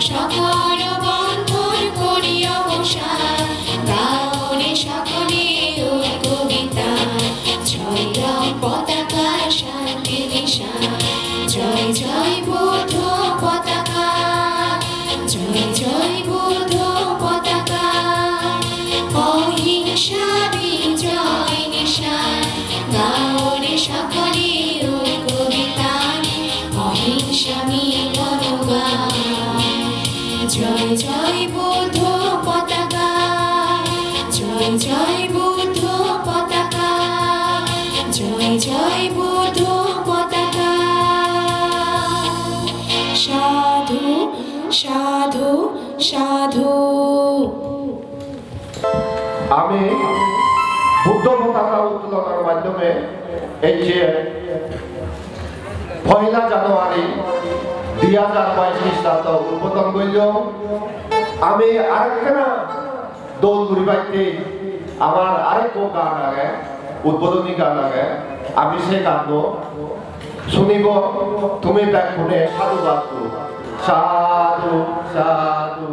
সকল বন্ধন করি অবসান। জয় বুদ্ধ পতাকা, জয় জয় বুদ্ধ পতাকা। সাধু সাধু সাধু। আমি বুদ্ধ পতাকা উত্তোলনের মাধ্যমে এই যে 1 জানুয়ারি 2022 খ্রিস্টাব্দ উদ্বোধন করল। আমি আরেকখানা দোল ঘুরিবাইতে আমার আরেক গান আগে উদ্বোধনী গান আগে আমি সে গান শুনিব। তুমি ব্যাগ শুনে সাধুবাদ করো। সাধু সাধু।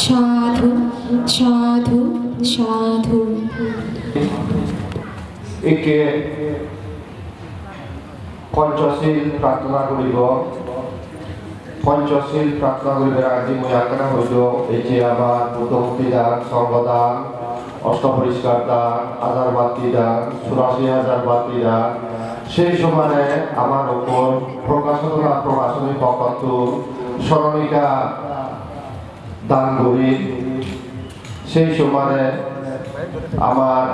সাধু সাধু সাধু একে পঞ্চশীল প্রার্থনা করিব পঞ্চশীল প্রার্থনা করিবার আগে মই আজ্ঞা হইল এই যে আমার বুদ্ধমুক্তি দান সর্বদান অষ্টপরিষ্কার দান হাজার বাতি দান ৮৪,০০০ বাতি দান সেই সময়ে আমার উপর প্রকাশনা প্রকাশনী পক্ষত স্মরণিকা দান করি সেই সময়ে আমার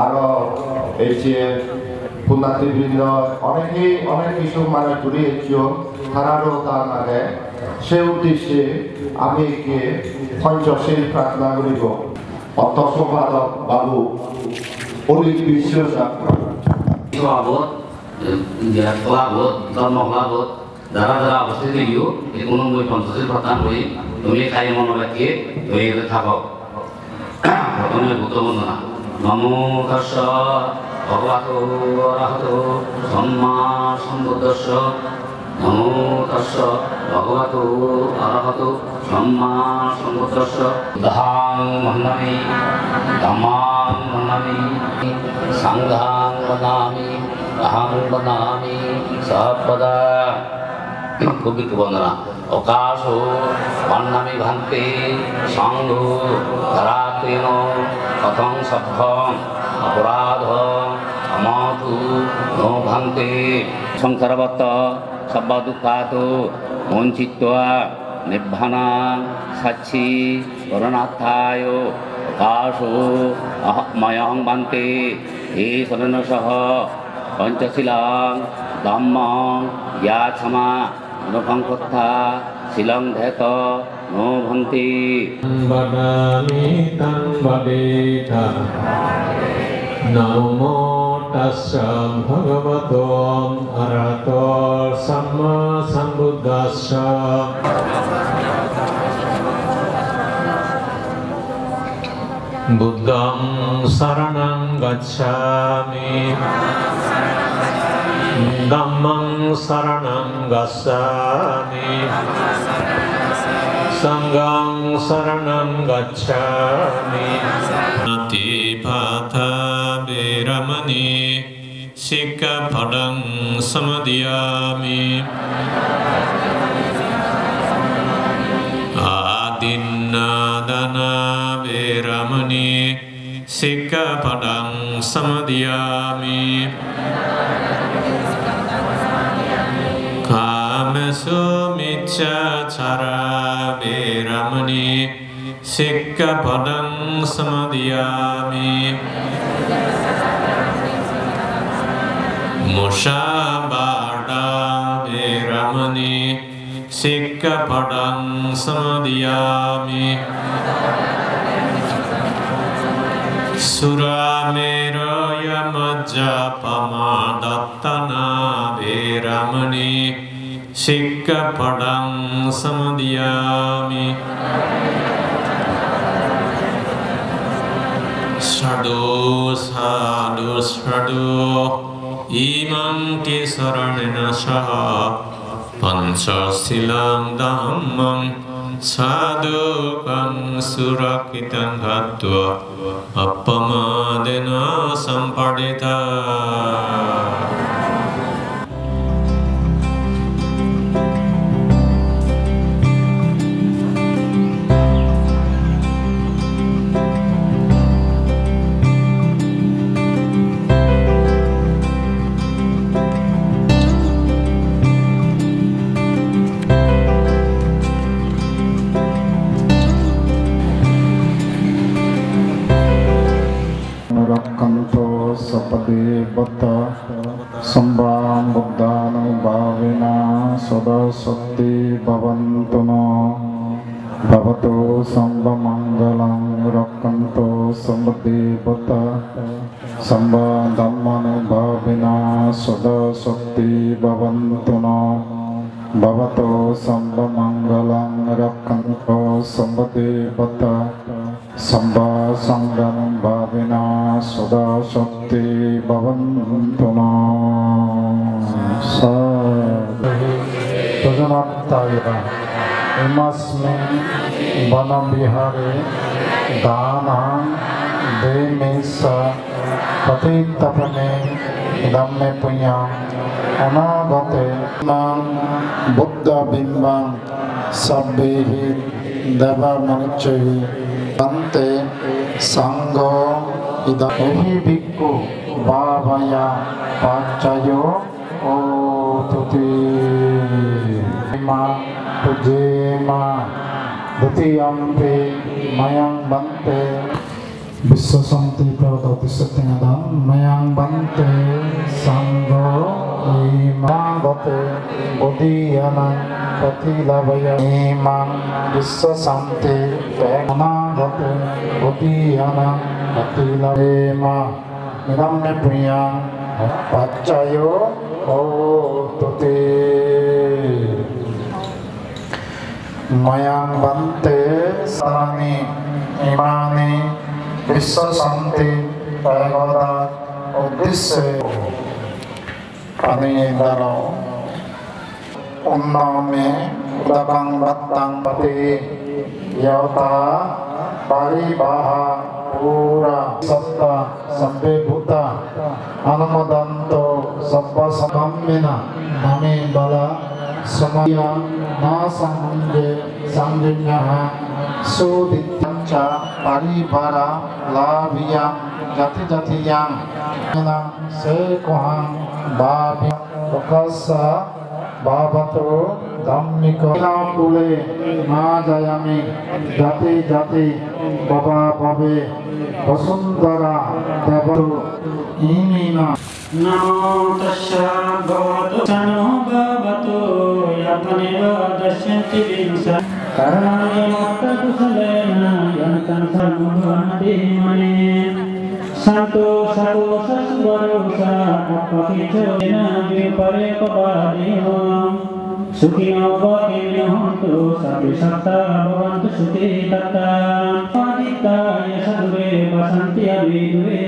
আরো এই যে পুণ্যার্থীবৃন্দ অনেক কিছু মানে ঘুরিয়েছিল তারারও দান আগে সেই উদ্দেশ্যে আমি একে পঞ্চশীল প্রার্থনা করিব অর্থ সম্পাদক বাবু অলিক বিশ্বাস Kelabot, kelabot, ধর্ম kelabot, যারা যারা অবস্থিত থাকিও এই কোনো মই পঞ্চশীল প্রার্থনা করি তুমি খাই মনোবাক্যে তৈরি করে থাকো প্রথমে বুদ্ধ বন্দনা নমো তস্য ভগবতো অরহতো সম্মা সম্বুদ্ধস্য নমো তস্য ভগবতো অরহতো সম্মা সম্বুদ্ধস্য বুদ্ধাং বন্দামি ধম্মাং বন্দামি সংঘাং বন্দামি অহং বন্দামি সপদা পবিত্র বন্দনা অকাশো বন্দামি ভান্তে সংঘ ধরাতেন কথং সভ্যং অপরাধ ক্ষমাতু নো ভান্তে সংসারবত্ত সব্বদুঃখাত বঞ্চিত্বা নির্বাণাং সাচ্ছি করুণার্থায় অকাশো ময়ং ভান্তে হে শরণসহ পঞ্চশীলাং ধম্মং ইয়াছমা অনুপঙ্কথা শিলং ধেত no ভন্তি Badami tang badeta Namo tassa bhagavato arahato samma sambuddhassa Buddham saranam gacchami Dhammam saranam gacchami Sangham saranam gacchami Natipatha viramani Sikkhapadang samadhiyami Adinnadana viramani Sikkhapadang samadhiyami Kamesu miccachara viramani Sikkhapadang samadhiyami Mushabada viramani Sikkhapadang samadhiyami Suramero yamajjapamadattana viramani Sikkhapadang samadhiyami Sadhu sadhu sadhu imam ki saranena saha panchasilang dhammam sadhukang surakitang hatva appamadena sampadita Bata Sambam Buddhanu Bhavina Sada Sakti Bhavantuna Bhavato Samba Mangalam Rakkanto Sambati Bata Samba Dhammanu Bhavina Sada Sakti Bhavantuna Bhavato Samba Mangalam Rakkanto Sambati Bata Samba Sangham Bhavina Sada Shakti Bhavantuna Sadhu Prajanattaya इमस्मिन् वनविहारे दानं देमेश पतितपने इदं मे पुण्यम् अनागते मां बुद्धबिम्बं सब्भिः देवमनुष्यैः अन्ते संघो इदं एहि भिक्खु भावया पाच्चयो ओतुति मा पुजेमा द्वितीयम्पि मयं बन्ते विश्वशान्ति प्रदति सत्यनादं मयं बन्ते संघो इमागते बुद्धियानं प्रतिलभय इमां विश्वशान्ति अनागते बुद्धियानं प्रतिलभेमा इदं मे पुण्यं पाच्चयो होतुते मयं बन्ते सानि इमानि विश्वशान्ति पैगोदा उद्देश्य अनिदरो उन्नमे उदकं बत्तं पति यौता परिबाहा पूरा सत्ता सब्बे भूता अनुमोदन्तो सब्ब समम्मिना नमे बला समया न संगे संज्ञः सुदित्यं च परिवारा लाभिया जाति जातियां न से कोहं बाबि प्रकाशा बाबतो धम्मिका कुले ना जायामि जाति जाति बाबा बाबे वसुंधरा देवतो इमीना नमो तस्या भगवतो सनो भगवतो यत्नेव दश्यन्ति विंसा करणानि मुक्तकुशलेन यन्तं सर्वभवन्ति मने संतो सर्वो सस्वरोषा अपकिचोन विपरे पवादिनो सुखिनो भवन्तु हन्तु सर्वे सत्ता भवन्तु सुखी तथा आदित्याय सर्वे वसन्ति अविद्वे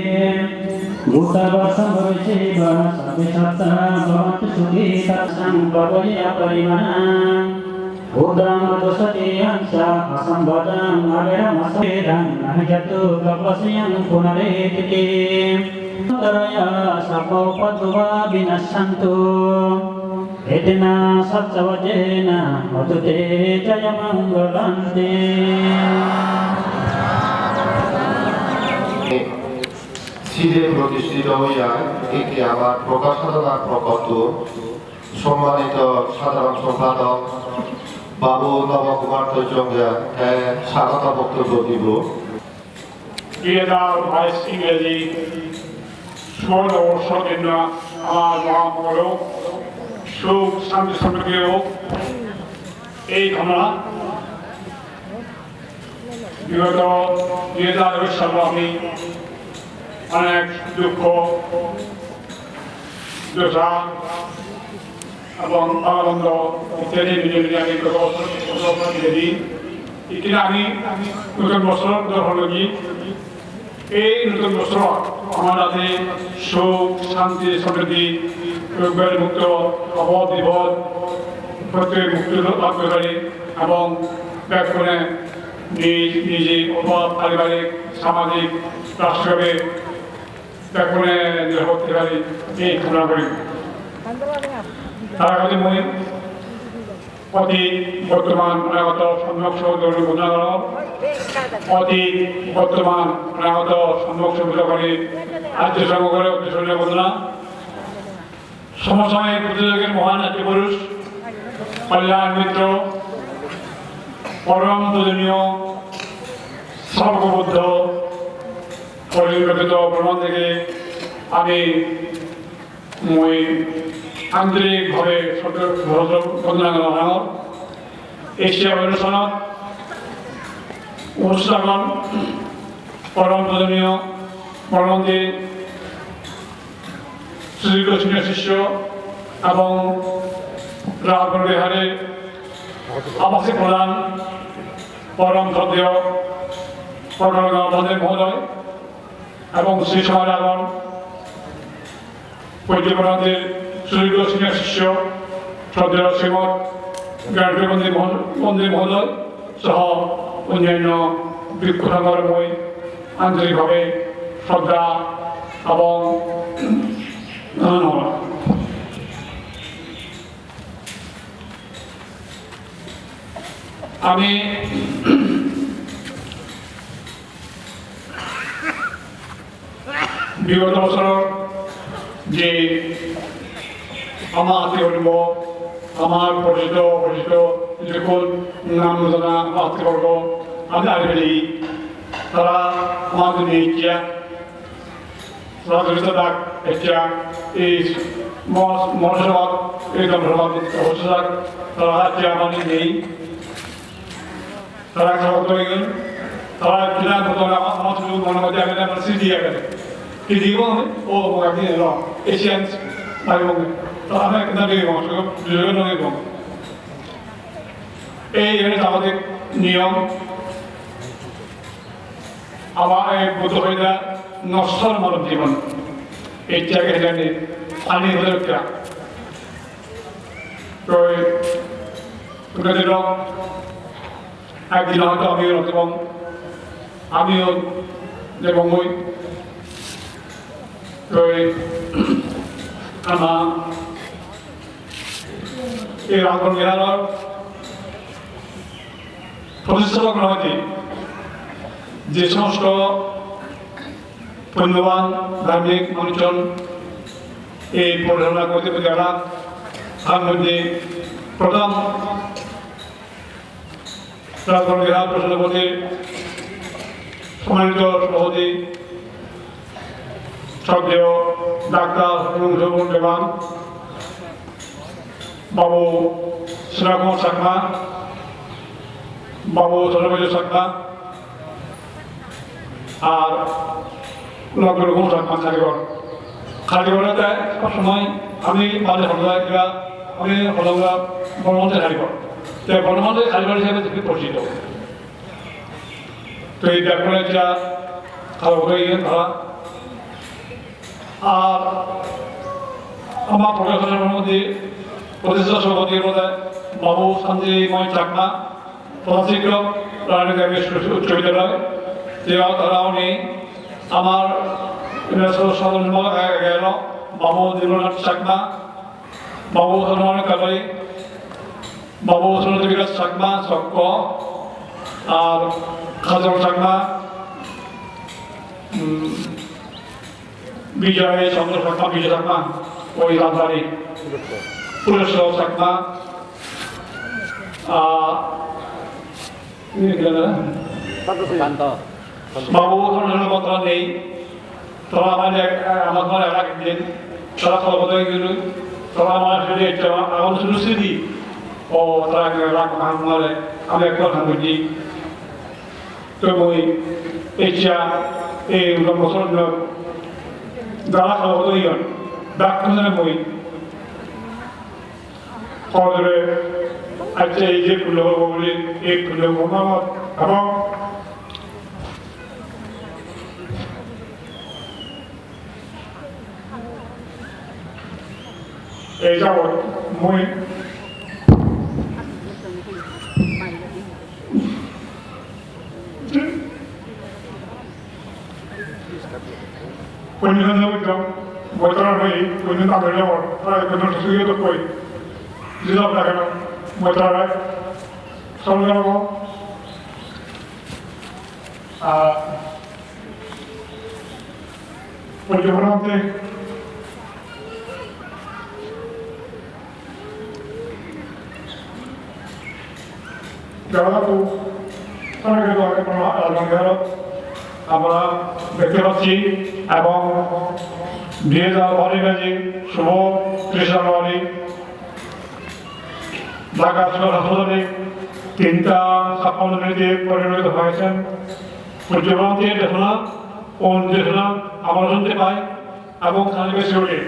भूतवर्षं भविष्येव सर्वे सत्ता भवन्तु सुखी तत्सं प्रभवया परिमाणम् उदं दोषति हंसा असंबदं अवेरमसेदं नहिजतु कपस्यं पुनरेतिते तरया सपोपद्वा विनश्यन्तु एतेन सत्सवजेन अतु ते जयमङ्गलन्ते সিদে প্রতিষ্ঠিত হইয়া এটি আমার প্রকাশনার প্রকল্প সম্মানিত সাধারণ সম্পাদক বাবু নবকুমার তৈজঙ্গিয়া স্বাগত বক্তব্য দিব। ক্রিয়াদার ভাইস ইংরেজি ষোড়বর্ষের জন্য আমার মহামঙ্গল সুখ শান্তি সমৃদ্ধি হোক এই কামনা। বিগত 2020 সালে আমি অনেক দুঃখ দশা এবং আনন্দ ইত্যাদি নিজে নিজে আমি গত বছর দিই। এখানে আমি নতুন বছর গ্রহণ করি। এই নতুন বছর আমার হাতে সুখ শান্তি সমৃদ্ধি রোগের মুক্ত অবধ বিপদ প্রত্যেক মুক্তি লাভ করতে পারি এবং ব্যাপনে নিজে অভাব পারিবারিক সামাজিক রাষ্ট্রভাবে ব্যাপনে নির্ভর করতে পারি এই কামনা করি। তার কাছে মই অতীত বর্তমান অনাগত সম্যক সহযোগী ঘোষণা করা অতীত বর্তমান অনাগত সম্যক সহযোগী রাজ্য সংঘের উদ্দেশ্য ঘোষণা সমসাময়িক প্রতিযোগের মহান জাতীয় পুরুষ কল্যাণ মিত্র পরম পূজনীয় সর্ববদ্ধ পরিকল্পিত ভ্রমণ থেকে আমি মই আন্তরিকভাৱে বন্দনা জনাওঁ। এছিয়া অনুষ্ঠানত অনুষ্ঠান পৰম পূজনীয় পৰমমন্ত্ৰী শ্রীকৃষ্ণের শিষ্য এবং রাঘব বিহারের আবাসিক প্রধান পরম শ্রদ্ধেয় প্রণব মহোদয় এবং শ্রী সমাজ আগন পৈতৃক শ্রীকৃষ্ণের শিষ্য শ্রদ্ধেয় শ্রীমৎ গ্রান্টের মন্দির মহোদয় সহ অন্যান্য বৃক্ষসাগরময় আন্তরিকভাবে শ্রদ্ধা এবং ধন্যবাদ। আমি বিগত বছর যে আমার আত্মীয়বর্গ আমার পরিচিত যখন নাম জানা আত্মীয়বর্গ আমি আগে তারা আমাদের নিয়ে ইচ্ছা তারা জড়িত ডাক ইচ্ছা এই মহাসভা এই ধর্মসভা অবস্থা তারা আছে আমাদের নেই তারা সমাপ্ত হয়ে গেল তারা কিনা আমার শুধু মনে মধ্যে আমি আমার স্মৃতি গেলে কি দিব ও একদিন এলো এশিয়ান্স এবং আমি একটা এবং এই আমাদের নিয়ম আমার বুদ্ধ হয়ে যা নশ্বর মানব জীবন এই জায়গায় পানি হয়ে একটা তো একদিন হয়তো আমিও এবং মই তো আমার এই রামগঞ্জ বিহারের প্রতিষ্ঠাপক হয়তো যে সমস্ত পুণ্যবান ধার্মিক মানুষজন এই পরিচালনা করতে যারা তার মধ্যে প্রথম রামগঞ্জ বিহার প্রশাসনপতি সম্মানিত সভাপতি শ্রদ্ধেয় ডাক্তার দেবান বাবু শ্রীরাকুমার সাকমা বাবু সরবেজ সাকমা আর লগ্ন সাকমা খালিগড়ে সবসময় আমি মাঝে হলদা আমি হলদা বর্ণমন্ত্রী খালিগড় তাই বর্ণমন্ত্রী খালিগড় হিসেবে পরিচিত তো এই ব্যাপারে যা খারাপ হয়ে গিয়ে তারা আর আমার প্রকাশনের মধ্যে প্রতিষ্ঠা সভাপতির মধ্যে বাবু শান্তিময় চাকমা প্রধান শিক্ষক রানীদেবী উচ্চ বিদ্যালয় তারাও নেই আমার গেল বাবু দীননাথ চাকমা বাবু সলমান কাবাই বাবু সলমান বিকাশ চাকমা চক্র আর খাজর চাকমা বিজয় চন্দ্র চাকমা বিজয় চাকমা ওই রাজধানী পুরেশ্বর চাকমা বাবু কথা নেই তারা আমার একদিন তারা সভাপতি হয়ে গেল তারা আমার আমার শুধু স্মৃতি ও তারা আমি একবার বুঝি তো মই এতিয়া এই বছর যারা সভাপতি হয়ে গেল ডাক্তার মই সহজরে আচ্ছা এই যে ফুল বলে এই ফুল এবং এই যাবৎ মই পঞ্চান্ন বছর হয়ে পর্যন্ত আমি যাবো প্রায় 50 তো কই দিলাম না কেন বছর সব যাবো পর্যটনতে যারা তো আমরা দেখতে পাচ্ছি এবং 2012 শুভ 30 জানুয়ারি ঢাকা সদর হাসপাতালে 3টা 56 মিনিটে পরিণত হয়েছেন পর্যটনতে দেখনা ও দেখনা আমরা শুনতে পাই এবং বেশি ওঠে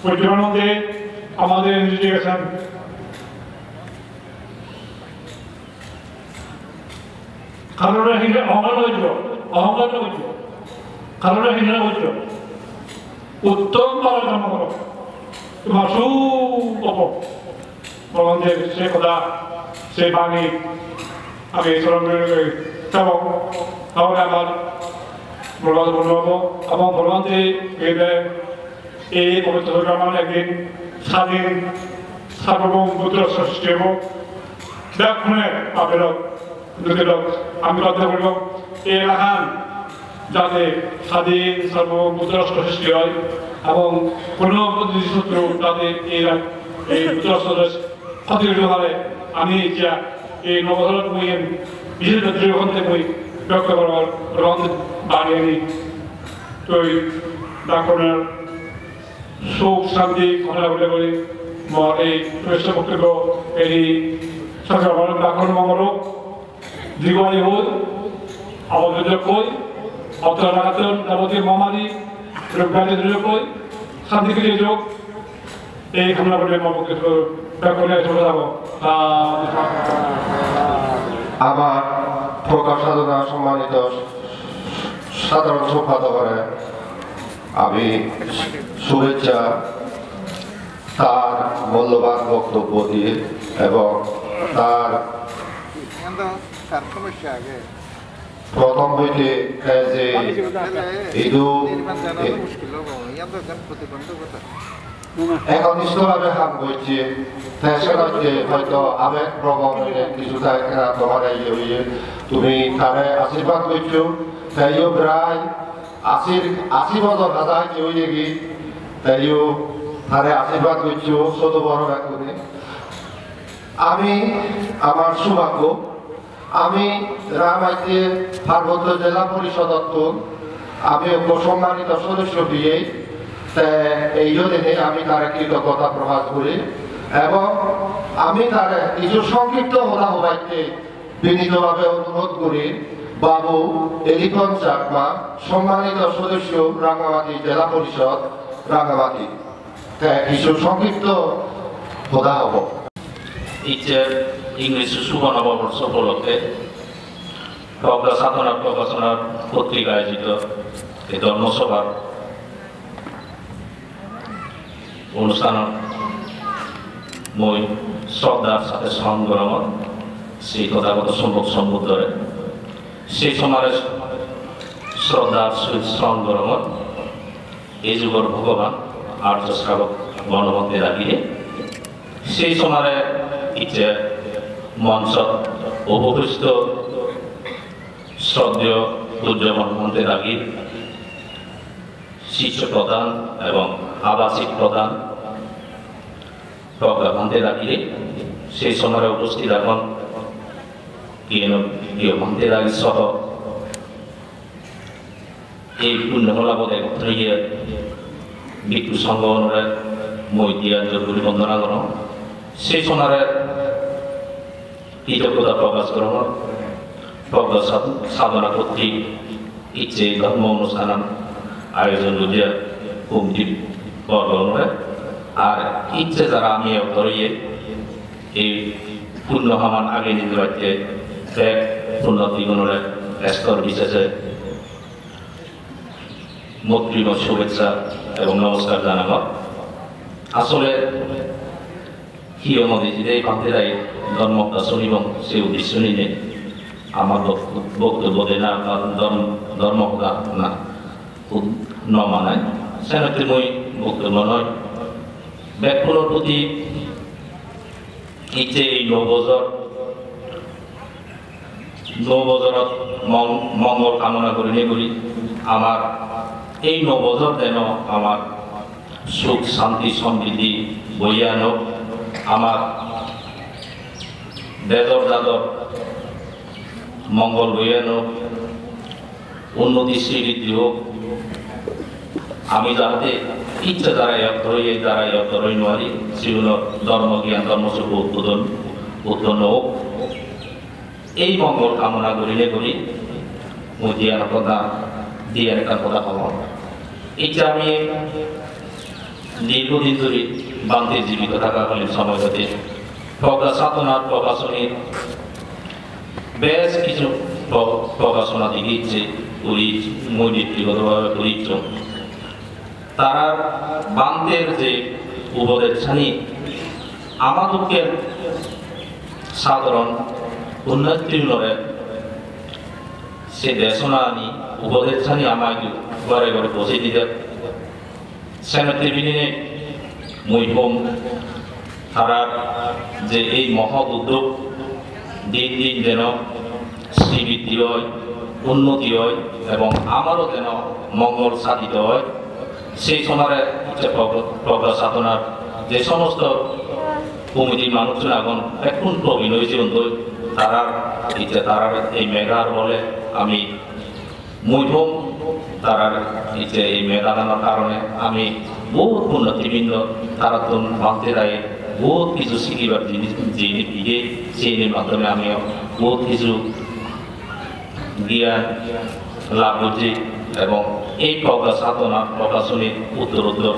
পর্যটনতে আমাদের নিজে গেছেন কারণ হিংসা অহংকার হইল কারণ হিংসা হইল উত্তম পালন করো তোমার সুপ ভগবানদের সে কথা সেই বাণী আমি স্মরণ করে যাব তাহলে আমার বলবাদ বলবো এবং ভগবান যে এই পবিত্র গ্রামের একদিন স্বাধীন সার্বভৌম বুদ্ধ সৃষ্টি হব দেখুনে আপনার আমি কথা বলব এই এলাকার যাতে স্বাধীন সার্বভৌম বুদ্ধ সৃষ্টি হয় এবং কোনো শত্রু যাতে এই বুদ্ধ ক্ষতিগ্রস্ত হয় আমি এই নবধরত মই বিশেষ দৃঢ়খন মই ব্যক্ত করার বাড়ি আনি তৈ ডাক্তারের সুখ শান্তি কামনা করে করি মোর এই শ্রেষ্ঠ বক্তব্য এই সরকার ডাক্তার মঙ্গল দীর্ঘায়ু হোক আবদ্ধ কই অর্থনাগাতন যাবতীয় মহামারী রোগব্যাধি দূর কই শান্তি ফিরে যোগ এই কামনা করে মোর বক্তব্য ডাক্তারে চলে যাব আমার প্রকাশ সাধনা সম্মানিত সাধারণ সম্পাদকের আমি শুভেচ্ছা তার মূল্যবান বক্তব্য দিয়ে এবং তার প্রথম হইতে যে একনিষ্ঠভাবে হাত বইছে হয়তো আবেগ প্রবণ কিছু তোমার হইয়ে তুমি তারে আশীর্বাদ করছো তাইও প্রায় 80 বছর হাজার কেউ গি তাইও তারে আশীর্বাদ করছো ছোট বড় ব্যাকুনে আমি আমার সৌভাগ্য আমি রামাইতে পার্বত্য জেলা পরিষদ আমি সম্মানিত সদস্য দিয়ে এই দিনে আমি তার কৃতজ্ঞতা প্রকাশ করি এবং আমি তার কিছু সংক্ষিপ্ত হলা হবাইতে বিনীতভাবে অনুরোধ করি বাবু এলিখন চাকমা সম্মানিত সদস্য রাঙ্গামাটি জেলা পরিষদ রাঙ্গামাটি কিছু সংক্ষিপ্ত হদা হব ইংরেজি শুভ নববর্ষ উপলক্ষে প্রজ্ঞা সাধনা প্রকাশনার পত্রিকা আয়োজিত এই ধর্মসভার অনুষ্ঠান মই শ্রদ্ধার সাথে স্মরণ করার সেই তথাগত সম্ভব সম্বুদ্ধরে সেই সময় শ্রদ্ধার সহিত স্মরণ করার এই যুগর ভগবান আর্য শ্রাবক গণমন্ত্রী রাখিয়ে সেই সময় ইচ্ছে মঞ্চ অবকৃষ্ট শ্রদ্ধেয় পূজ্যমান মন্ত্রী রাখি শিষ্য প্রদান এবং আবাসিক প্রদান প্রজ্ঞাভান্তে রাখিয়ে সেই সময় উপস্থিত এখন প্রিয় মন্ত্রী রাখি সহ এই পুণ্যমূলাপদে ধরিয়ে মৃত্যু সংগ্রহণের মই দিয়া জরুরি বন্দনা কর সেই সময় কৃতজ্ঞতা প্রকাশ করার প্রজ্ঞা সাধনা কর্তৃক ইচ্ছে ধর্ম অনুষ্ঠান আয়োজন করিয়া কমিটি বর্গ আর ইচ্ছে যারা আমি ধরিয়ে এই পূর্ণ সমান আগে নিজের বাড়িতে এক উন্নতি গুণের স্তর বিশেষে মৈত্রী শুভেচ্ছা এবং নমস্কার জানাব আসলে হিয়মদিজিদের পান্তেরাই ধর্মটা শুনিব সেই উদ্দেশ্য নিয়ে আমার বক্তব্য দেয় না ধর্মটা না ন মানায় সেক্ষেত্রে মই বক্তব্য নয় ব্যাকুলের প্রতি ইচ্ছে এই 9 বছৰত মঙ্গল কামনা করি আমার এই 9 বছর যেন আমার সুখ শান্তি সমৃদ্ধি বইয়া আনক আমার বেদর দাদর মঙ্গল বইয়া আনক উন্নতি শ্রীবৃদ্ধি হোক আমি যাতে ইচ্ছা দ্বারা ধরই নোৱাৰি জীবন ধর্ম জ্ঞান ধর্মসুখ উৎপন্ন হোক এই মঙ্গল কামনা করি মই দিয়ার একটা কথা হব এটা আমি দীর্ঘদিন ধরে বান্তে জীবিত থাকাকালীন সময়টাতে প্রজ্ঞা সাধনার প্রকাশনীর বেশ কিছু প্রকাশনা দিকে ইচ্ছে করি মই ব্যক্তিগতভাবে করিছ তারা বান্তের যে উপদেশ ছানি আমাদেরকে সাধারণ উন্নতিরে সে দেশনা আনি উপদেশানি আমায় ঘরে ঘরে পৌঁছে দিতে সেনাতে বিনে মৈভম তারার যে এই মহৎ উদ্যোগ দিন দিন যেন শ্রীবৃদ্ধি হয় উন্নতি হয় এবং আমারও যেন মঙ্গল সাধিত হয় সেই সময় প্রজ্ঞা সাধনার যে সমস্ত কমিটির মানুষরা এখন এখন প্রবীণ হয়েছে তারার এই মেঘার বলে আমি মৈভম তারার এই মেঘাদানোর কারণে আমি বহুত উন্নতিবৃন্দ তারা তো ভাবতে রায় বহুত কিছু শিখিবার জিনিস দিয়ে সেই মাধ্যমে আমি বহুত কিছু জ্ঞান লাভ করছি এবং এই প্রজ্ঞা সাধনা প্রকাশনী উত্তরোত্তর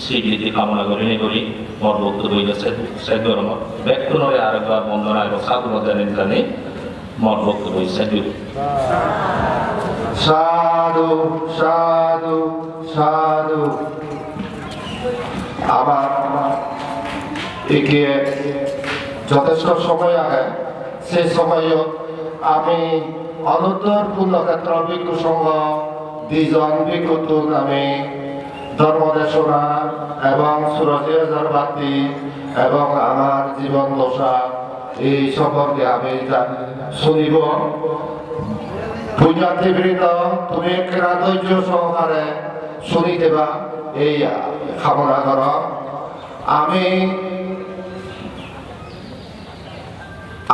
স্বীকৃতি কামনা করি মোর বক্তব্য হইতেছে সেগুলো ব্যক্তরে আরেকবার বন্দনা এবং সাধনা জানেন জানি মোর বক্তব্য হয়েছে সাধু সাধু সাধু আবার একে যথেষ্ট সময় আগে সেই সময়ও আমি অনুত্তর পূর্ণক্ষেত্র ভিক্ষু সংঘ দুইজন ভিক্ষুত নামে ধর্মদেশনা এবং সুরজি হাজারবাতি এবং আমার জীবন দশা এই সম্পর্কে আমি শুনিব। পুণ্যার্থীবৃন্দ তুমি কেনা ধৈর্য সহকারে শুনিতে বা এই কামনা কর। আমি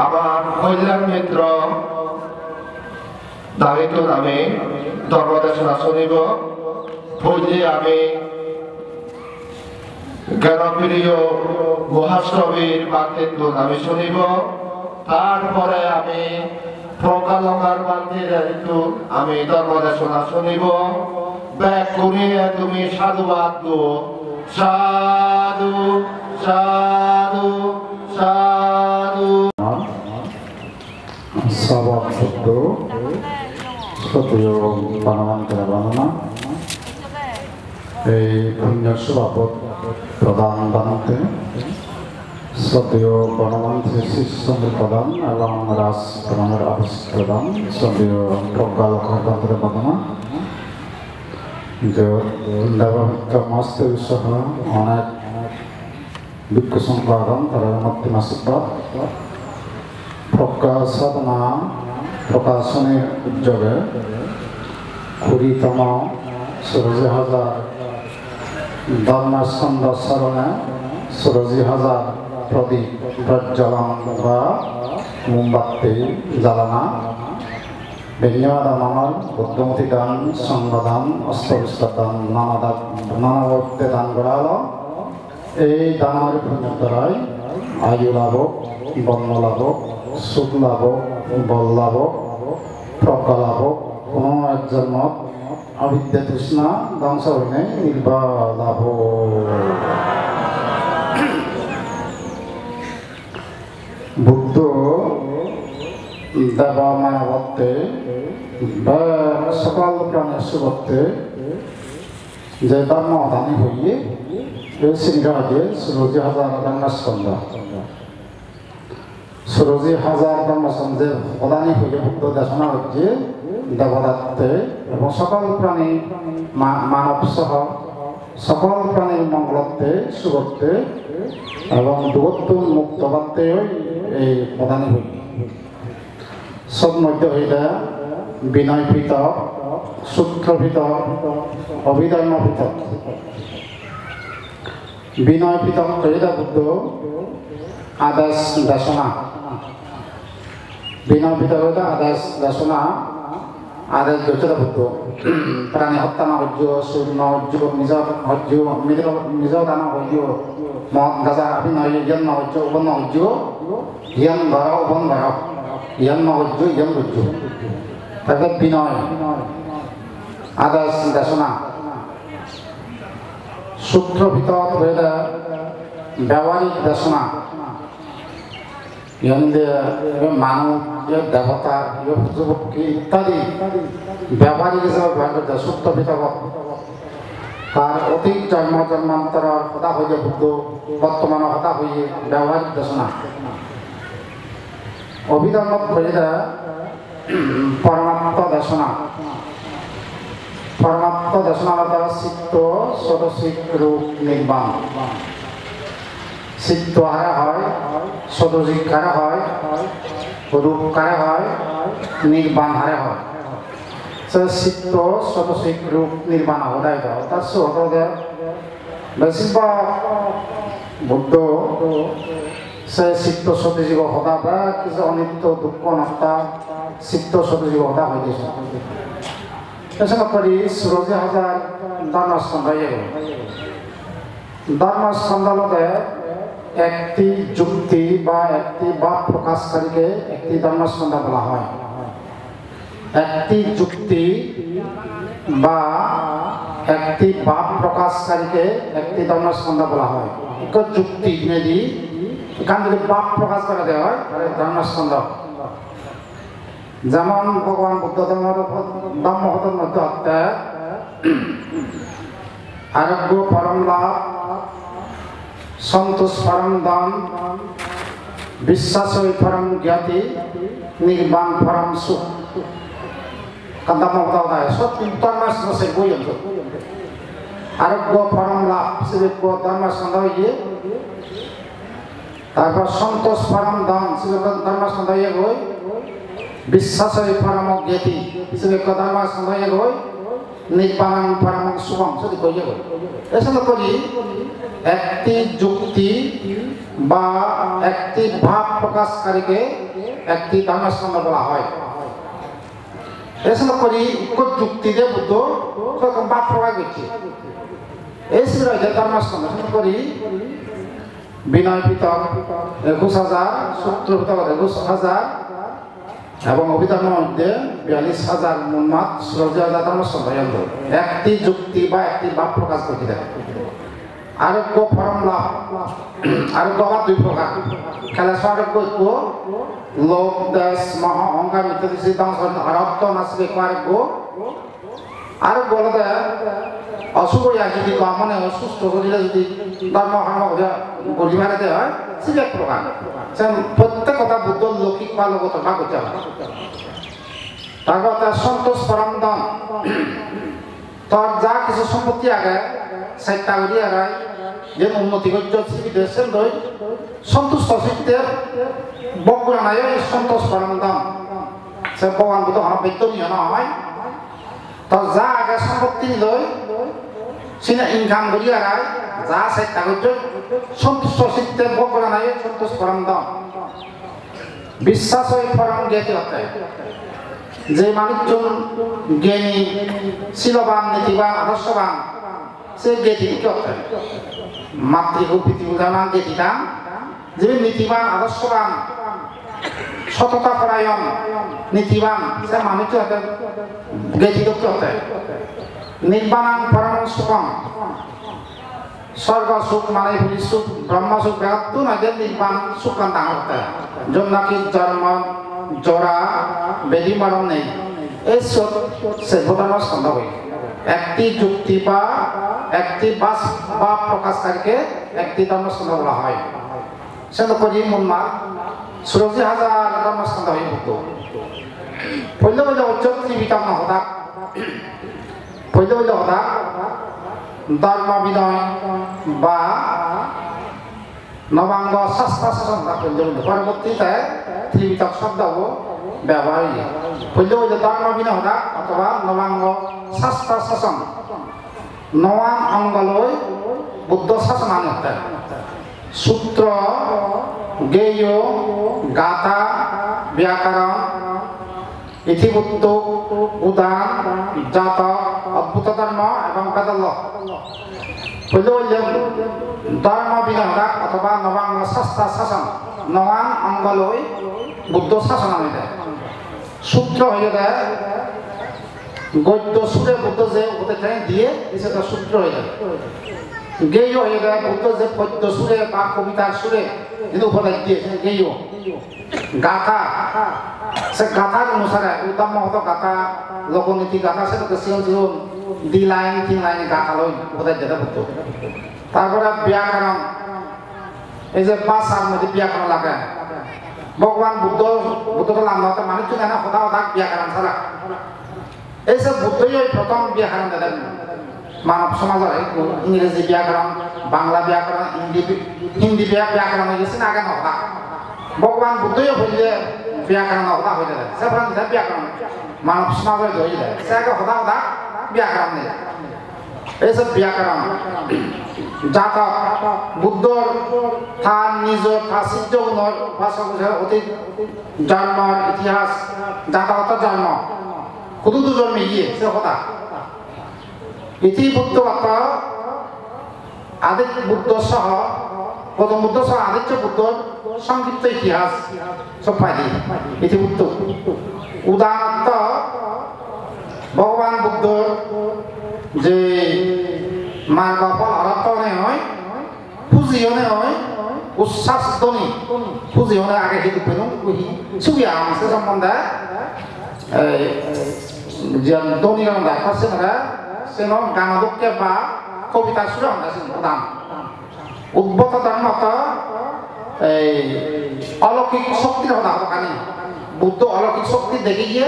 আমার কল্যাণ মিত্র দায়িত্ব নামে ধর্মদেশনা শুনিব। পূজে আমি জ্ঞানপ্রিয় মহাষ্টমীর বাকৃত্ব নামে শুনিব। তারপরে আমি প্রকালঙ্গার বান্তির দায়িত্ব আমি ধর্মদেশনা শুনিব। ব্যাক করিয়ে তুমি সাধুবাদ দো। সাধু সাধু সাধু Sabak Suddo Sotyo Panamantara Banana এই পুণ্যের সুবাপদ প্রদান বানাতে সদীয় গণমন্ত্রী শিষ্যচন্দ্র প্রধান এবং রাজ প্রধানের আদেশ প্রদান সদীয় প্রজ্ঞা লক্ষ্যতন্ত্রের বাদনা যে দেবমিত্র মাস্তের সহ অনেক ভিক্ষু সংখ্যা আগাম তারা মধ্যে আশীর্বাদ প্রজ্ঞা সাধনা প্রকাশনের উদ্যোগে 20তম সুরজি হাজার ধর্মস্কন্ধ স্মরণে সুরজি হাজার প্রদীপ প্রজ্বলন বা মোমবাতি জ্বালানা বিজ্ঞান আমার বুদ্ধমতি দান সংবাদান অস্তবিষ্ট দান নানাবর্তে দান করা হলো। এই দানের পুণ্যের দ্বারাই আয়ু লাভক বর্ণ লাভক সুখ লাভক বল লাভক প্রজ্ঞা লাভক কোনো এক জন্মত অবিদ্যা তৃষ্ণা ধ্বংস হইনে নির্বাহ লাভ। বুদ্ধ দেব মানবত্বে বা সকল প্রাণের সুবত্তে যে ধর্ম অদানি হইয়ে এই সিংহাজে সুরজি হাজার ধর্মস্কন্ধ সুরজি হাজার ধর্মস্কন্ধে অদানি হইয়ে বুদ্ধ দেশনা হচ্ছে দেবদত্তে এবং সকল প্রাণী মানব সহ সকল প্রাণীর মঙ্গলত্বে সুগত্বে এবং দুগত্ব মুক্তবাত্তে এই প্রদানী হই সব মধ্যে হইলে বিনয় পৃথক সূত্র পৃথক অভিধর্ম পৃথক। বিনয় পৃথক হইলে বুদ্ধ আদেশ দেশনা বিনয় পৃথক হইলে আদেশ দেশনা আদেশ দুচর বুদ্ধ প্রাণী হত্যা নহ্য শূন্য হজ্য নিজ দান হজ্য মদ গাজা অভিনয় ইয়ন নহ্য উপন্ন হজ্য ইয়ন ধর উপন ধর ইয়ন নহ্য ইয়ন হজ্য তাকে বিনয় আদেশ দেশনা সূত্র ভিতর হইলে ব্যবহারিক দেশনা মানব দেবতা পশুপক্ষী ইত্যাদি ব্যবহারিক হিসাবে ব্যবহার করতে সূত্র ভিতর তার অতীত জন্ম জন্মান্তরের কথা হইলে বুদ্ধ বর্তমান কথা হইয়ে ব্যবহারিক দর্শনা অভিধর্ম হইলে পরমাত্ম দর্শনা পরমাত্ম দর্শনার চিত্ত সদসিক রূপ নির্বাণ চিত্ত হারা হয় সদসিক হারা হয় রূপ হারা হয় নির্বাণ হারা হয় চিত্ত সদসিক রূপ নির্বাণ হদায় দাও তার সহদের বেশিরভাগ বুদ্ধ সে চিত্ত সদসিক হদা বা কিছু অনিত্য দুঃখ নত্তা চিত্ত সদসিক হদা হয়ে গেছে এসব করি সুরজি হাজার ধর্মস্কন্ধ ধর্মস্কন্ধে একটি যুক্তি বা একটি বাদ প্রকাশকারীকে একটি ধর্মস্কন্ধ বলা হয় একটি যুক্তি বা একটি বাদ প্রকাশকারীকে একটি ধর্মস্কন্ধ বলা হয় এক যুক্তি যদি এখান থেকে বাদ প্রকাশ করে দেওয়া হয় তাহলে ধর্মস্কন্ধ যেমন ভগবান বুদ্ধ ধর্মহতের মধ্যে হত্যা আরোগ্য পরম লাভ সন্তোষ পরম দান বিশ্বাস পরম জ্ঞাতি নির্বাণ পরম সুখ সব ধর্মস্কন্ধ সে বই আরোগ্য পরম লাভ সে ধর্মস্কন্ধ হয়ে তারপর সন্তোষ পরম দান সে ধর্মস্কন্ধ হয়ে বই বিশ্বাস পরম জ্ঞাতি হিসেবে ধর্ম সন্দেহ হই নির্বাণ পরম শুভম যদি কইয়ে হই এসব করি একটি যুক্তি বা একটি ভাব প্রকাশকারীকে একটি ধর্মস্কন্ধ বলা হয় এসব করি যুক্তি দিয়ে বুদ্ধ সেরকম ভাব প্রকাশ করছে এই ছিল ধর্মস্কন্ধ করি বিনয় পিতক ২১,০০০ সূত্র পিতক ২১,০০০ এবং অভিধর্মের মধ্যে ৪২,০০০ মোহাম্মদ সুরজি হাজার ধর্মস্কন্ধ একটি যুক্তি বা একটি ভাব প্রকাশ করতে দেয় আরোগ্য পরম লাভ আরোগ্য আবার দুই প্রকার খেলা আরোগ্য লোভ দেশ মহ অহংকার ইত্যাদি সিদ্ধান্ত আরব্ধ নাচবে আরোগ্য আরোগ্য বলতে অশুভ যদি মনে অসুস্থ করিলে যদি ধর্ম কর্ম গরিমারে দেওয়া হয় সে এক প্রকার প্রত্যেক কথা বুদ্ধ লৌকিক বা লোকত ভাগ করতে হয় তারপর তার সন্তোষ পরম দান তোর যা কিছু সম্পত্তি আগে সাইটটা করি আগায় যে উন্নতি করছে দেশের দই সন্তুষ্ট চিত্তে বগুড়া নাই সন্তোষ পরম দান সে ভগবান বুদ্ধ বেতনীয় না হয় তোর যা আগে সম্পত্তি লই সিনা ইনকাম করি আগায় যা সাইটটা করছে সন্তুষ্ট চিত্তে বগুড়া নাই সন্তোষ পরম দান বিশ্বাস পরম জ্ঞাতি হতে যে মানুষজন জ্ঞানী শিলবান নীতিবান আদর্শবান সে জ্ঞাতি কি হতে মাতৃভূ পৃথিবী জানা জ্ঞাতিটা যে নীতিবান আদর্শবান সততা পরায়ণ নীতিবান সে মানুষ হতে জ্ঞাতি কি হতে নির্বাণ পরম সুখম স্বর্গ সুখ মানে বলি সুখ ব্রহ্ম সুখ বেগাত্তু না যে নির্বাণ সুখ ডাঙর হতে যখন নাকি জন্ম জরা বেদি মরণ নেই এই সব সে ধর্মস্কন্ধ হই একটি যুক্তি বা একটি বাস বা প্রকাশকারীকে একটি ধর্মস্কন্ধ বলা হয় সেটা করি মুন্মা সুরজি হাজার ধর্মস্কন্ধ হয়ে বুদ্ধ পৈল পৈল অজ্যোতি বিতর্ণ হতা পৈল পৈল হতা ধর্ম বিনয় বা নবাঙ্গ শাস্ত্র শাসন পরবর্তীতে ত্রিবিতক শব্দ ব্যবহার পৈল পৈল ধর্ম বিনয় হতা অথবা নবাঙ্গ শাস্ত্র শাসন নবান অঙ্গলই বুদ্ধ শাসন আনতে সূত্র জ্ঞেয় গাথা ব্যাকরণ ইতিবুদ্ধ উদান জাতক অদ্ভুত ধর্ম এবং বেদল্য ধর্ম বিনয় অথবা নবাঙ্গ শাস্ত্র শাসন নবান অঙ্গলই বুদ্ধ শাসন আনি দেয় সূত্র হয়ে দেয় গদ্য সুরে বুদ্ধ যে উপদেশ দিয়ে সেটা সূত্র হয়ে যায় জ্ঞেয় হয়ে যায় বুদ্ধ যে পদ্য সুরে বা কবিতার সুরে কিন্তু উপদেশ দিয়েছে জ্ঞেয় গাথা সে গাথার অনুসারে উত্তম মহত গাথা লোকনীতি গাথা সেটাকে সিজন 2 লাইন 3 লাইনে গাঁথালো উপদেশ যেতে বুদ্ধ তারপরে ব্যাকরণ এই যে ভাষার মধ্যে ব্যাকরণ লাগে ভগবান বুদ্ধ তো লাম্বাতে মানুষ জানে না সদা সদা ব্যাকরণ ছাড়া এই যে বুদ্ধই প্রথম ব্যাকরণ দেন মানব সমাজের ইংরেজি ব্যাকরণ বাংলা ব্যাকরণ হিন্দি ব্যাকরণ হয়ে গেছে না আগে নদা ভগবান বুদ্ধই বললে ব্যাকরণ সদা হয়ে যায় সেপ্রাণ ব্যাকরণ মানব সমাজের হয়ে যায় সে আগে সদা সদা ব্যাকরণ নেই এই যে ব্যাকরণ জাতক বুদ্ধর তার নিজ সিদ্ধ ভাষা অতীত জন্মর ইতিহাস জাতকত জন্ম হুদুদু জন্মে গিয়ে সে কথা ইতি বুদ্ধগত আদিত্য বুদ্ধ সহ প্রথম বুদ্ধ সহ আদিত্য বুদ্ধর সংক্ষিপ্ত ইতিহাস সব পাই দিই ইতি বুদ্ধ উদাহরণত ভগবান বুদ্ধর যে মার্গ ফল অরত্তনে হয় পুঁজিওনে হয় উচ্ছ্বাস ধ্বনি পুঁজিওনে আগে হিন্দু পেলুম সুবিয়া সে সম্বন্ধে যে ধ্বনি দেখা সেন গানদুকে বা কবিতা সুরে দাম উদ্ভূত ধর্মত অলৌকিক শক্তির হতা হতো কানি বুদ্ধ অলৌকিক শক্তি দেখে গিয়ে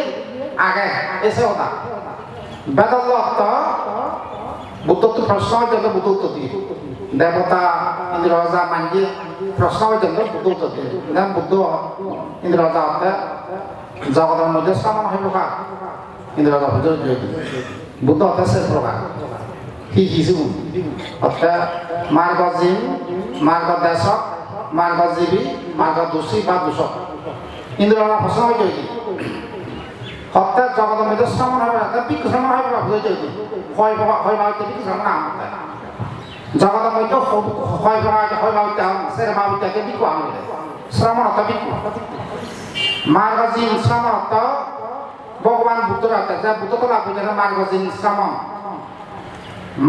আগে এসে হতা বেদল অর্থ বুদ্ধ তো প্রশ্ন হয়েছিল বুদ্ধ উত্তর দিয়ে দেবতা ইন্দ্র রাজা মানজি প্রশ্ন হয়েছিল বুদ্ধ উত্তর দিয়ে বুদ্ধ ইন্দ্র রাজা অর্থে জগতের মধ্যে সমান হয়ে প্রকার ইন্দ্র রাজা বুদ্ধ অর্থে শেষ প্রকার কি কিছু অর্থাৎ মার্গ জিন মার্গ দেশক মার্গ জীবী মার্গ দোষী বা দূষক ইন্দ্র রাজা প্রশ্ন হয়ে অর্থাৎ জগতের মধ্যে সমান হবে অর্থাৎ বিক্ষু সমান হবে বুঝে যাইতে হয় ভাবতে বিক্ষু সমান আমতে জগতের মধ্যে হয় ভাবতে সেরে ভাবতে বিক্ষু আমতে শ্রমণ অর্থ বিক্ষু মার্গজিন শ্রমণ অর্থ ভগবান বুদ্ধর অর্থ যা বুদ্ধ তো লাভ হয়ে মার্গজিন শ্রমণ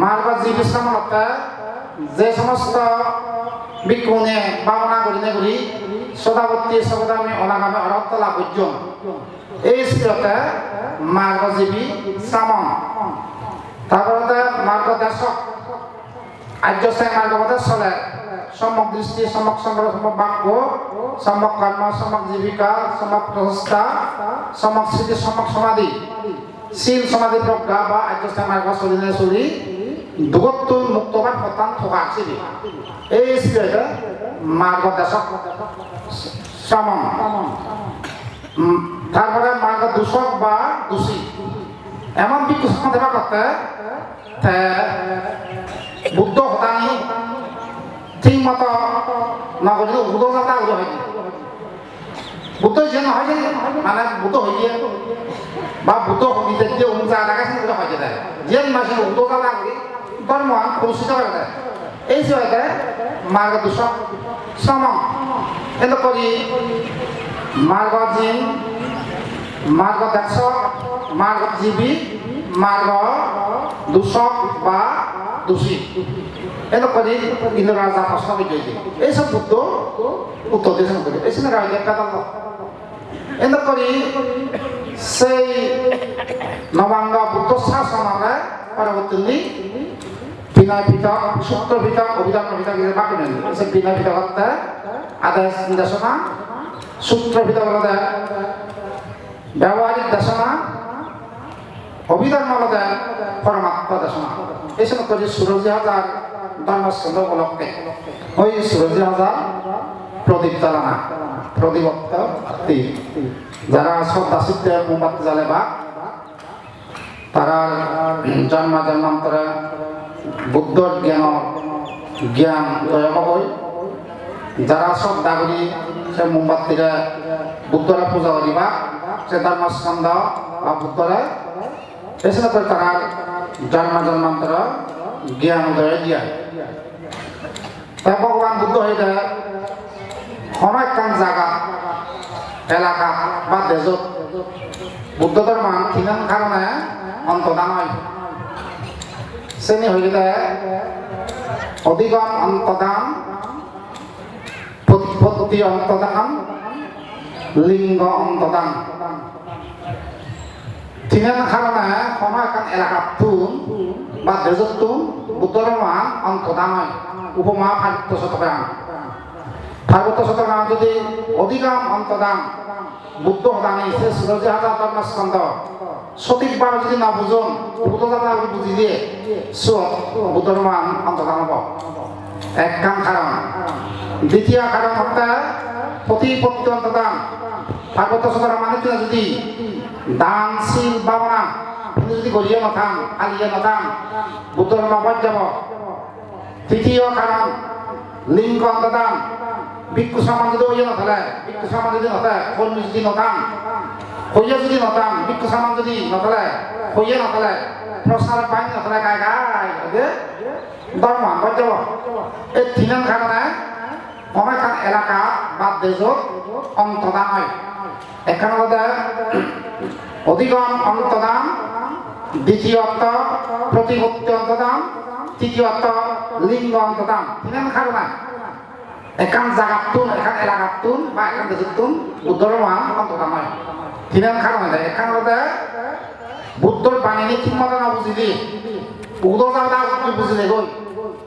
মার্গজীবী শ্রমণ অর্থ যে সমস্ত বিক্ষুনে ভাবনা করি সদাবর্তী সবদামী অনাগামী অরত্ত লাভ উজ্জ্বল এই স্থিরতে মার্গজীবী শ্রামণ তারপরে মার্গ দেশক আর্যশ্রেণী মার্গপথে চলে সম্যক দৃষ্টি সম্যক সংগ্রহ সম্যক বাক্য সম্যক কর্ম সম্যক জীবিকা সম্যক প্রচেষ্টা সম্যক স্মৃতি সম্যক সমাধি শীল সমাধি প্রজ্ঞা বা আর্যশ্রেণী মার্গ চলিনে চলি দুগত্ব মুক্তবান শতান থকা আছে এই স্থিরতে মার্গ দেশক শ্রামণ তারপরে মার্গ দূষক বা দোষী এমন বিক্ষু দেখা করতে বুদ্ধ হতানি ঠিক মতো নগরীর উদোজাতা উদয় হয়নি বুদ্ধ যে হয় মানে বুদ্ধ হয়ে বা বুদ্ধ হইতে যে উঞ্চা লাগাইছে ওটা হয়ে যায় যে মাসে উদোজাতা করি ধর্ম পরিচিত হয়ে যায় এই জায়গাতে মার্গ দূষক শ্রমণ এত করি মার্গজিন মার্গ দেশক মার্গজীবী মার্গ দূষক বা দোষী এনে করে ইন্দ্র রাজা প্রশ্ন বিজয়ী এইসব বুদ্ধ উত্তর দিয়েছেন করে এই সিনে গাড়ি একটা দল এনে করে সেই নবাঙ্গ বুদ্ধ শাসনরে পরবর্তী বিনয় পিতক সূত্র পিতক অভিধান পিতক বাকি নেই সে বিনয় পিতক হতে আদেশ নির্দেশনা সূত্র ভিতর ব্যবহারিক দেশনা অভিধান মলদে পরমাত্ম দেশনা এই সময় করে সুরজি হাজার ধর্মস্কন্ধ উপলক্ষে ওই সুরজি হাজার প্রদীপ জ্বালানা প্রদীপত্ত যারা শ্রদ্ধা সিদ্ধে মোমবাতি জ্বালে বা তারা জন্মান্তরে বুদ্ধর জ্ঞান দয়াব হই যারা শ্রদ্ধা করি সে মোমবাতিরে বুদ্ধরে পূজা করিবা সে ধর্মস্কন্ধ বা বুদ্ধরে এসে করে তারা জন্মান্তর জ্ঞান উদয় দিয়া তাই ভগবান বুদ্ধ হয়ে যায় কোনো একটা জায়গা এলাকা বা দেশত বুদ্ধ ধর্ম কিমান কারণে অন্তদান হয় শ্রেণী হয়ে গেলে অধিগম অন্তদান প্রতিপত্তি অন্তদান লিঙ্গ অন্তদান Tinan karena komakan elakatun, badezutun, butorman antodamai, upama phargoto sotokan. Phargoto sotokan jadi odhigam antodam, buddho dani se suroje hata dharma skanda. Sotik bar jadi na bujun, buddho dana buji দিয়ে, butorman antodam হবো। এক কারণ। দ্বিতীয় কারণ হচ্ছে প্রতিপত্তি অন্তদান। ভাগবত সতরা মানে যদি দানশীল ভাবনা যদি গড়িয়ে নথাম আলিয়ে নথাম বুদ্ধর মাপত যাব। তৃতীয় কারণ লিঙ্গ অন্তদান ভিক্ষু সমান যদি হইয়ে নথলে ভিক্ষু সমান যদি নথে কর্মী যদি নথাম হইয়ে যদি নথাম ভিক্ষু সমান যদি নথলে হইয়ে নথলে প্রসার বাইন নথলে গায় গায় ধর্ম আনবাদ যাব। এই তিনান কারণে অনেকখান এলাকা বা দেশত অন্তদান হয়। এখানে অধিগম অন্তদান, দ্বিতীয়ত প্রতিপত্তি অন্তদান, তৃতীয়ত লিঙ্গ অন্তদান। তিনান কারণে এখান জাগাতুন এখান এলাকাতুন বা এখান দেশতুন বুদ্ধর মান অন্তদান হয়। তিনান কারণে এখানে বুদ্ধর বাণী ঠিক মতো না বুঝিলি উদো যাওয়া বুঝিলে গই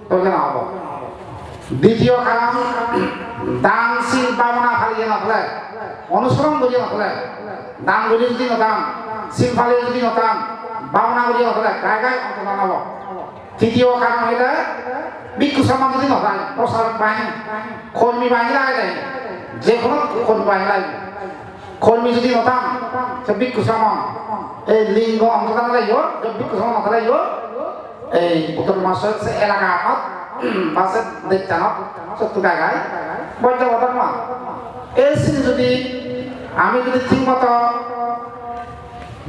তবে না হবো। দ্বিতীয় কারণ দানশীল ভাবনা ফালিয়ে নথলে অনুসরণ করিয়ে নথলে দান করি যদি নথাম শিল ফালিয়ে যদি নথাম ভাবনা করিয়ে নথলে গায়ে গায়ে অন্তদান হব। তৃতীয় কারণ হইলে ভিক্ষু সমান যদি নথায় প্রচারক বাহিনী কর্মী বাহিনী লাগাই দেয় যে কোনো কর্মী বাহিনী লাগবে। কর্মী যদি নথাম সে ভিক্ষু সমান এই লিঙ্গ অন্তদান লাগিব ভিক্ষু সমান নথলে লাগিব এই উত্তর মাসের এলাকা বাসের দেখতানত সত্য জায়গায় বৈধ ঘটনা। এই সিনে যদি আমি যদি ঠিক মতো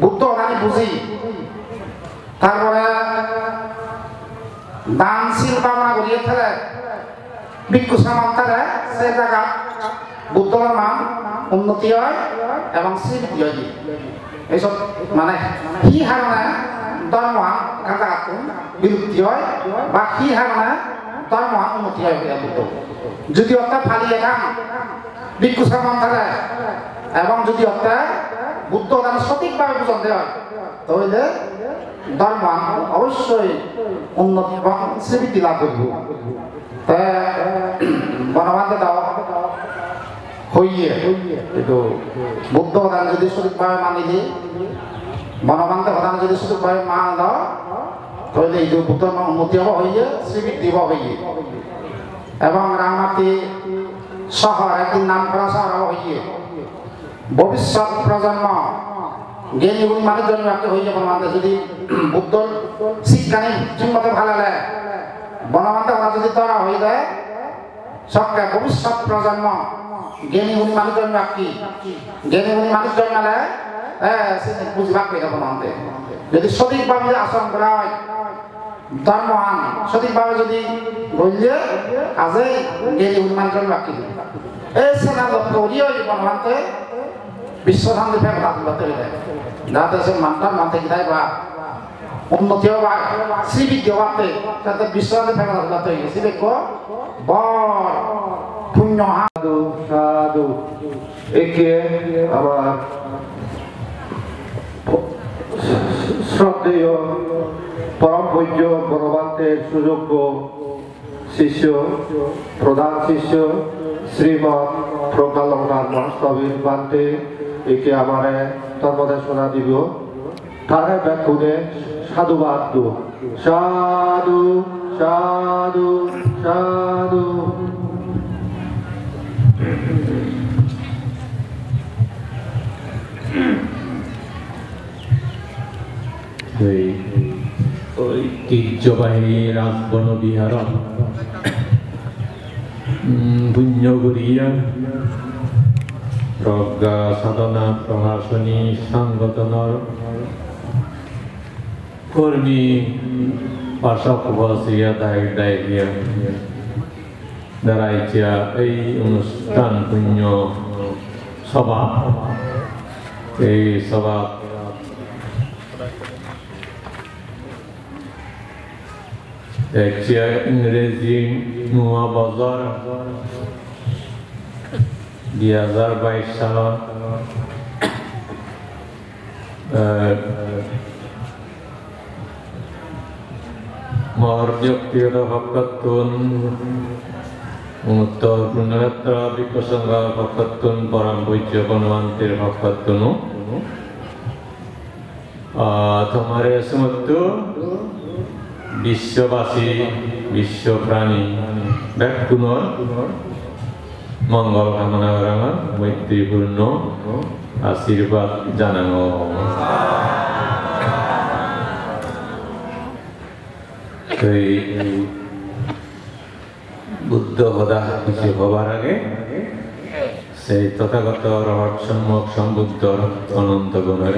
বুদ্ধ আমি বুঝি তারপরে দানশীল ভাবনা করিয়ে ফেলে ভিক্ষু সমান তারা সে জায়গা বুদ্ধর মান উন্নতি হয় এবং স্বীকৃতি হয়। এইসব মানে কি হারণে ধর্ম বিলুপ্তি হয় বা কি হারণে ধর্ম উন্নতি হয় যদি অর্থাৎ ফালিয়ে খান ভিক্ষু সমান থাকে এবং যদি অর্থাৎ বুদ্ধ তারা সঠিকভাবে বুঝন দেওয়া হয় তাহলে ধর্ম অবশ্যই উন্নতি এবং স্বীকৃতি লাভ করব। বনবান্ধে দেওয়া হইয়ে কিন্তু বুদ্ধ প্রধান যদি সঠিকভাবে মানিলে বনবান্ধে প্রধান যদি সঠিকভাবে মান দাও তাহলে এই বুদ্ধ উন্নতি হব হইয়ে স্বীকৃতি দিব হইয়ে এবং রাঙামাটি শহর একদিন নাম করা শহর হইয়ে ভবিষ্যৎ প্রজন্ম জ্ঞানী গুণী মানুষ জন্মে হইয়ে বনবান্ধে যদি বুদ্ধ শিক্ষা নেই ঠিকমতো ভালো লাগে বনবান্ধে ওরা যদি ধরা হয়ে যায় সবকে ভবিষ্যৎ প্রজন্ম জ্ঞানী গুণী মানুষ জন্মে কি জ্ঞানী গুণী মানুষ জন্মালে বুঝবা পেয়ে যাবো মানতে যদি সঠিকভাবে আচরণ করা হয় ধর্মহান সঠিকভাবে যদি বললে আজই জ্ঞানী গুণী মানুষ জন্মে কি এই সেনা লক্ষ্য করিয়ে বনবান্ধে বিশ্বশান্তি ফের দাঁড়াতে হয়ে যায় যাতে সে মানতাম মানতে গিয়ে বা উন্নতি হওয়া শ্রীবিদ্য হওয়াতে যাতে বিশ্বশান্তি ফের দাঁড়াতে হয়ে গেছে দেখো বর পুণ্য সাধু সাধু একে আমার শ্রদ্ধেয় পরম পূজ্য বনবান্ধের সুযোগ্য শিষ্য প্রধান শিষ্য শ্রীমৎ প্রজ্ঞালঙ্কার মহাস্তবীর বান্ধে একে আমার ধর্মদেশনা দিব তারে ব্যাকুণে সাধুবাদ দু সাধু সাধু সাধু। ঐতিহ্যবাহী রাজবন বিহার পুণ্যগুরিয়া প্রজ্ঞা সাধনা প্রশাসনী সংগঠনের কর্মী পাশাপাশি দায়িত্ব দাঁড়াইছিয়া এই অনুষ্ঠান পুণ্য সভা এই সভা ইংরেজি নোয়া বছর 2022 সালত মহার্যক্তিগত ভক্তত্বন উত্তর পুণ্যযাত্রা বিপ্রসঙ্গ ভক্তত্বন পরম পূজ্য বনবান্তের ভক্তত্বন তোমার সমস্ত বিশ্ববাসী বিশ্বপ্রাণী ব্যাকুণর মঙ্গল কামনা করা মৈত্রীপূর্ণ আশীর্বাদ জানানো বুদ্ধ হদা কিছু হবার আগে সেই তথাগত রহস্যমক সম্বুদ্ধর অনন্ত গুণের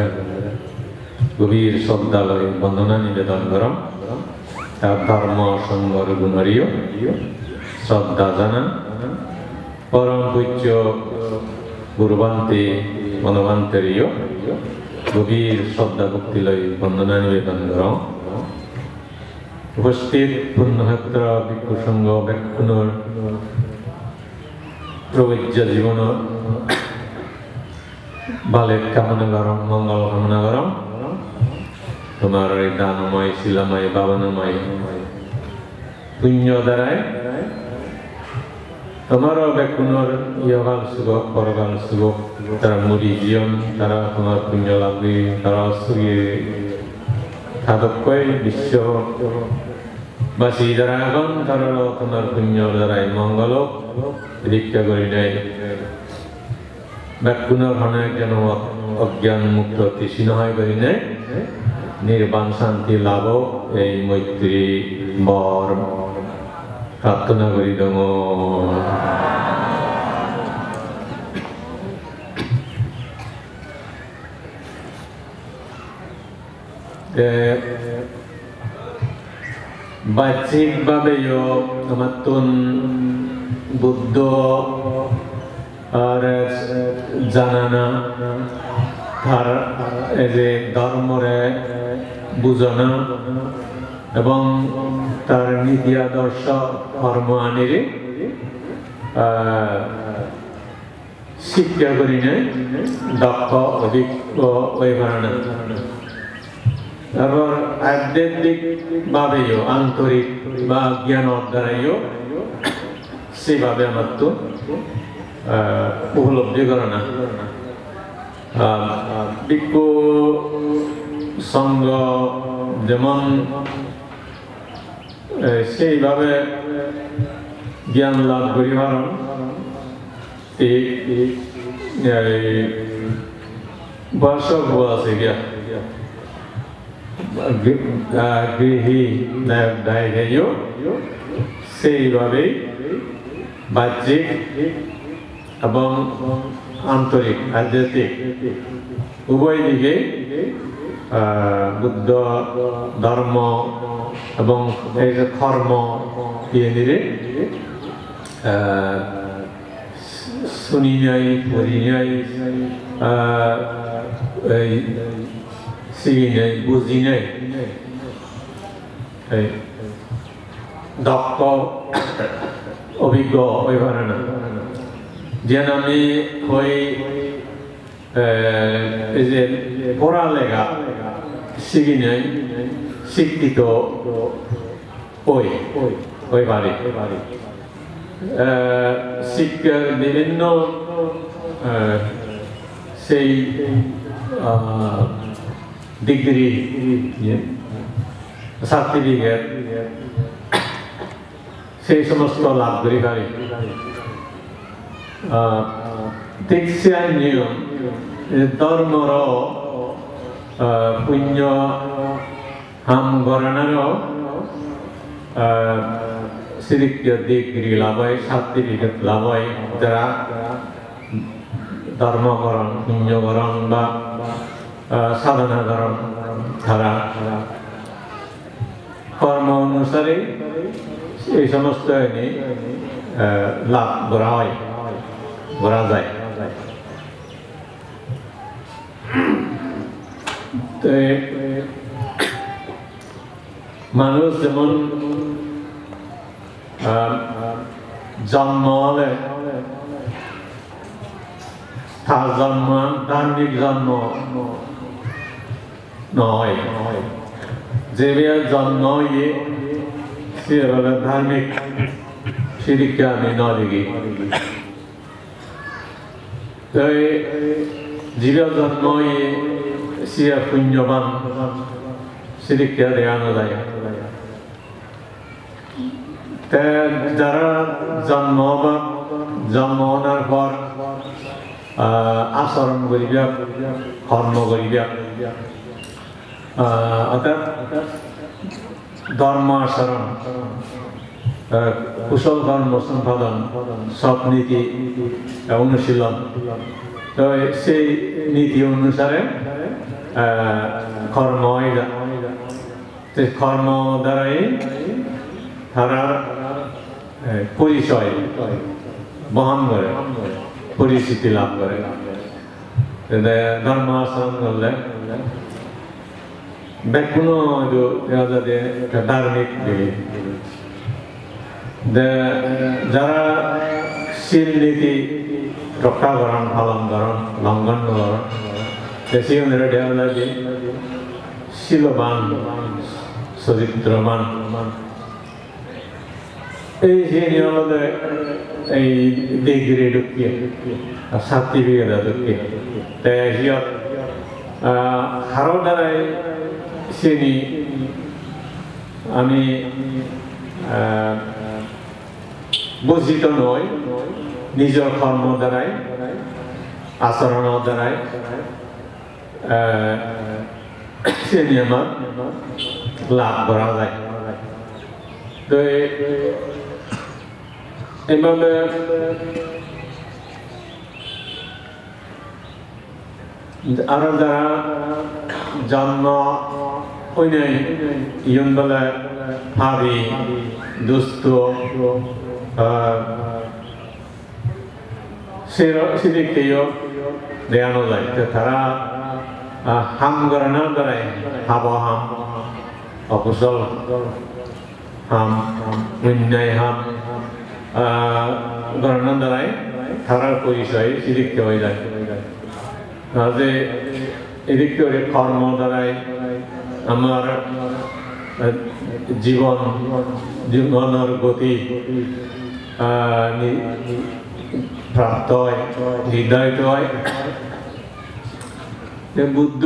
গভীর শ্রদ্ধালয় বন্দনা নিবেদন কর তার ধর্ম সঙ্গর গুণরীয় শ্রদ্ধা জানা পরম পূজ্য গুরুবান্তে মনোবান্তেরীয় গভীর শ্রদ্ধা ভক্তিলয় বন্দনা নিবেদন কর উপস্থিত পুণ্যক্ষেত্র ভিক্ষুসঙ্গ ব্যাকুণর প্রবজ্য জীবন বালের কামনা গরম মঙ্গল কামনা গরম তোমার এই দানময় শিলাময় বাবনময় পুণ্য দ্বারায় তোমারও ব্যাকুণর ইহকাল সুখ পরকাল সুখ তারা মুড়ি জীবন তারা তোমার পুণ্য লাভে তারা সুখী সাধকই বিশ্ববাসী যারা এখন তারাও তোমার পুণ্য দ্বারাই মঙ্গল দীক্ষা করি নেয় ব্যাকুণর অনেক যেন অজ্ঞান মুক্ত তৃষ্ণ হয় করি নেয় নির্বাণ শান্তি লাভ এই মৈত্রী বর প্রার্থনা করি দম বাহ্যিকভাবেও আমার তুন বুদ্ধ আর জানানা তার এই যে ধর্মরে বুঝানো এবং তার নীতি আদর্শ কর্ম আনিরে শিক্ষা করি নেয় দক্ষ অভিজ্ঞ ওই কারণে তারপর আধ্যাত্মিক ভাবেও আন্তরিক বা জ্ঞান দ্বারাইও সেভাবে আমার তো উপলব্ধি করে না ভিক্ষু সঙ্গ যেমন সেইভাবে জ্ঞান লাভ করি পারেন বর্ষক আছে গিয়া গৃহী নায়ক দায়ীও সেইভাবেই বাহ্যিক এবং আন্তরিক আধ্যাত্মিক উভয় দিকে বুদ্ধ ধর্ম এবং এই যে কর্ম দিয়ে নিলে শুনি নাই পড়ি নাই শিখি নাই বুঝি নাই দক্ষ অভিজ্ঞ ওই পারে না যেন আমি ওই যে পড়ালেখা শিখি নাই শিক্ষিত ওই পারে শিক্ষার বিভিন্ন সেই ডিগ্রি সার্টিফিকেট সেই সমস্ত লাভ করি পারি ঠিক সেই নিয়ম ধর্মর পুণ্য হাম গণনারও সিরিক্য ডিগ্রি লাভ হয় সার্টিফিকেট লাভ হয় যারা ধর্মকরণ পুণ্যকরণ বা সাধনাকরণ তারা কর্ম অনুসারে এই সমস্ত লাভ করা হয় করা যায় মানুষ যেমন জন্ম হলে তার জন্ম ধার্মিক জন্ম নহয় যে জন্ম ইয়ে সে হলো ধার্মিক শিক্ষা আমি ন দেখি তাই জীবের জন্ম ইয়ে সে পুণ্যবান শিক্ষা দেখানো যায় যারা জন্মানোর পর আচরণ করিবা কর্ম করিবা অর্থাৎ ধর্ম আচরণ কুশল কর্ম সম্পাদন সব নীতি অনুশীলন তো সেই নীতি অনুসারে কর্ম কর্ম দ্বারাই তারা পরিচয় বহন করে পরিচিতি লাভ করে ধর্ম আচরণ করলে কোনো ধার্মিক যারা শীল নীতি রক্ষা করেন পালন করেন লঙ্ঘন করেন সেই অনুযায়ী শীলবান চরিত্রবান এই যে এই ডিগ্রি ঢুকিয়ে সার্টিফিকেট ঢুকিয়ে সিহঁত হাৰৰ দ্বাৰাই চিনি আমি বৰ্জিত নহয় নিজৰ কৰ্মৰ দ্বাৰাই আচৰণৰ দ্বাৰাই চিনি আমাক লাভ কৰা যায় তো এইভাবে আরো যারা জন্ম হইনি ইয়ন বলে ভাবি দুষ্ট সেদিকেও দেখানো যায় তারা হাম করানোর দ্বারাই হাব হাম অকুশল হাম অন্যায় হাম করানোর দ্বারাই তারার পরিচয় সেদিকে হয়ে যায় যে এদিকে কর্ম দ্বারাই আমার জীবনের গতি প্রাপ্ত হয় নির্ধারিত হয় বুদ্ধ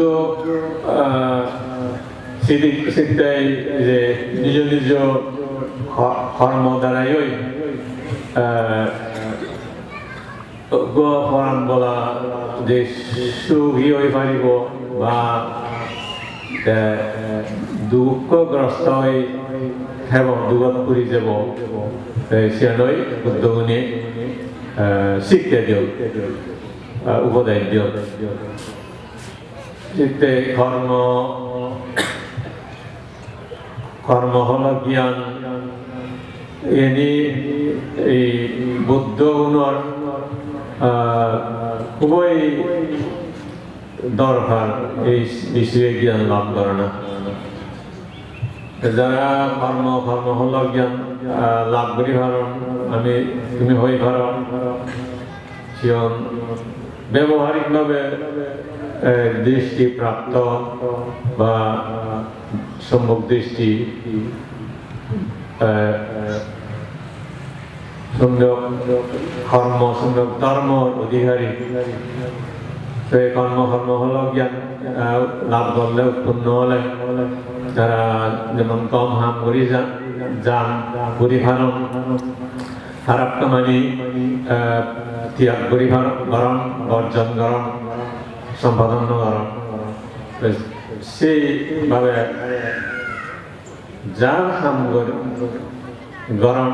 সেটাই যে নিজ নিজ কর্ম দ্বারাই পরাণ বলা যে সুখী হয়ে পারিব বা দুঃখগ্রস্ত হয়ে হেব দুঃখত পৰি যাব সিয়ালৈ বুদ্ধগুণে শিক্ষা দিয়ক উপদেশ দিয়ক কর্ম হল জ্ঞান এনে এই বুদ্ধ গুণর খুবই দরকার এই বিষয়ে জ্ঞান লাভ করে না যারা কর্ম হল জ্ঞান লাভ করি পারন আমি তুমি হই পারন সিয়ন ব্যবহারিকভাবে দৃষ্টি প্রাপ্ত বা সম্মুখ দৃষ্টি সুন্দর কর্ম সুন্দর ধর্মর অধিকারী সেই কর্ম হল জ্ঞান লাভ করলে উৎপন্ন হলে যারা যেমন কম হাম করি যান পরিভারণ খারাপ কামানি ত্যাগ পরিভারণ বর্জন করণ সম্পাদন করণ সেইভাবে যার হাম গরম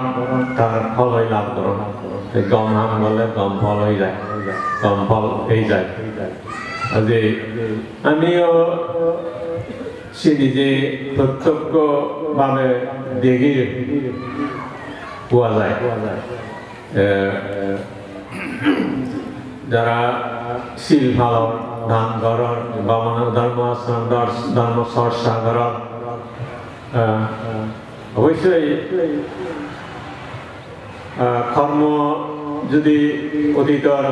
তার ফল হয়ে লাভ করণ গম হাম করলে গম ফল হয়ে যায় গম ফল হয়ে যায় যে আমিও সে নিজে প্রত্যক্ষভাবে দেখি পাওয়া যায় যারা শিল ফালন ধান ঘরর ধর্ম আশ্রম ধর্ম চর্চা ঘরর অবশ্যই কর্ম যদি অতীতর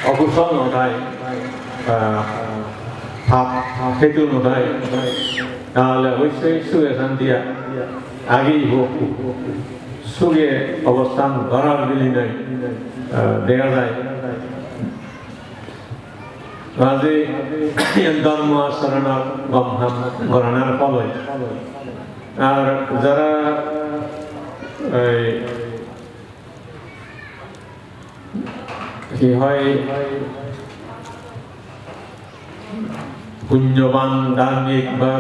অকুশল নথায় ভাব সেইটো নহয় তাহলে অবশ্যই সুখে শান্তি আগেই হোক সুখে অবস্থান করার বিনিময়ে দেখা যায় আজি ধর্ম আচরণের গণনার ফলে আর যারা কি হয় পুণ্যবান ধার্মিক বা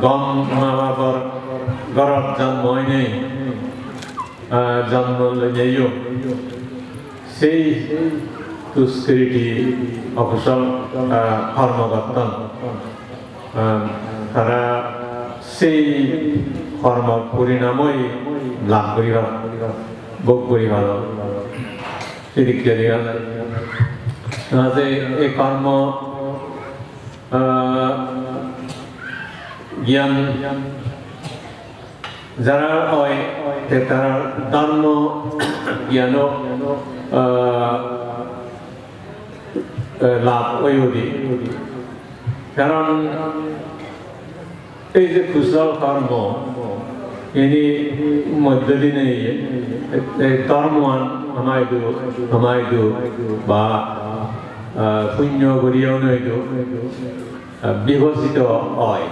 গম মা বাবার গরব জন্ম নেই জন্ম লইও সেই দুষ্কৃতি অকুশল কর্মকর্তন তারা সেই কর্ম পরিণামই লাভ করিবার ভোগ করিবার সেদিক দেখা যায় যে এই কর্ম জ্ঞান যারা হয় তারা ধর্ম জ্ঞান লাভ ওই কারণ এই যে কুশল কর্ম ইনি মধ্যদিনে ধর্মান আমায়দু বা পুণ্য করিয়াও নইদু বিকশিত হয়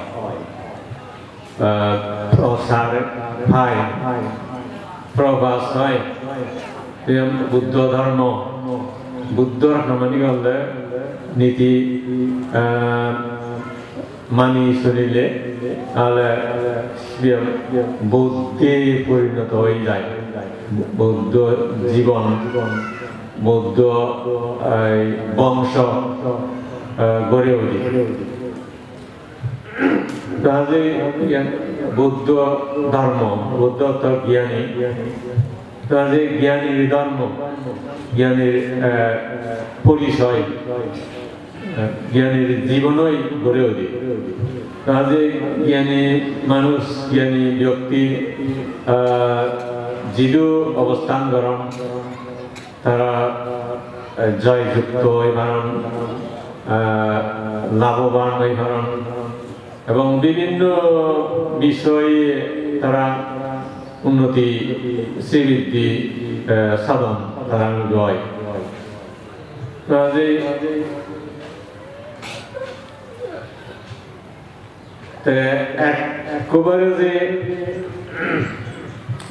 প্রসার হয় প্রবাস হয় বুদ্ধ ধর্ম বুদ্ধর মানি গলে নীতি মানি চলিলে তাহলে বৌদ্ধে পরিণত হয়ে যায় বৌদ্ধ জীবন বৌদ্ধ বংশ গড়ে ওঠে তাহলে বৌদ্ধ ধর্ম বৌদ্ধ জ্ঞানী তাহলে জ্ঞানীর ধর্ম জ্ঞানীর পরিচয় জ্ঞানীর জীবনই গড়ে ওঠে তাহলে জ্ঞানী মানুষ জ্ঞানী ব্যক্তি যিদু অবস্থান গ্রহণ তারা জয়যুক্ত হয়ে পারেন লাভবান হয়ে পারেন এবং বিভিন্ন বিষয়ে তারা উন্নতি শ্রীবৃদ্ধি সাধন তারা হয় একবারে যে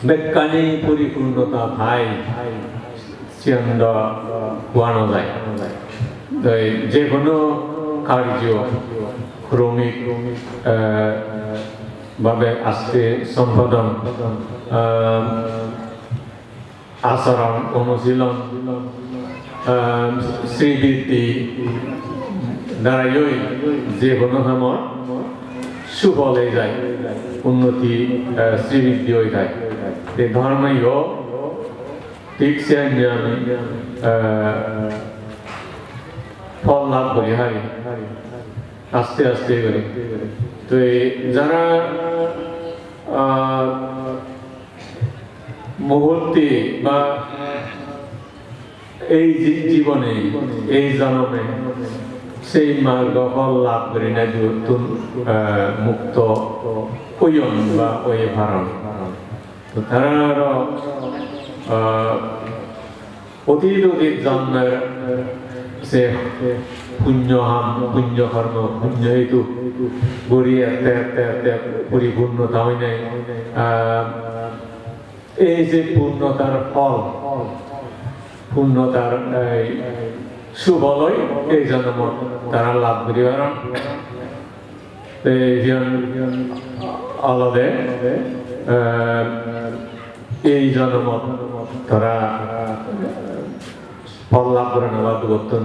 বিজ্ঞানী পরিপূর্ণতা ভাই চিন্দ কোয়ানো যায় যে কোনো কার্য ক্রমিক ভাবে আস্তে সম্পাদন আচরণ অনুশীলন শ্রীবৃদ্ধি দ্বারাই যে কোনো সময় সুফল হয়ে যায় উন্নতি শ্রীবৃদ্ধি হয়ে যায় ধর্মই ঠিক সে আমি ফল লাভ করি হারি আস্তে আস্তে করি তো যারা মুহূর্তে বা এই জীবনে এই জন্মে সেই মার্গ ফল লাভ করি না নতুন মুক্ত ওয়ন বা ওই ভারণ তো তারা অতীত জন্মের সে পুণ্য কর্ম পুণ্য হেতু গড়িয়ে পরিপূর্ণতা হয় নাই এই যে পূর্ণতার ফল পূর্ণতার সুফলই এই জন্ম তারা লাভ করি পারেন আলাদে এই জন্ম তারা ফল লাভ করে না বা দুর্বর্তন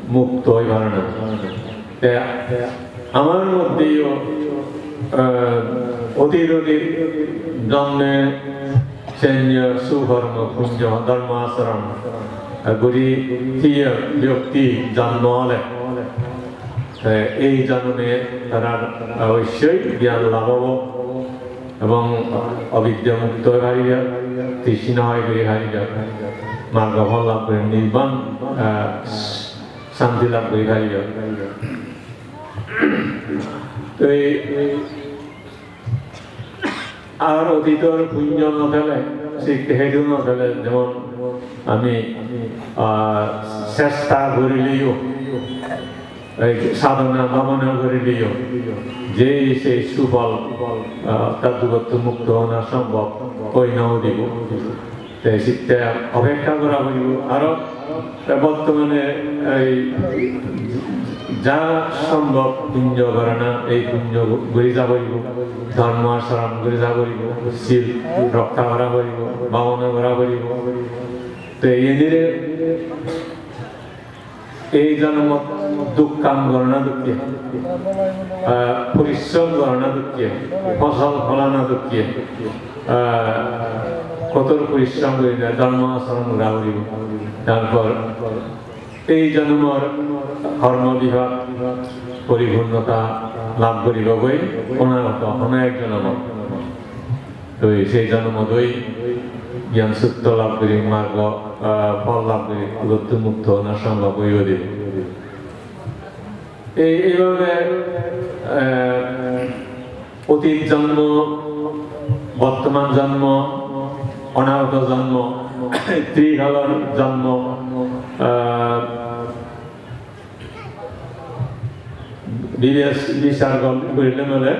মুক্ত হয়ে পারে না আমার মধ্যেও অতীত জন্মে সৈন্য সুকর্ম পুণ্য ধর্ম আচরণ গড়ি ব্যক্তি জন্ম হলে এই জন্মে তারা অবশ্যই জ্ঞান লাভ হব এবং অবিদ্যা মুক্ত হয়ে হারিয়া তৃষ্ণা হয়ে গিয়ে হারিয়া মার্গ ফল লাভ করে নির্বাণ শান্তি লাভ কৰি পাৰিব তো আর অতীতৰ পুণ্য নথলে সেইটো নথলে যেমন আমি চেষ্টা কৰিলেও সাধনা ভাবনা কৰিলেও যে সেই সুফল তাদুগত মুক্ত হওয়া সম্ভব হয়ে নাও দিব সেটা অপেক্ষা করা হইব আর বর্তমানে যা সম্ভব পুণ্য করে না এই পুণ্য ঘুরে যাব ধর্ম আচরণ করে যাব শিল রক্ষা করা হইব ভাবনা করা হইব তো এদিকে এই জন্ম দুঃখ কাম গণনা দুঃখে পরিশ্রম গণনা দুঃখে ফসল ফলানো দুঃখে কঠোর পরিশ্রম করি না ধর্ম আচরণ করা হইব তারপর এই জন্মর কর্ম বিভাগ পরিপূর্ণতা লাভ করিব গৈ অনাগত অনেক জন্ম তো সেই জন্ম দই জ্ঞান সূত্র লাভ করি মার্গ ফল লাভ করি গত মুক্ত না সম্ভব হইব দিব এইভাবে অতীত জন্ম বর্তমান জন্ম অনাগত জন্ম ত্রিকালের জন্ম বিচার করিলে মেলে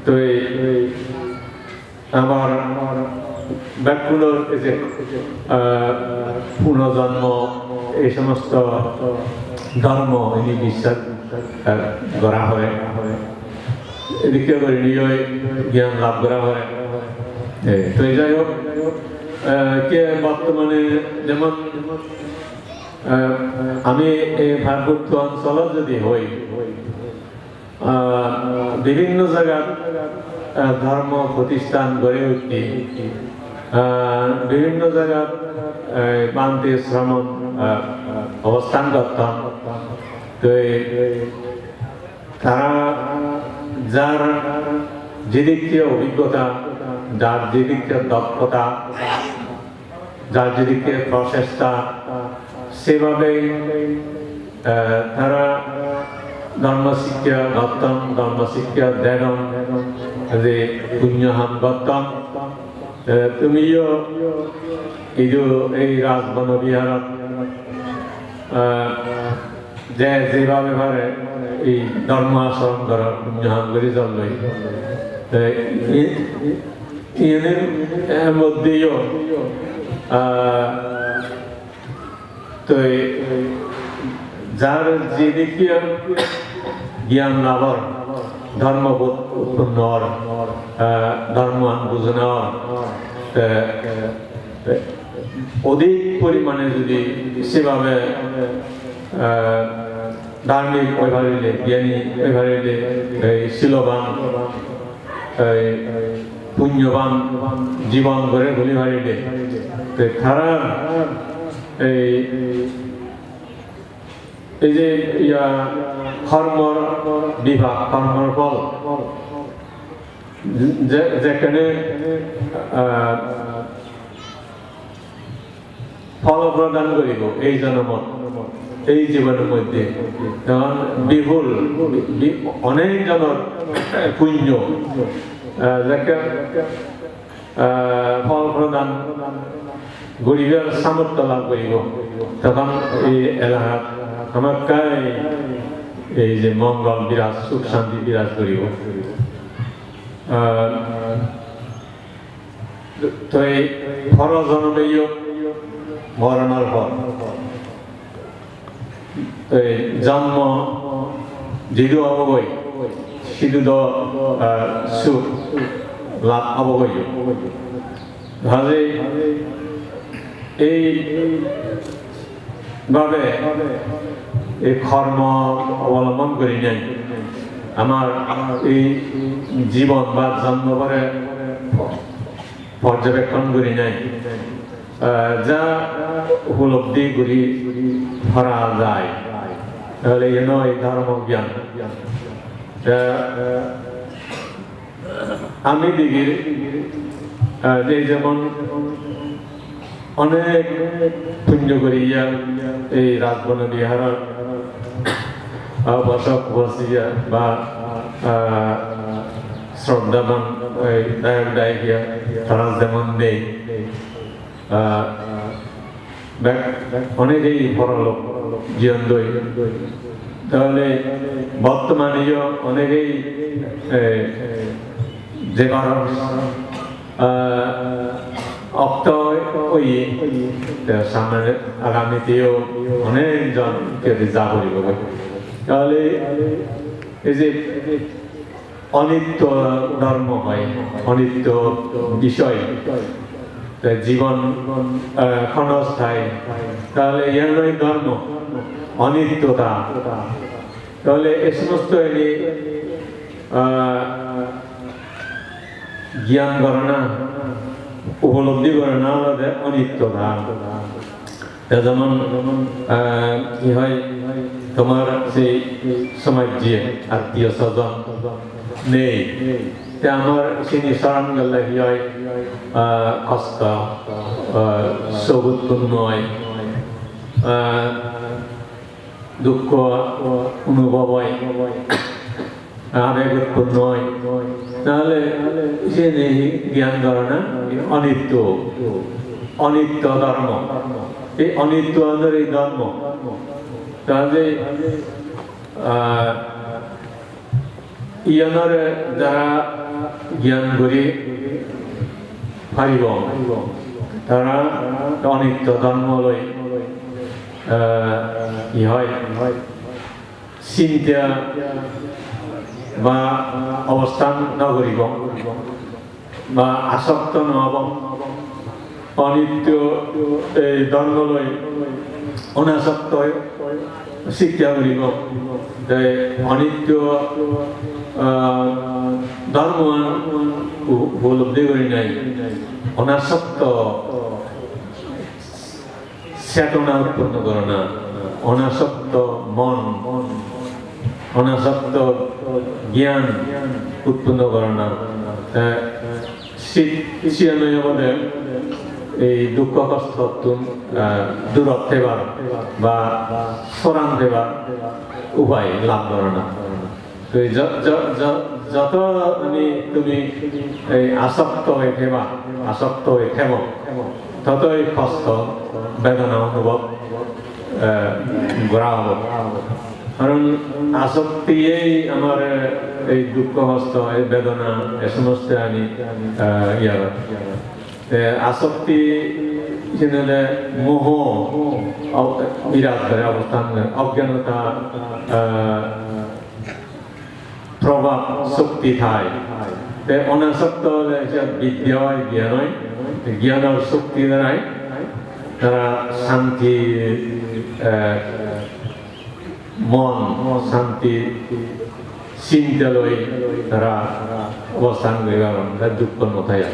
তো আমার ব্যাকুলর যে পুনর্জন্ম এই সমস্ত ধর্ম এনে বিশ্বাস করা হয় এদিকে করে নিয়ে জ্ঞান লাভ করা হয় তো যাই হোক কে বর্তমানে যেমন আমি এই ভারপ্রাপ্ত অঞ্চল যদি হই বিভিন্ন জায়গার ধর্ম প্রতিষ্ঠান গড়ে উঠতে বিভিন্ন জায়গার বান্তি শ্রমণ অবস্থান করতাম তো তারা যার যেদিকে অভিজ্ঞতা যার যেদিকে দক্ষতা যার যেদিকে প্রচেষ্টা সেভাবে তারা ধর্মশিক্ষা গতম ধর্মশিক্ষা দেন যে পুণ্যহান গতম তুমিও এই রাজবন বিহারত যে যেভাবে পারে এই ধর্ম আচরণ করা পুণ্যহান করে চলবে এর মধ্যেও তো যার যেদিকে জ্ঞান লাভর ধর্মবোধ উৎপন্ন হওয়ার ধর্মান বুঝে নেওয়ার অধিক পরিমাণে যদি সেভাবে ধার্মিক ওইভাবে জ্ঞানী ওইভাবে শিলবান পুণ্যবান জীবন গড়ে বলি ভারিলে তারা এই যে কর্মর বিভাগ কর্মর ফল যেখানে ফল প্রদান করিব এই জন্মত এই জীবনের মধ্যে কারণ বিপুল অনেক জনের পুণ্য যাকে ফল প্রদান গরিবের সামর্থ্য লাভ করিব তখন এই এলাকাত আমাকাই এই যে মঙ্গল বিরাজ সুখ শান্তি বিরাজ করিব তো এই পর জন্মেও মরণের পর জন্ম যিদু অবগৈ সিদু সুখ লাভ অবগৈ ভাবে এই ভাবে এই কর্ম অবলম্বন করি নাই আমার এই জীবন বা জন্ম করে পর্যবেক্ষণ করি নাই যা উপলব্ধি করি ধরা যায় তাহলে এই ধর্ম জ্ঞান আমি দিগির যেমন অনেক পুণ্য করিয়া এই রাজবন বিহার বসক বসিয়া বা শ্রদ্ধাবান দায়ক দায়িকা তারা যেমন নেই অনেকেই পরলোক জীবন দই তাহলে বর্তমানে অনেকেই যে অক্ত ওই সামনে আগামীতেও অনেকজন যা করিব তাহলে এই যে অনিত্য ধর্ম হয় অনিত্য বিষয় জীবন ক্ষণস্থায়ী তাহলে ইয়ারই ধর্ম অনিত্যতা তাহলে এই সমস্ত জ্ঞান করে না উপলব্ধি করে না আমাদের অনিত্যতা যেমন কি হয় তোমার সেই সমাজ যে আত্মীয় স্বজন নেই আমার সেই স্মরণ গেলে কি হয় কষ্ট শোক উৎপন্ন হয় দুঃখ অনুভব হয় আবেগ উৎপন্ন হয় তাহলে সে জ্ঞান করে না অনিত্য অনিত্য ধর্ম এই অনিত্য এই ধর্ম তাহলে ইয়ানোর যারা জ্ঞান করি পারিব তারা অনিত্য ধর্ম লই কি হয় চিন্তা বা অবস্থান নগরিব বা আসক্ত নহব অনিত্য এই ধর্ম লই অনাসক্ত শিক্ষা করিব অনিত্য ধর্ম উপলব্ধি করি নাই অনাসক্ত চেতনা উৎপন্ন করে না অনাসক্ত মন অনাসক্ত জ্ঞান উৎপন্ন করে না আমাদের এই দুঃখ কষ্ট দূরত দেবার বা সরান দেবার উপায় লাভ করে না যত তুমি এই আসক্ত হয়ে থেবা আসক্ত হয়ে থেব ততই কষ্ট বেদনা অনুভব করা হব কারণ আসক্তিই আমার এই দুঃখ কষ্ট এই বেদনা এ সমস্ত আমি আসক্তি মোহ বিরাট করে অবস্থান অজ্ঞানতা প্রভাব শক্তি থাই অনাসক্ত হলে বিদ্যা হয় জ্ঞান হয় জ্ঞান আর শক্তি দ্বারাই তারা শান্তি মন শান্তি চিন্তা লই তারা অবস্থান দুঃখ নথায়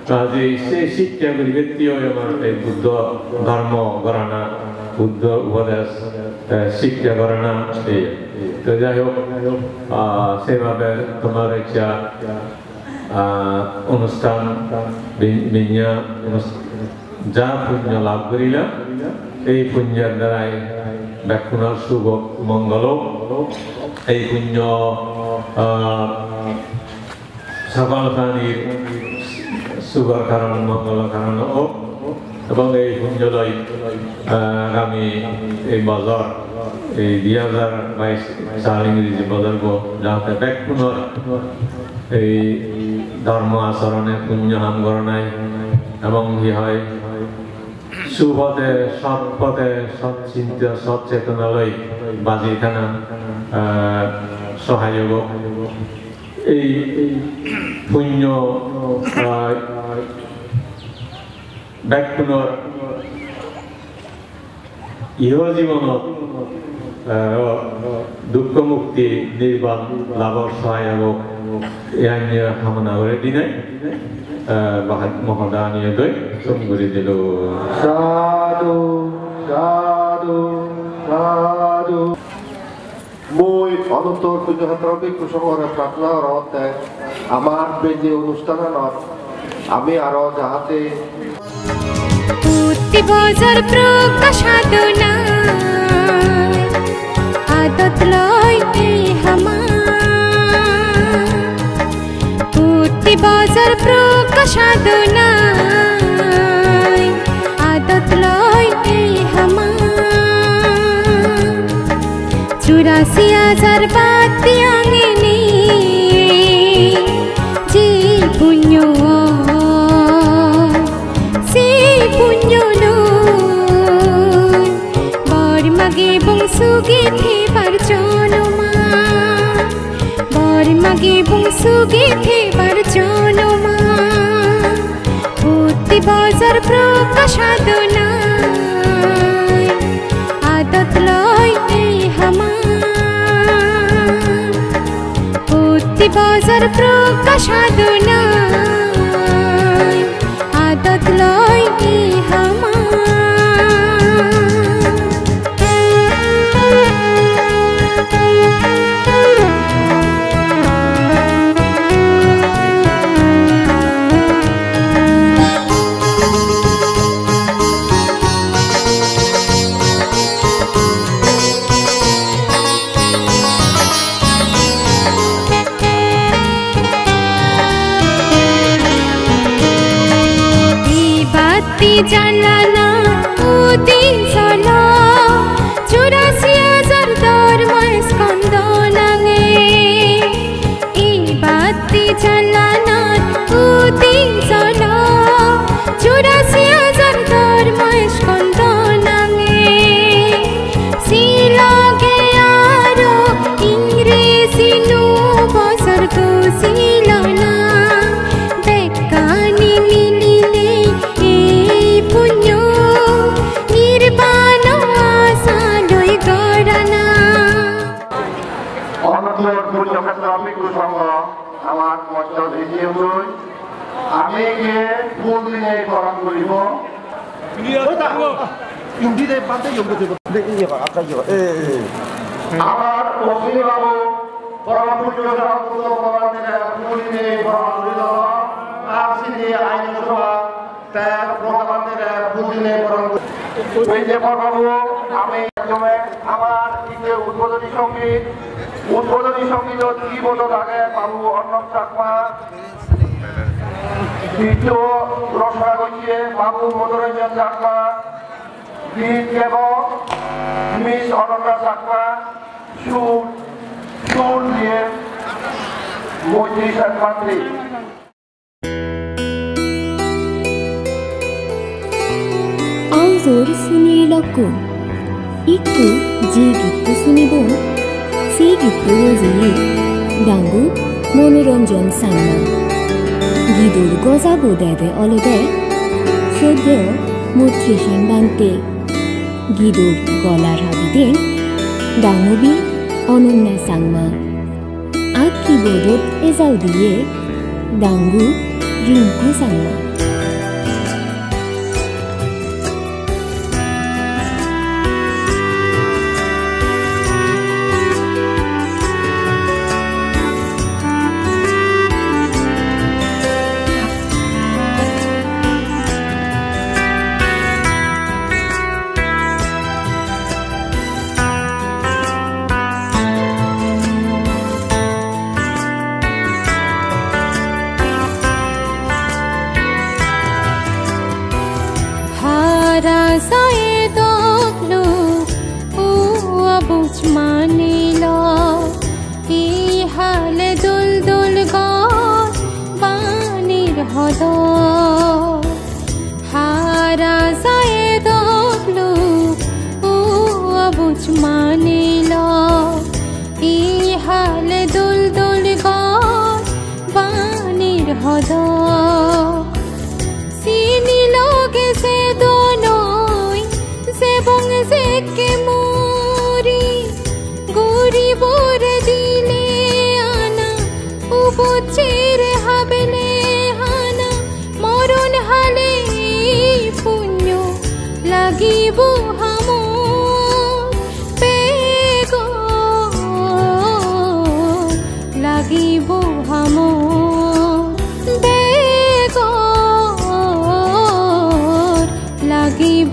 কাজে সেই শিক্ষা করি ব্যক্তি আমার এই বুদ্ধ ধর্ম গড়ানা বুদ্ধ উপদেশ শিক্ষা গড়ানা এই তো যাই হোক সেভাবে তোমার একটা অনুষ্ঠান বিন্যা যা পুণ্য লাভ করিলা এই পুণ্যের দ্বারাই ব্যাকুণার শুভ মঙ্গল এই পুণ্য সকল প্রাণীর শুভর কারণ মঙ্গল কারণ হোক এবং এই পুণ্য লই আগামী এই বছর এই 2022 সাল ইংরেজি বদলব যাতে ব্যাকুণর এই ধর্ম আচরণে পুণ্য নাম গণনায় এবং কি হয় সুপথে সৎ পথে সৎ চিন্তা সৎ চেতনালয় বাজি থানা সহায়ক এই পুণ্য ব্যাকুণর ইহ জীবনত দুঃখ মুক্তি নির্বাণ লাভর সহায়ক এ কামনা করে দিনে মহদানীয় দই চুমগুড়ি দিল সাধু সাধু সাধু মই অনন্তর পুণ্যক্ষেত্রকে কুসংরে প্রার্থনা রতে আমার বেদি অনুষ্ঠানত আমি আরো যাহাতে পুতি বজর প্রকাশ সাধনা আদত লয় এই হামা পুতি বজর প্রকাশ সাধনা আদত লয় এই হামা 84,000 bati ang ini ji punyo si punyo nun bor magi bungsu githe parjonoma bor magi bungsu githe parjonoma puti bazar prakash adona adat loy ei hama puti bazar prakash adona adat loy ei hama জানালা উদিন সলা 84,000 দরমার স্কন্দ নাঙে এই বাতি জানালা উদিন সলা 84,000 দরমার স্কন্দ নাঙে সিলগে আরো ইংরেজি নু বছর তো সিলনা বেকানি মিলিলে আমার মঞ্চত এজিএমলৈ আমি গিয়ে ফুল দিনে করণ করিব আমার অশ্বিনী বাবু পরমপূজ্য ফুল দিনে করণ করিল আর সিদ্ধি আইনসভা তার প্রধানমন্ত্রী ফুল দিনে করণ বাবু আমি একদমে আমার উদ্বোধনী সঙ্গীত জীবন লাগে বাবু অর্ণব চাকমা দ্বিতীয় রসনা গিয়ে বাবু মনোরঞ্জন চাকমা গীত এবং মিস অনন্যা চাকমা সুর দিয়ে মৈত্রী চাকমাত্রী আউজোর শুনিলকু ইকু যে গীত শুনিব সেই গীত রোজিয়ে ডাঙ্গু মনোরঞ্জন সান্না গিদুর গজাবো দেবে অলদে শ্রদ্ধেয় মৈত্রী বান্তে গিদুর গলার হাবিদেন ডাঙ্গবি অনন্যা সাংমা আগ কিবোর্ডত এজাও দিয়ে ডাঙ্গু রিঙ্কু সাংমা লাগিব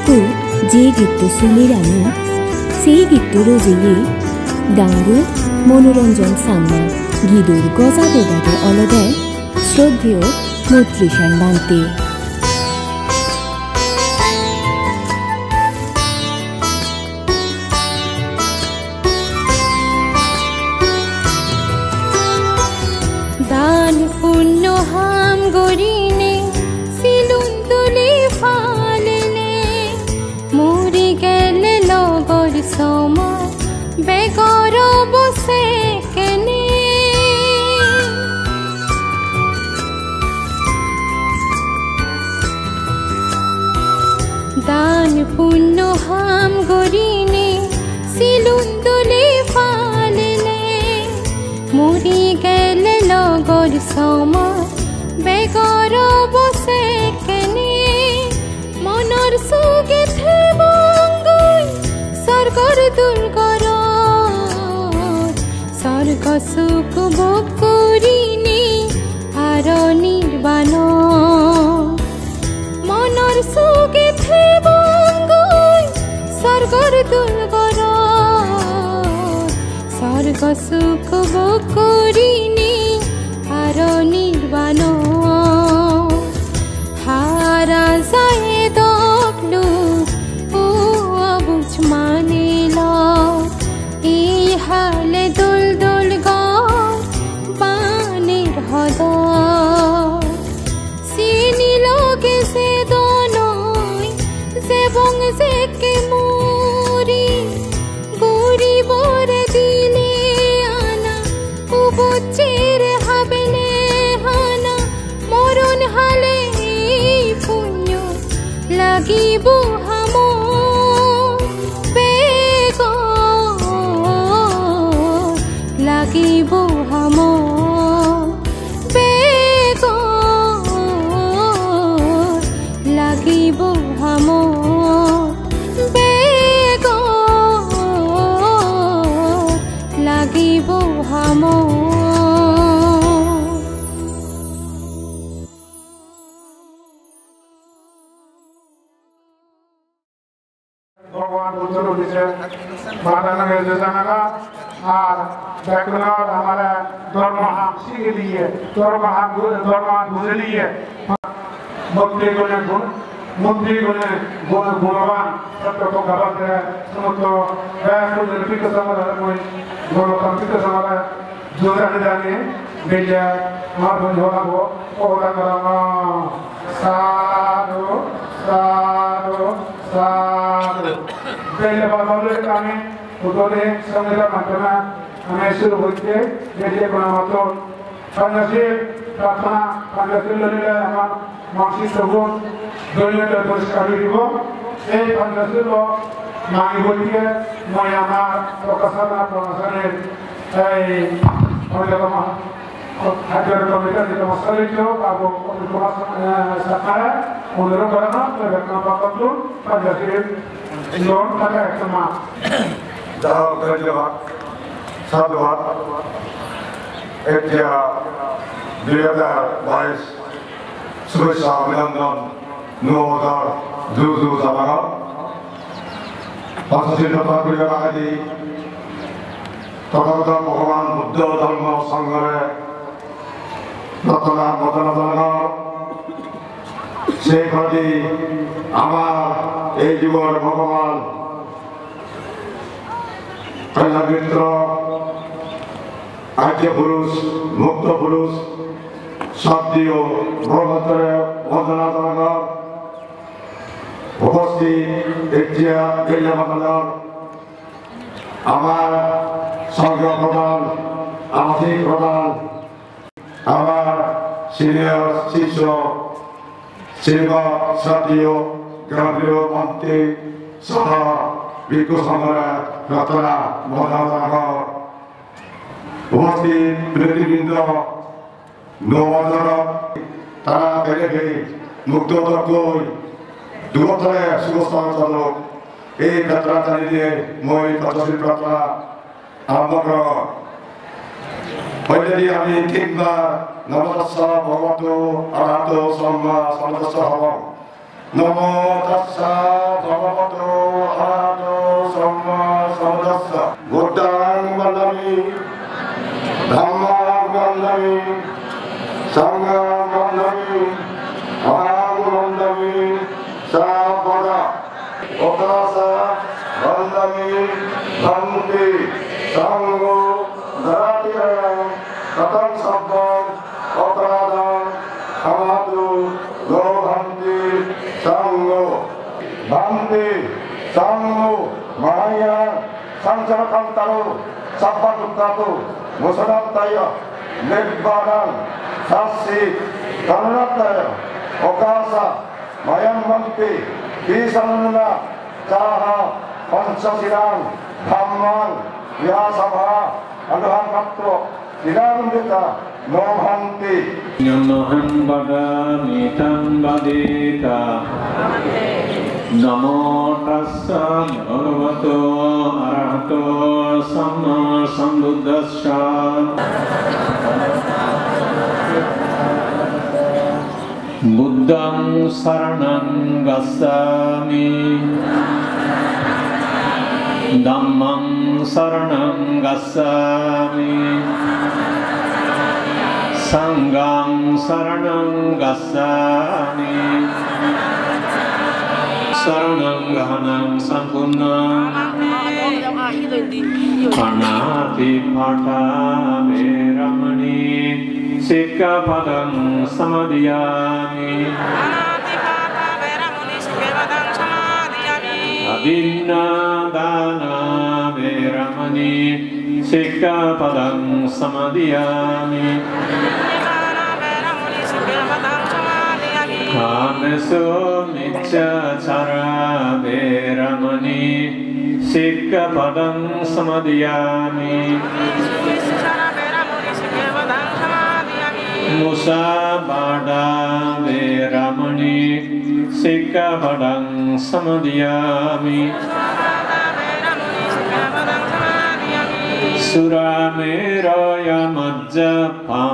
iku je gitu suliranu sei gitu rojiye dangu মনোরঞ্জন সাংমা গিদুর গজা দেদাগে অলদে শ্রদ্ধেয় মৈত্রীশান বান্তে দান পুণ্য হাম গরিনে সিলুন তুলি ফালেনে মরি গেলে লগর সময় বেগর বসে কেনে দান পুণ্য হাম গরিনে সিলুন তুলি ফালেনে মরি গেলে লগর সময় বেগর বসে কেনে মনর সুগে থেবঙ্গই স্বর্গর দুর্গর স্বর্গ সুখ ভোগ করিনি আর নির্বাণ মনর সুগে থেবঙ্গই স্বর্গর দুর্গর স্বর্গ সুখ ভোগ করিনি আর নির্বাণ হারা যায় দপলু ও অবুঝ মানিল এই হালে দোল দোল গড় পানির হদ চিনিল গেছে দনই যেবং যেকে মুড়ি গুড়ি বরে দিলে আনা উবুচির হাবেলে হানা মরণ হালে পুণ্য লাগিব হাম বেগ লাগিব হাম বেগ লাগিব হাম বেগ লাগিব হাম ভগবান উত্তর দিছে বাদানা গেছে জানাগা আর ব্যাকরণ हमारा धर्म सीख लिए धर्म बुझे लिए मंत्री गुणे गुणवान सत्य को गलत है समस्त गणतांत्रिक समाज में गणतांत्रिक समाज जोड़ा जाने बेजा हमार बंधुआ को ओरा करा सारो सारो सारो बेजा बाबा कामे उतरे संगीत माध्यम हमें शुरू होते बेजा गुणा मातो पंजाबी प्रार्थना पंजाबी ललित हमार मानसिक सगुन দৈনিক পরিষ্কার দিব এই পঞ্চাশের মানি বলিয়ে মই আমার প্রকাশনা প্রকাশনের এই অন্যতম খাদ্যের কমিটির যেটা মশালিত এবং সরকারে অনুরোধ করানো বেতন পাত্র পঞ্চাশের লোন থাকে একটা মাস ধন্যবাদ সাধুবাদ এতিয়া 2022 শুভেচ্ছা অভিনন্দন নমস্কার জুজু জামানা পাঁচশীলতা করে আদি তথাগত ভগবান বুদ্ধ ধর্ম সংঘরে রচনা বদনা জানানোর সেই প্রতি আমার এই জীবন ভগবান কল্যাণমিত্র আর্য পুরুষ মুক্ত পুরুষ সবদিও ব্রহ্মত্রে বন্দনা জানানোর উপস্থিত এতিয়া গেলিয়ামাদার আমার সংঘ প্রধান আর্থিক প্রধান আমার সিনিয়র শিষ্য শ্রীমৎ শ্রদ্ধেয় গ্রামীয় মন্ত্রী সহ ভিক্ষু সংঘের রচনা বন্দনা উপস্থিত ব্যক্তিবৃন্দ নবদর তারা বেড়ে মুক্ত তর্কই দুবছরে শুভস্থান চালক এই যাত্রা চালিয়ে মই পঞ্চশীল যাত্রা আরম্ভ কর পৈলি আমি কিংবা নমস্য ভগবত আরাধ সম্মা সদস্য হব নমো তাস্সা ভগবতো আরহাতো সাম্মা সাম্বুদ্দাস্সা বুদ্ধাং বন্দামি ধাম্মাং বন্দামি সংঘাং বন্দামি অহং বন্দামি সাবদা ওকাসা বন্দামি ভন্তি সংঘো ধরাতিরয়ং কতং সব্বং অপরাধং ক্ষমাতু গোভন্তি সংঘো ভন্তি সংঘো মায়া সংসারকান্তারো সাব্বা দুঃখাতু মুসলাত্তায় নিব্বাণং শাস্তি করুণাত্তায় অকাশা ময়ং ভন্তি বিসন্না চাহা পঞ্চশিলাং ধাম্মাং ইয়াসভা অনুহামাত্র শিলান্বিতা নোভন্তি নমঃ বদামি তং বদিতা নমো তাস্সা ভগবতো আরহাতো সাম্মা সাম্বুদ্দাস্সা বুদ্ধং শরণং গচ্ছামি ধম্মং শরণং গচ্ছামি সংঘং শরণং গচ্ছামি শরণং গহনং সম্পূর্ণং পাণাতি পাঠামি রমণী শিক্ষাপদং সমাদিয়ামি অভিন্নাদানা বেরমণী শিক্ষাপদং সমাদিয়ামি কামেষু মিথ্যাচারা বেরমণী শিক্ষাপদং সমাদিয়ামি মুসাবাদা বেরমণী শিক্ষাপদং সমাদিয়ামি সুরামেরয় মজ্জপামদত্তনা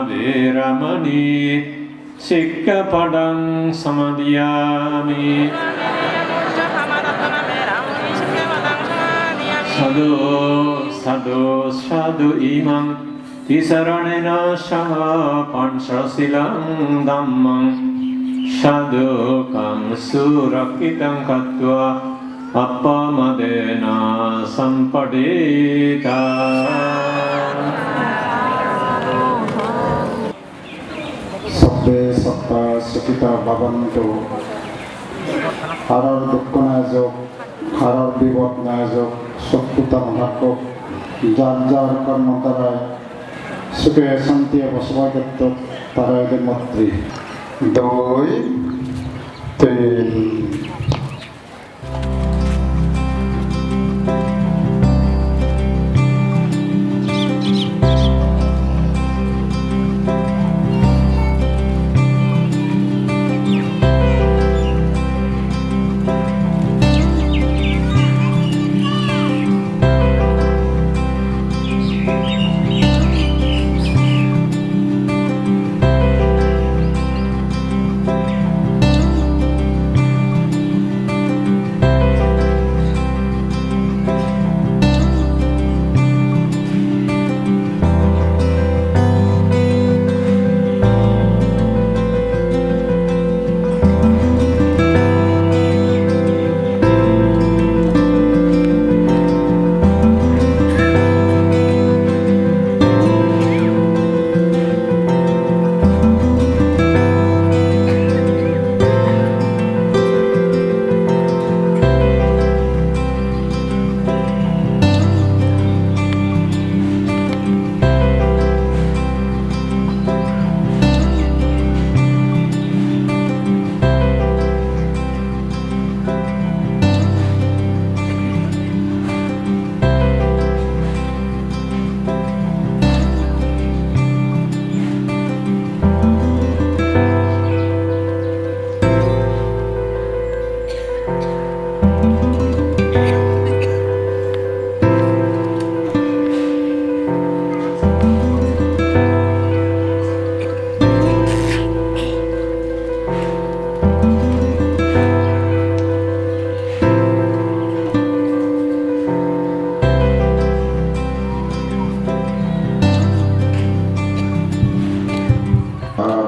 বেরমণী শিক্ষাপদং সমাদিয়ামি সাধু সাধু সাধু ইমাং তিসরণেন সহ পঞ্চশীলং ধম্মং সাধুকং সুরক্ষিতং কত্বা অপমদেন সম্পদিতা সব্বে সত্তা সুখিতা ভবন্তু হারার দুঃখ নায়ক হারার বিপদ নায়ক শত্রুতা থাকুক যার যার কর্ম দ্বারায় সুখে শান্তি বসবাস করত তারা এদের মাতৃ 2 3 Om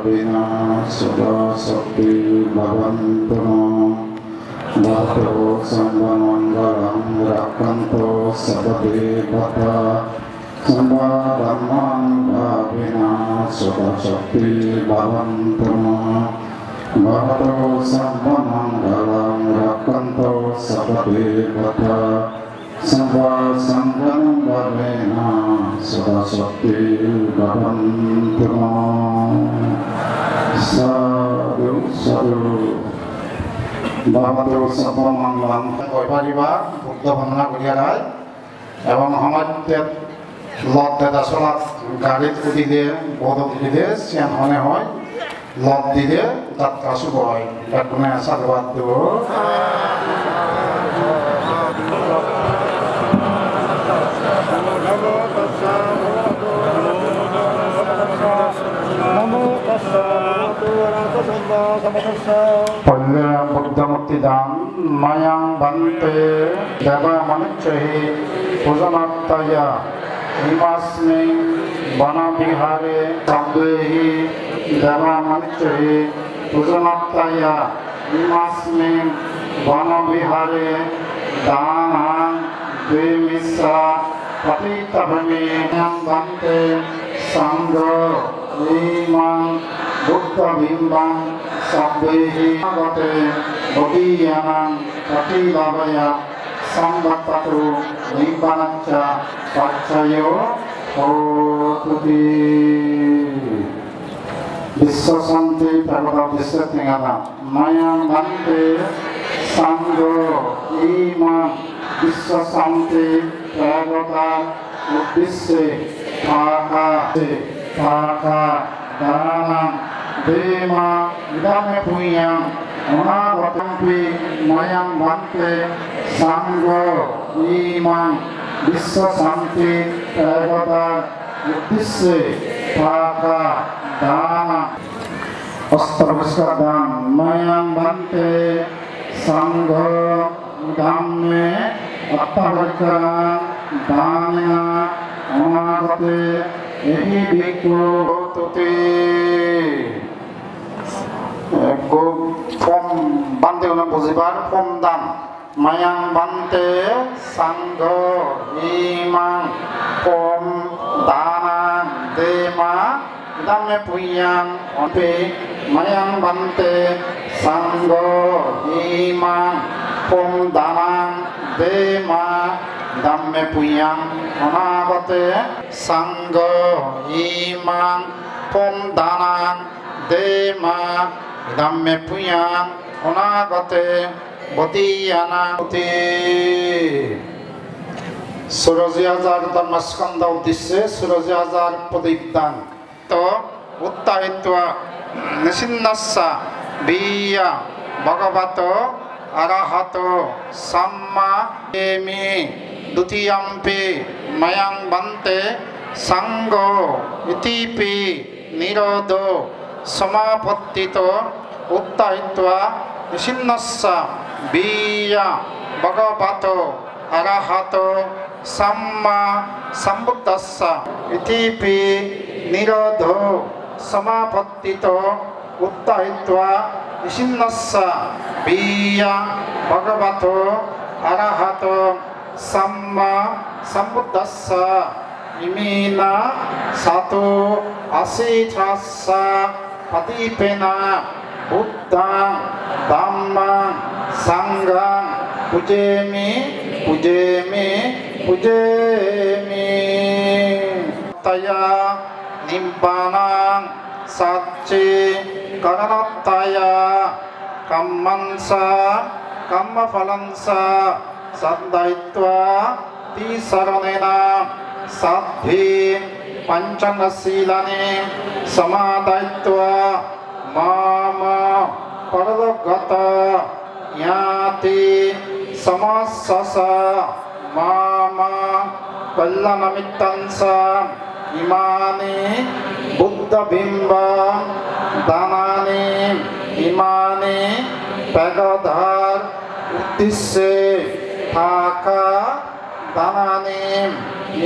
भावेना सदा शक्ति भवन्तु भवतो सर्वमङ्गलं रक्षन्तु सर्वदेवता सर्वधर्मान् भावेना सदा शक्ति भवन्तु भवतो सर्वमङ्गलं रक्षन्तु सर्वदेवता सर्वसङ्गं भावेना सदा शक्ति भवन्तु साधु साधु भवतो सर्वमङ्गलं परिवार बुद्ध वन्दना करिया এবং সমাজত লদ দেতা চলাত গাড়ীত উঠি দিয়ে বদত উঠি দিয়ে চিয়ান হনে হয় লদ দিলে তাত কাছুব হয় তাত কোনে সাধুবাদ দিব बुद्धमुक्ति दान मयं बन्ते देवमनुच्चहि पूजनात्तया इमास्मि वनविहारे शब्दैहि देवमनुच्चहि पूजनात्तया इमास्मि वनविहारे दानं द्विमिश्रा पतितभूमि बन्ते संඝो इमं बुद्धबिम्बं शब्दैहि गते बोधियानां प्रतिलाभया संवत्ततु निब्बानच्च पच्चयो होतुति विश्व शांति प्रबल विश्व तिंगाला मयं बन्ते संඝो इमं विश्व शांति प्रबल उद्देश्य पाका दानं देमा इदमे पुण्यं महावतंपि मयं बन्ते संඝो इमं विश्व शांति प्रबल उद्देश्य पाका दानं अस्त्रविष्कदान मयं बन्ते संඝो इदमे अत्तवर्करा दानेन अनागते एहि भिक्षु तुते को फम बान्ते उन बुझिबार फम दान मयं बन्ते संඝो इमं फम दानं देमा इदमे पुण्यं अन्ते मयं बन्ते संඝो इमं फम दानं देमा इदमे पुण्यं अनागते संඝो इमं फम दानं देमा इदमे पुण्यं अनागते बोधियानां सूरजयाजार धर्मस्कंद उद्देश्य सूरजयाजार प्रदीप्तान तो उत्ताहित्वा निसिन्नस्सा बिया भगवतो अरहतो सम्मा एमि द्वितीयम्पि मयं बन्ते संඝो इतिपि निरोधो समापत्तितो उत्ताहित्वा निसिन्नस्सा बिया भगवतो अरहतो सम्मा सम्बुद्धस्सा इतिपि निरोधो समापत्तितो उत्ताहित्वा निसिन्नस्सा बिया भगवतो अरहतो सम्मा सम्बुद्धस्सा इमिना सातो असिथ्रस्सा पतिपेना बुद्धं धम्मं संघं पूजेमि पूजेमि पूजेमि तया निब्बानं सच्चे करणत्तया कम्मंसा कम्मफलंसा सद्दयित्वा तिसरणेन साध्वी पंचमशीलने समादयित्वा माम परलोकगत याति समस्स माम कल्याणमित्तंस इमानि बुद्धबिम्ब दानानि इमानि पैगधार उद्देश्य थाका दानानि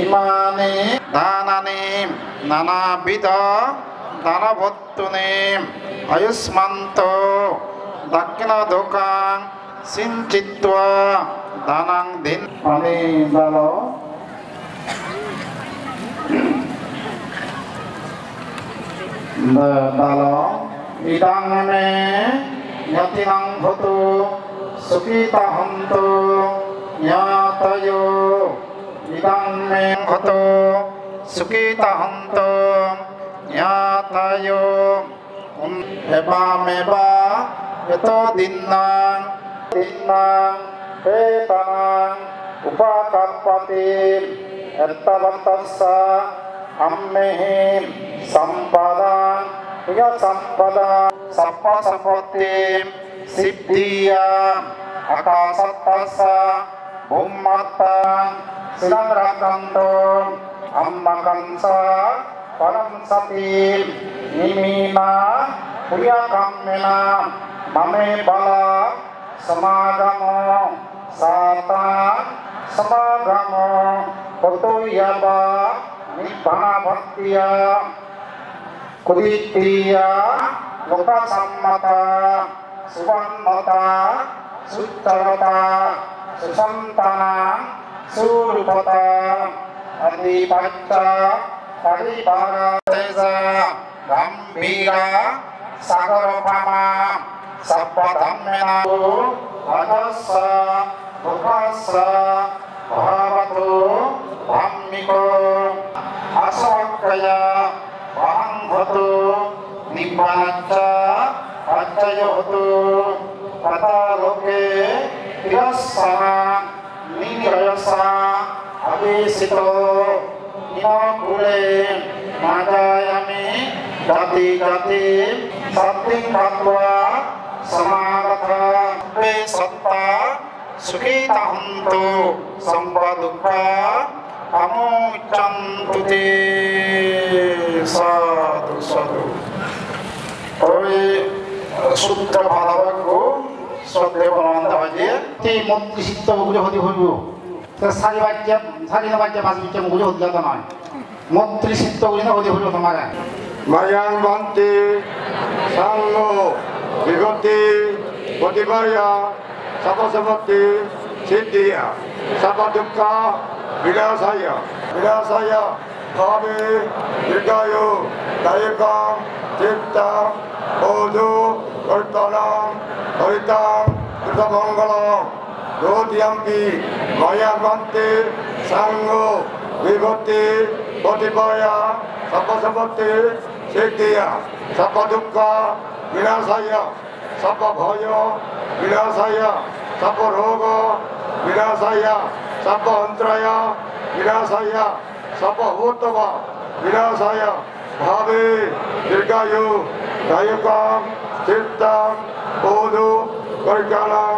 इमानि दानानि नानाविध দানবত্তুনে আয়ুষ্মান্ত দক্ষিণ দোকান সিঞ্চিত্বা দানাং দিন আমি বলো বলো ইদাং মে যতিনাং ভূতো সুখিতা হন্তু জ্ঞাতয়ো ইদাং মে ভূতো সুখিতা হন্তু জ্ঞাতয়ো এবামেবা এতো দিন্নাং দিন্নাং পেতাং উপাকাপতি এত্তবন্তস্সা আম্মেহি সম্পদাং ইয়া সম্পদা সপ্পসপতি সিদ্ধিয়া আকাশতস্সা ভূম্মত্তাং শিলারাকান্তো আম্মকংসা পরম সতি নিমিনা পুয়াকাম্যনা মমে বলা সমাগম সাতা সমাগম কতয়াবা নিব্বানা ভক্তিয়া কুদিত্রিয়া লোকসম্মতা সুবর্ণতা সুচরতা সুসন্তানা সুরূপতা আদিপাচ্চ পরিবারা তেজা গম্ভীরা সাগরভামা সর্বধম্মেনা অজস্স মুখস্স ভবতু ধাম্মিকো অশোকয়া ভবতু নিব্বানাচ্চ অজ্জয়োতু তথালোকে তিরস্সনা নিরয়সা আবেশিতো নিকুলে মাজায়ামি জাতি জাতি সত্যি ভাগ্যা সমাগত বে সত্তা সুখিতা হন্তু সম্পদুঃখ আমুচ্যন্তু তে সাধু সাধু ওই সূত্র ভালবাক্য শ্রদ্ধেয় বলবন্ত বাজে এই মন্ত্রী সিদ্ধ মুগুলি হতে হইব সারি বাক্য সারি না বাক্য পাঁচ বিচ্ছ মুগুলি হতে যত নয় মন্ত্রী সিদ্ধ গুলি না হতে হইব তোমার মায়াং বন্তি সাঙ্গ বিগতি প্রতিবায়া সপসপতি সিদ্ধিয়া সপদুঃখ বিনাশায়া বিনাশায়া ভাবে দীর্ঘায়ু দায়িকাং চিত্তাং বোধু কর্তনাং হরিতাং কৃতমঙ্গলং রোধিয়াম্পি মায়াবন্তি সাঙ্গ বিভক্তি প্রতিপয়া সপসপতি সিদ্ধিয়া সপদুঃখ বিনাশায়া সপভয় বিনাশায়া সপরোগ বিনাশায়া সপঅন্ত্রয়া বিনাশায়া সপভূতব বিনাশায়া ভাবে দীর্ঘায়ু দায়ুকাং চিত্তাং বোধু কর্কণাং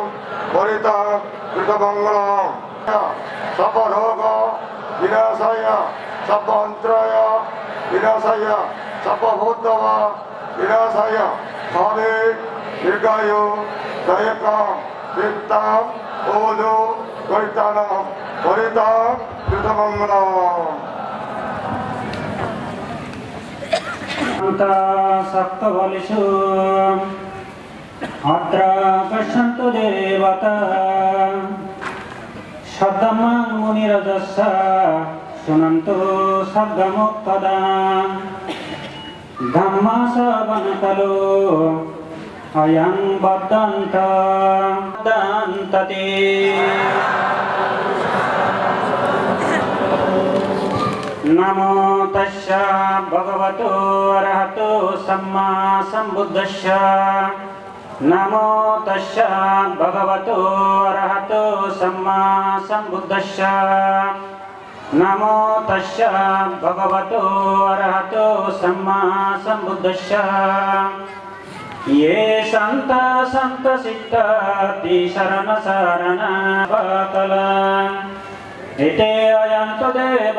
হরিতাং কৃতমঙ্গলং সপরোগ বিনাশায়া সপঅন্ত্রয়া বিনাশায়া সপভূতব বিনাশায়া ভাবে দীর্ঘায়ু দায়ুকাং চিত্তাং বোধু কর্কণাং হরিতাং কৃতমঙ্গলং সপ্তবলিষু অত্র পশ্যন্তু দেবতা শব্দমাং মুনিরজস্য শৃণন্তু শব্দমুক্তদা ধম্মাশ্রবণকালো অয়ং বদন্ততে नमो तस्स भगवतो अरहतो सम्मा सम्बुद्धस्स नमो तस्स भगवतो अरहतो सम्मा सम्बुद्धस्स नमो तस्स भगवतो अरहतो सम्मा सम्बुद्धस्स ये संत सिद्धाति शरण शरण पातला इते अयन्तो देव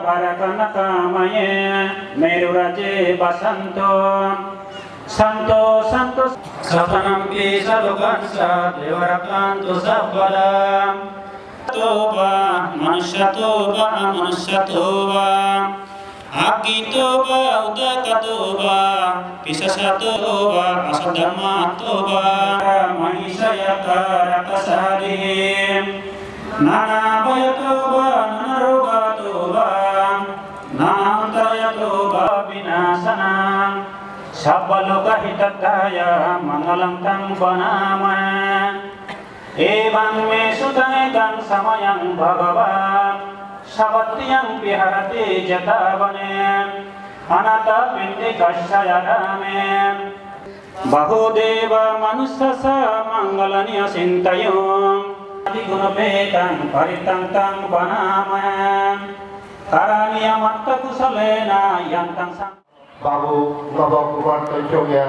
भरतनकामये मेरुराजे वसन्तो सन्तो सन्तो सतनम्पि सर्वकांश्च देवरकान्तु सर्वदा मनुष्यतो वा Akitoba udakatoba pisasatoba asadamatoba mahisayaka rakasadim nanabayatoba nanarogatoba nanantayatoba binasanam sabbaloka hitakaya mangalang tang banama evam me sutayang samayang bhagavan Sabatyang viharati jatavane anata pindi kasyayadame bahudeva manusasa mangalani asintayum adigunapetam paritantang banama karaniya matta kusalena yantang sang Babu Navakumar Toychogya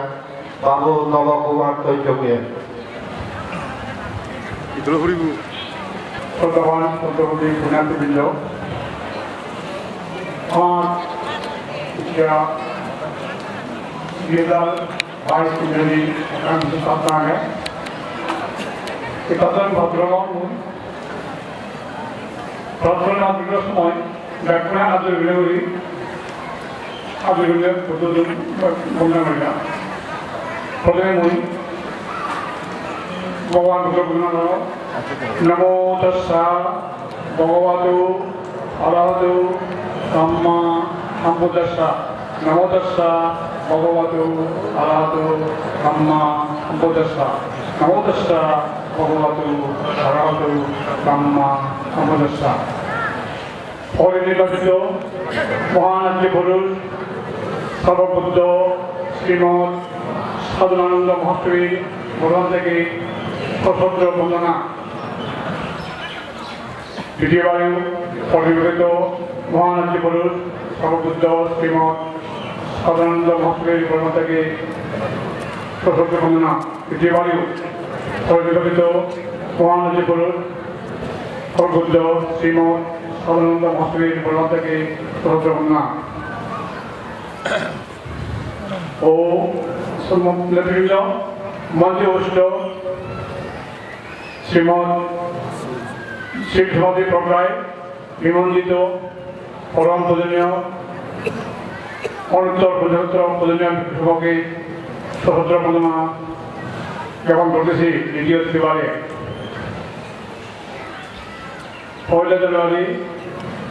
Babu Navakumar Toychogya Itulah huribu Pertemuan untuk di Punan Tubindo ya kita bahas menjadi akan susahnya kita tuh Bhadrawan juga semua mereka ada betul punya mereka pertama Bhagawan betul Namo tassa bhagavato arahato samma sambuddhassa Namo tassa bhagavato arahato samma sambuddhassa Namo tassa bhagavato arahato samma sambuddhassa পরে নির্বাচিত মহান আচার্য পুরুষ সর্ববুদ্ধ শ্রীমৎ সাধনানন্দ মহাপ্রভুর ভগবান থেকে সশস্ত্র বন্দনা দ্বিতীয়বারে পরিবেশিত মহান আচার্য পুরুষ সর্ববুদ্ধ শ্রীমৎ সাধনানন্দ মহাপ্রভুর ভগবান থেকে সশস্ত্র বন্দনা তৃতীয়বারেও পরিবেশিত মহান আচার্য পুরুষ সর্ববুদ্ধ শ্রীমৎ সাধনানন্দ মহাপ্রভুর ভগবান থেকে সশস্ত্র বন্দনা ও নেতৃবৃন্দ মঞ্চে উপস্থিত শ্রীমৎ শিবসমাধি প্রক্রায় নিমন্ত্রিত পরম পূজনীয় অনুত্তর পূজনীয় সভাকে সশস্ত্র বন্দনা জ্ঞাপন করতেছি দ্বিতীয় তিবারে 1 জানুয়ারি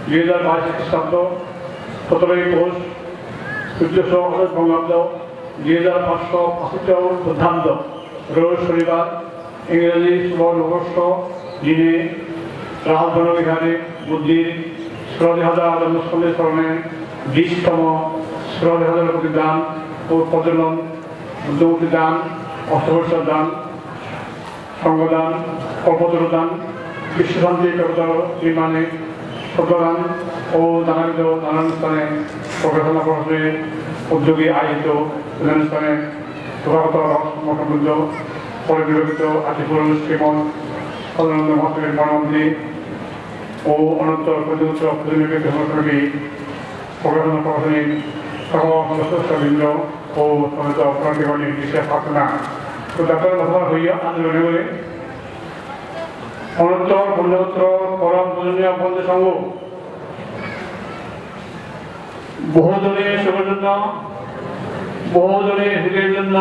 2022 খ্রিস্টাব্দ 17 পৌষ 1428 বঙ্গাব্দ 2565 বুদ্ধাব্দ রোজ শনিবার ইংরেজি শুভনববর্ষ দিনে রাজধন বিহারে বুদ্ধির 16,000 জন্মস্থলের স্মরণে 20তম 16,000 কোটি দান ও প্রজনন বুদ্ধমূর্তি দান অষ্টবর্ষর দান সঙ্গদান কল্পতর দান বিশ্বশান্তি কবিতা নির্মাণে সত্যদান ও নানান স্থানে প্রকাশনা প্রকাশনে উদ্যোগী আয়োজিত স্থানে প্রভাগত মঠবৃন্দ পরিনির্বাচিত আতিপুরুষ শ্রীমৎ সাধনানন্দ মহাপ্রভুর মহামন্ত্রী ও অনন্তর পূজনীয় ধর্মকর্মী প্রকাশনা প্রকাশনী সদস্যবৃন্দ ও সমস্ত অপরাধী বিশেষ প্রার্থনা তো ডাক্তার ঘটনা হইয়া আন্দোলনে বলে অনন্তর পুণ্যপুত্র পরম পূজনীয় বন্ধু সংঘ বহুজনের সেবার জন্য বহুজনের হিতের জন্য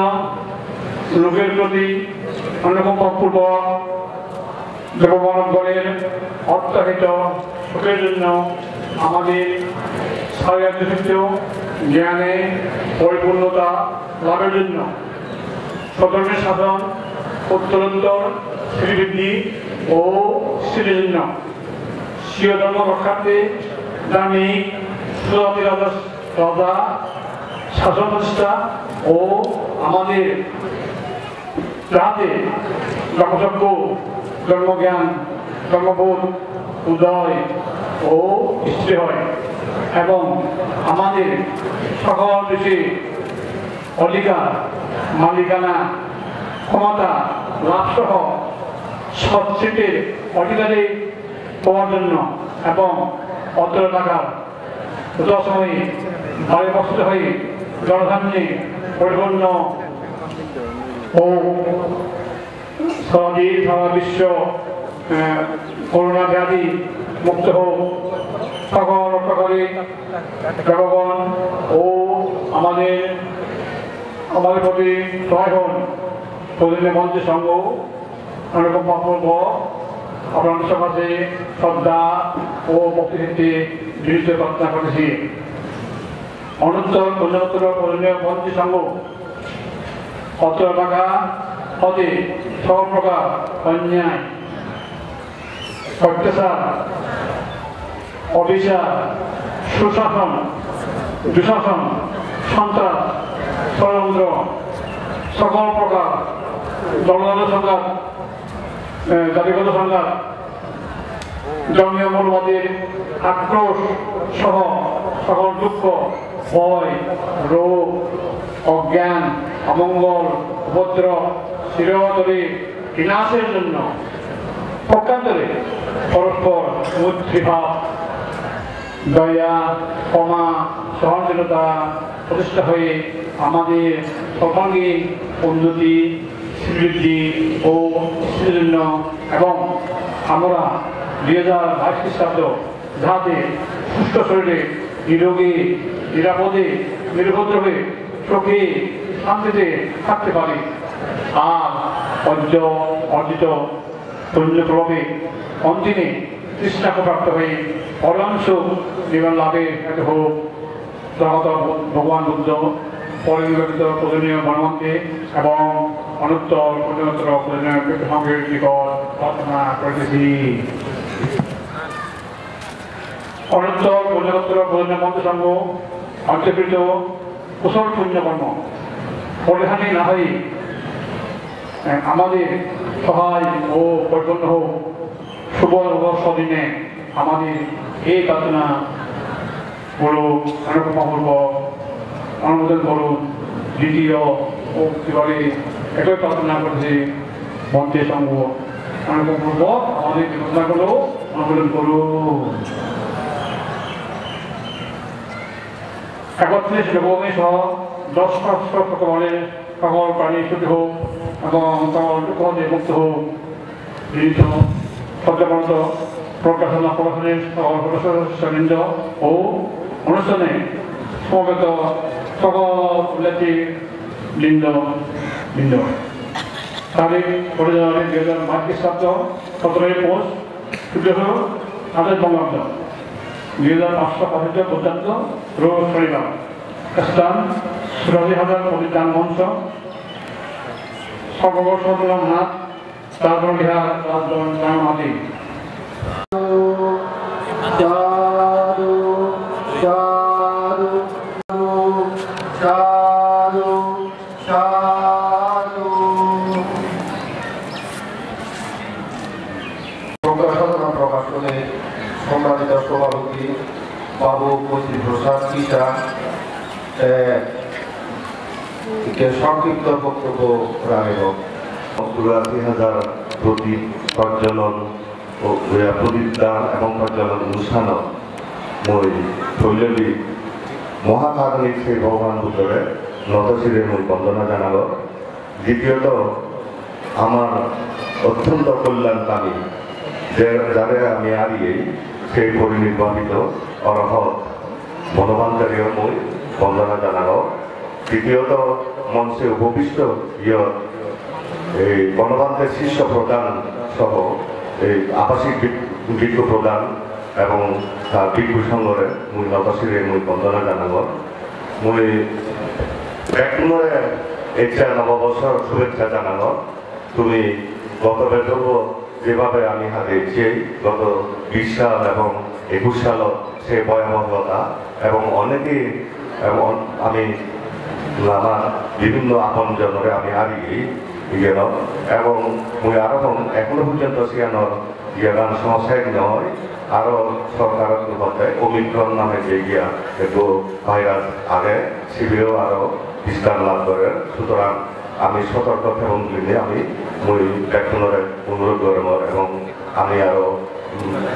লোকের প্রতি অনুকম্পাপূর্বক দেবমানবগণের অর্থহিত সুখের জন্য আমাদের সার্বজনীন জ্ঞানে পরিপূর্ণতা লাভের জন্য সধর্মের সাধন উত্তরোত্তর শ্রীবৃদ্ধি ও স্থিতির জন্য স্বীয় ধর্ম রক্ষার্থে দামি রাজা শাসন প্রতিষ্ঠা ও আমাদের যাতে ব্রহ্মচর্য ধর্মজ্ঞান ধর্মবোধ উদয় ও স্থির হয় এবং আমাদের সকল দেশে অধিকার মালিকানা ক্ষমতা লাভসহ সব সিটের অধিকারী পাওয়ার জন্য এবং অর্থ টাকার যথাসময়ে বাড়ি বসতে হয়ে জনধান্যে পরিপূর্ণ ও সারা বিশ্ব করোনা ব্যাধি মুক্ত হোক সকল রক্ষাকারী দেবগণ ও আমাদের প্রতি সহায় হন। প্রতিদিন মঞ্চে সঙ্গ অনেকম অপূর্ব আপনাদের সমাজে শ্রদ্ধা ও ভক্তিভিত্তি দৃঢ় প্রার্থনা করেছি। অনুত্তর পূর্ণোত্তর প্রয়োজনীয় মঞ্চে সঙ্গ অত্র এলাকা হতে সকল প্রকার অন্যায় অত্যাচার অবিচার সুশাসন দুঃশাসন সন্ত্রাস ষড়যন্ত্র সকল প্রকার দলগত সংঘাত জাতিগত সংঘাত জঙ্গীয় মৌলবাদীর আক্রোশ সহ সকল দুঃখ ভয় রোগ অজ্ঞান অমঙ্গল উপদ্রব চিরতরে বিনাশের জন্য পক্ষান্তরে পরস্পর মৈত্রীভাব দয়া ক্ষমা সহনশীলতা প্রতিষ্ঠা হয়ে আমাদের সর্বাঙ্গীন উন্নতি সমৃদ্ধি ও জন্য এবং আমরা 2022 খ্রিস্টাব্দ যাতে সুস্থ শরীরে নিরোগী নিরাপদে নির্ভদ্রভাবে সুখে শান্তিতে থাকতে পারি আর অর্জিত পুণ্যপ্রভাবে অন্তিমে তৃষ্ণাকে প্রাপ্ত হয়ে পরমাংশ জীবন লাভে এত হোক জগত ভগবান বুদ্ধ পরিনির্বাচিত পূজনীয় মর্মন্তে এবং অনুত্তর পূর্ণোত্তর পূজনীয় সঙ্গের নিকট প্রার্থনা করেছি। অনুত্তর পূর্ণোত্তর পূজনীয় মন্ত্র সঙ্গ অন্তর্কৃত কুশল পুণ্যকর্ম পরিহানি না হয়ে আমাদের সহায় ও পরিপূর্ণ হোক। শুভ সদিনে আমাদের এই প্রার্থনা করুন অনুপূর্ব অনুমোদন করুন। দ্বিতীয় ও এবারে একই প্রার্থনা করেছে মন্ত্রী সংঘ অনুপূর্ব আমাদের প্রার্থনা করো অনুমোদন করুন। একত্রিশ লোকমে সহ 10 বলের সকল প্রাণী শুদ্ধ হোক এবং সকল দুঃখে মুক্ত হোক। গৃহীত সত্যপন্ত প্রকাশনা প্রকাশনের সকল সদস্যবৃন্দ ও অনুষ্ঠানে সমবেত সকল বৃন্দ তারিখ 2022 খ্রিস্টাব্দ 17 পৌষ 1428 বঙ্গাব্দ 2575 পর্যন্ত রোজ শনিবার। স্থান সুরাজি হাজার প্রতিদান মঞ্চ সর্ববর্ষনাথ তারপর বিহার রাজধানী প্রকাশনে সম্মানিত সভাপতি বাবু পতি প্রসাদ কিষা সংক্ষিপ্ত বক্তব্য রাখব। 84,000 প্রদীপ প্রজ্বলন ও প্রদীপদান এবং প্রজ্বলন অনুষ্ঠান মই শৈলী মহাকারণিক সেই ভগবান বুদ্ধরে নতশিরে মই বন্দনা জানাব। দ্বিতীয়ত আমার অত্যন্ত কল্যাণকামী যারে আমি হারিয়েই সেই পরিনির্বাচিত অরহত মনোবাঞ্চারীয় মই বন্দনা জানাব। তৃতীয়ত মঞ্চে উপবিষ্ট এই গণতন্ত্রের শীর্ষ প্রদান সহ এই আবাসিক বৃক্ষ প্রদান এবং তার বৃক্ষ সংঘরে মুই নতশিরে মুই বন্দনা জানাব। মুই একমরে ইচ্ছা নববর্ষর শুভেচ্ছা জানাব। তুমি গত বেতর্ব যেভাবে আমি হারিয়েছি গত 20 সাল এবং 21 সাল সে ভয়াবহতা এবং অনেকেই আমি আমার বিভিন্ন আপন জনরে আমি হারিয়ে গেল এবং মুই আরো এখনো পর্যন্ত সিয়ানোর গান সমস্যা নয় আরো সরকারের মধ্যে ওমিক্রন নামে যে গিয়া একটু ভাইরাস আগে শিবিরেও আরো বিস্তার লাভ করে। সুতরাং আমি সতর্ক এবং দিনে আমি মুই ব্যাকুণরে অনুরোধ করব এবং আমি আরো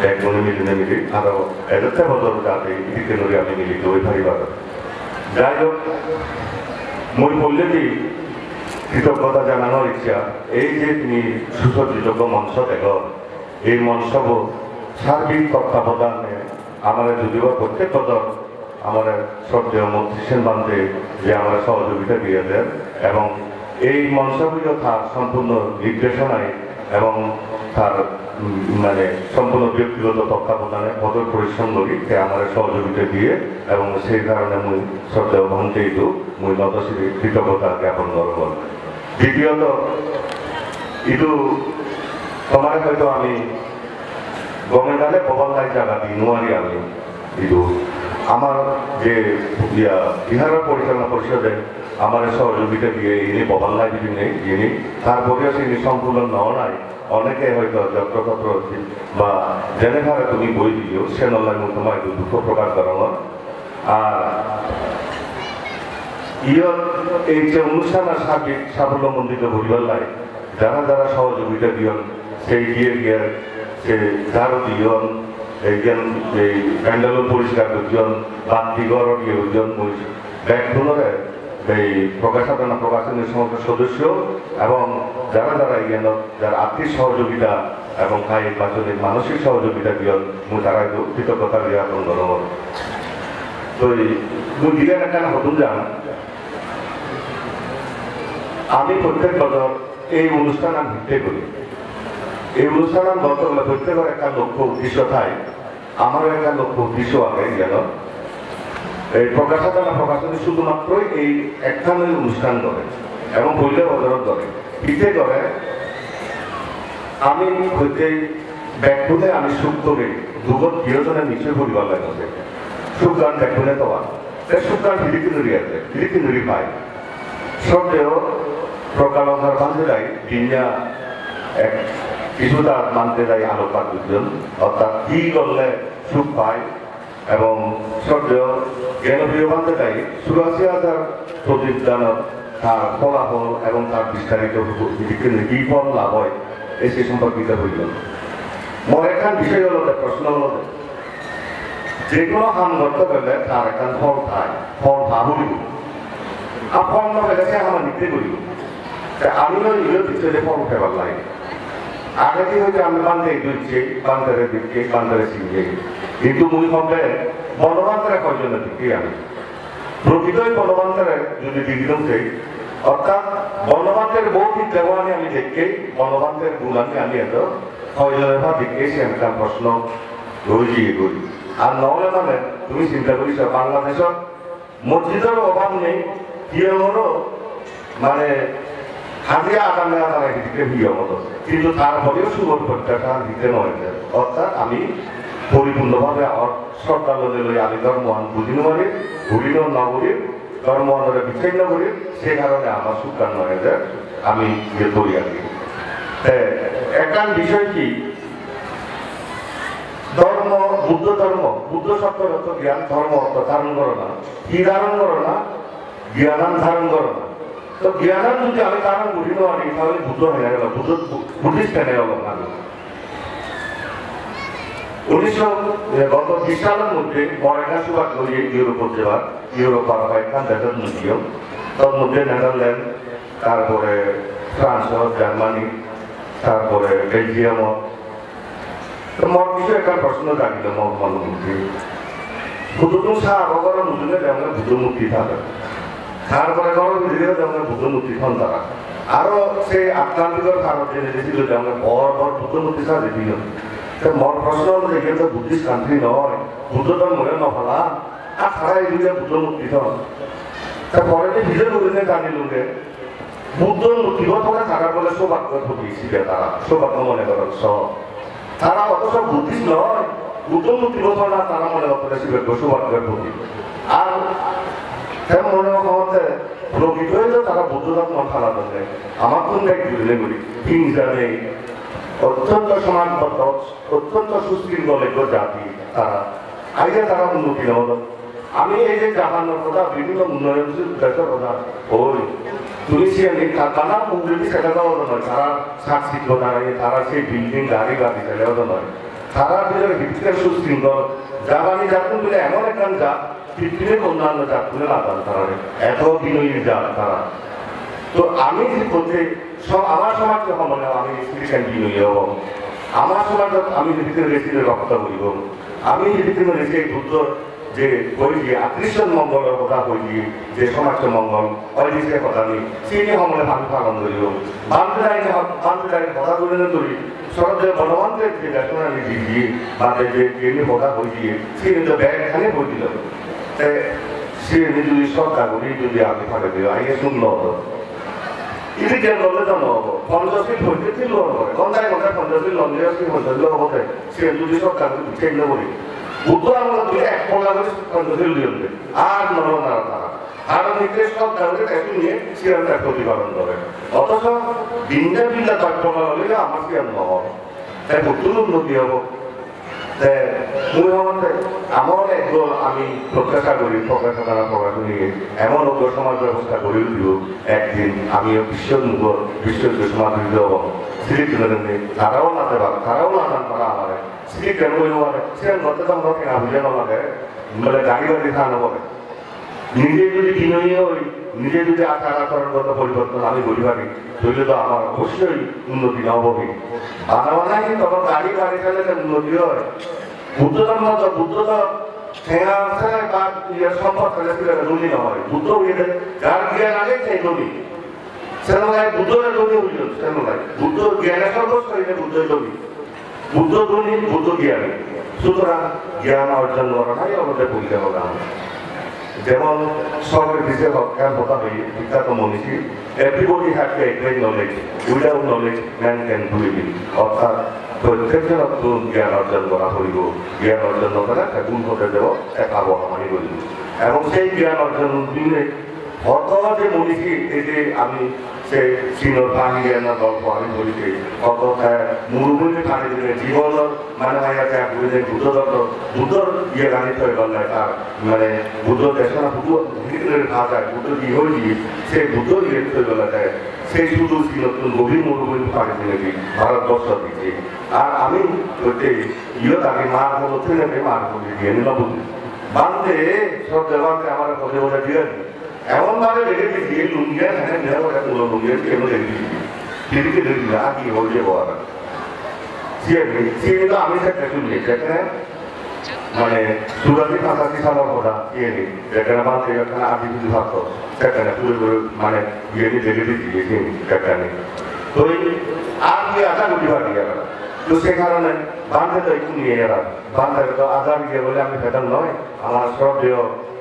ব্যাকুণে মিলি আরো এদের বদল যাতে দিতে নড়ি আমি মিলিত হয়ে পারিবার। যাই হোক মই বললে কি কৃতজ্ঞতা জানানোর ইচ্ছা এই যে তুমি সুসজ্জিত মঞ্চ দেখ এই মঞ্চ সার্বিক তত্ত্বাবধানে আমার যদিও প্রত্যেক বছর আমার শ্রদ্ধেয় মন্ত্রী সেন বান্ধে যে আমার সহযোগিতা দিয়ে দেন এবং এই মঞ্চগুলো তার সম্পূর্ণ নির্দেশনায় এবং তার মানে সম্পূর্ণ ব্যক্তিগত তত্ত্বাবধানে কঠোর পরিশ্রম করি সে আমার সহযোগিতা দিয়ে এবং সেই কারণে মুই শ্রদ্ধেয় মন্ত্রী মুই নতশির কৃতজ্ঞতা জ্ঞাপন করব। দ্বিতীয়ত ইদু তোমার হয়তো আমি গমেন্টালে ববাল্লাই জায়গা দিই নোয়ারি আমি ইদু আমার যে বিহারের পরিচালনা পরিষদে আমার সহযোগিতা দিয়ে ইনি ববাল্লাই যদি নেই যিনি তারপরেও তিনি সম্পূর্ণ নয় নাই অনেকে হয়তো যত্রতত্র বা যেনেভাবে তুমি বই দিও সে নলাই তোমার একটু দুঃখ প্রকাশ করানো আর এই যে অনুষ্ঠানের সার্বিক সাফল্যমণ্ডিত হরিবাল্লাই যারা যারা সহযোগিতা দিয়ন সেই গিয়ে গিয়ে সে ঝাড়ু দিয়ন এইজন এই প্যান্ডেল পরিষ্কার করছেন বাতিঘর দিয়ে ওইজন ব্যাগগুলোরে এই প্রকাশনা প্রকাশনের সমস্ত সদস্য এবং যারা যারা ইয়েন যারা আর্থিক সহযোগিতা এবং কায়িক বাচনিক মানসিক সহযোগিতা দিয়ন তারা কৃতজ্ঞতা জ্ঞাপন করব। তো মুই দিলেন একটা নতুন যান আমি প্রত্যেক বছর এই অনুষ্ঠান আমি ভিত্তি করি এই অনুষ্ঠান গত প্রত্যেকের একটা লক্ষ্য উদ্দেশ্য থাকে আমারও একটা লক্ষ্য উদ্দেশ্য আছে যেন এই প্রকাশনা প্রকাশনী শুধুমাত্র এই একখানে অনুষ্ঠান করে এবং বইলে বদরত করে পিঠে করে আমি হইতে ব্যাগগুলে আমি সুখ করে দুগত প্রিয়জনের নিশ্চয় পরিবার লাগে সুখগান ব্যাগগুলে দেওয়া সুখগান ফিলিপিনুরি আছে ফিলিপিনুরি পায় শ্রদ্ধেয় প্রকালঙ্কার বান্ধে যায় দিনয়া এক কিছুটা মানতে যায় আলোকপাত দুজন অর্থাৎ কি করলে সুখ পায় এবং শ্রদ্ধেয় জ্ঞানপ্রিয় বান্ধে যায় ৮৪,০০০ প্রতিদানের তার ফলাফল এবং তার বিস্তারিত কি ফল লাভ হয় এই সে সম্পর্কিত হইল মোর এখান বিষয় হল প্রশ্ন হল যে কোনো কাম করতে গেলে তার এখান ফল থাকে ফল ভাবুলিব আর ফল না হলে সে আমার নিতে করিব আমিও ইলের ভিতরে ফল উঠেবার লাগে আগে কি হয়তো আমি বান্ধে দিচ্ছি বান্ধরে দিচ্ছি বান্ধরে শিখছি কিন্তু মুই হবে বনবান্তরে কয়জন দিচ্ছি আমি প্রকৃতই বনবান্তরে যদি দিলাম সেই অর্থাৎ বনবান্তের বৌদ্ধিক দেওয়ানি আমি দেখি বনবান্তের গুণানি আমি এত কয়জনের ভাব দেখেছি আমি তার প্রশ্ন রয়েছিয়ে করি আর নহলে মানে তুমি চিন্তা করিস বাংলাদেশত মসজিদের অভাব নেই কিয়রও মানে হাজিরা আগামী আগামী দিকে ভিড় মতো কিন্তু তারপরেও সুগর প্রত্যাশা দিতে নয় অর্থাৎ আমি পরিপূর্ণভাবে শ্রদ্ধালয়ে লই আমি ধর্মহান বুঝিনো মানে ভুলিনো নগরীর ধর্মহানরে বিচ্ছিন্ন করি সে কারণে আমার সুখান নয় যে আমি ইয়ে করি আর কি একটা বিষয় কি ধর্ম বুদ্ধ শব্দের অর্থ জ্ঞান ধর্ম অর্থ ধারণ করো না কি ধারণ করো না জ্ঞানান ধারণ করো না তো জ্ঞানান যদি আমি ধারণ করি না তাহলে বুদ্ধ হয়ে গেল বুদ্ধিস্ট হয়ে গেল আমি 1920 সালের মধ্যে মরেনা সুবাদ করিয়ে ইউরোপের যাবার ইউরোপ আরাবাইকান দেশের মিউজিয়াম তার মধ্যে নেদারল্যান্ড তারপরে ফ্রান্স জার্মানি তারপরে বেলজিয়াম মর কিছু একটা প্রশ্ন জাগিল মনমুক্তি বুদ্ধ সাহ আবহাওয়ার নতুন যেমন বুদ্ধ মূর্তি থাকে তারপরে গরম ভিতরেও যেমন বুদ্ধ মূর্তি হন তারা আরো সেই আটলান্টিকের ভারত জেনে দিয়েছিল যেমন বড় বড় বুদ্ধ মূর্তি সাহ দিল মর প্রশ্ন হল যে এখানে তো বুদ্ধিস্ট কান্ট্রি নয় বুদ্ধ ধর্মে নহলা আর তারা এগুলো বুদ্ধ মূর্তি হন তারপরে যে ভিজে করিলে জানিলুগে বুদ্ধ মূর্তি হলে থাকার বলে সৌভাগ্য ঘটিয়েছিল তারা সৌভাগ্য মনে করেন সব তারা অথচ বুদ্ধিস্ট নয় বুদ্ধ মূর্তি বছর না তারা মনে করতে শিবের সৌভাগ্যের প্রতি আর মনে হতে প্রকৃত হইলেও তারা বুদ্ধ ধর্ম খালা দেয় আমার কোন গাই ঘুরলে করি হিংসা নেই অত্যন্ত সমাজবদ্ধ অত্যন্ত সুশৃঙ্খল জাতি তারা আগে তারা উন্নতি নেওয়া আমি এই যে জাপানের কথা বিভিন্ন উন্নয়নশীল দেশের কথা ওই তুলিসিয়ানি তারা উন্নতি সেটা দেওয়া নয় তারা সাক্ষিত দাঁড়িয়ে তারা সেই বিল্ডিং গাড়ি গাড়ি সেটাও নয় তারা ভিতরে ভিত্তিতে সুশৃঙ্খল জাপানি জাতি বলে এমন একজন জাত পৃথিবীর অন্যান্য জাতগুলো লাগান তারা এত বিনয়ী জাত তারা তো আমি বলতে সব আমার সমাজকে মনে আমি স্ত্রীকে বিনয়ী হব আমার সমাজত আমি ভিতরে বেশি রক্ত করিব আমি যদি মানে সেই বুদ্ধ যে কইলি আকৃষণ মঙ্গলের কথা কইলি যে সমাজ মঙ্গল অলিসে কথা নেই চিনি সমলে ভাবি পালন করিব বান্ধবী কথা বলে ধরি সরকার বলবানদের যে ঘটনা দিয়ে বাদে যে ট্রেনে কথা কইলি চিনি তো ব্যাগ খানে বই দিল সে যদি সরকার বলি যদি আমি ফাঁকে দিল আগে শুনল হতো ఇది కేంద్రంలో నవ్వు పంచాయతీ పొలిటికల్లో ఉన్నాయి కొంత పంచాయతీ లంగేసి పంచాయతీలో పోతాయి సేంద్రీయ సొక్కలు చేయలేవు ఉత్తరాంధ్రలో এক পঙ্গালে పంచాయతీలు ఉంది আর নরনারা তারা আর নির্দেশ সরকারের একটু নিয়ে সিয়ারটা প্রতিপালন করে অথচ দিনটা বিল্লা কার্যক্রম হলে আমার সিয়ার নয় তাই নতুন উন্নতি হবো মুই হওয়াতে এমন একদল আমি প্রত্যাশা করি প্রকাশনা দ্বারা প্রকাশন নিয়ে এমন অগ্র সমাজ ব্যবস্থা গড়ে দিব একদিন আমিও বিশ্ব সমাজ হব সিলিপ তারাও নাতে পারে তারাও নাচান পারা আমার সিলিপ কেন হওয়ারে সে গত আমরা কেনা বুঝে নলাগে মানে গাড়ি বাড়ি খাওয়ানো হবে নিজে যদি বিনয়ী হই নিজে যদি আচার আচরণগত পরিবর্তন আমি করি পারি তাহলে তো আমার অবশ্যই উন্নতি নহবই বানাবানাই তখন গাড়ি বাড়ি খেলে উন্নতি হয় বুদ্ধ তো ঠেঙা আছে বা সম্পদ খেলে ধনী নহয় বুদ্ধ যার জ্ঞান আগে সেই ধনী সেনায় বুদ্ধের ধনী হইল সেনায় বুদ্ধ জ্ঞানের সর্বস্ব বুদ্ধের ধনী বুদ্ধ ধনী বুদ্ধ জ্ঞানী সুতরাং জ্ঞান অর্জন করা নাই আমাদের বলতে হবে যেমন সবের বিষয়ে জ্ঞান হতা হয়ে বিখ্যাত মনীষী everybody have to acquire knowledge without knowledge man can do it অর্থাৎ প্রত্যেকের জ্ঞান অর্জন করা হইব জ্ঞান অর্জন করে গুণ হতে দেব এক আবহাওয়া করিব এবং সেই জ্ঞান অর্জন দিনে হত যে মনীষী এই যে আমি সে চীনের পানি জ্ঞানের গল্প আমি বলিছি কত মুরুমুরি পানি দিলে জীবনের মানে বুঝে বুদ্ধর ইয়ে গানিত হয়ে গেল তার মানে বুদ্ধ দেশনা বুদ্ধ ভাষায় বুদ্ধ কি হয়েছি সেই বুদ্ধ ইয়ে হয়ে গেল সেই শুধু নতুন গভীর মরুভূমি পানি দিলে ভারতবর্ষ দিচ্ছি আর আমি ইয়ে তাকে মার মধ্যে নেবে মার মধ্যে দিয়ে নিলাম বুঝি বান্ধে সব দেবাকে আমার পদে পদে দিয়ে এমন ভাবে রেখে দিয়েছি লুঙ্গিয়া হ্যাঁ নেওয়া কথা তুলো লুঙ্গিয়া কেন রেখে দিয়েছি সেদিকে দেখি না কি হয়ে বলা সিএনি তো আমি সেটা শুনি সেখানে মানে সুরাজি 85 সালের কথা সিএনি যেখানে বাংলাদেশ এখানে আদি যদি থাকতো সেখানে পুরো মানে ইয়েনি রেখে দিয়েছি সেখানে তো আর কি আশা করতে পারি তো সে কারণে বান্ধে তো একটু নিয়ে এরা বান্ধে তো আজাদ গিয়ে বলে আমি সেটা নয় আমার শ্রদ্ধেয়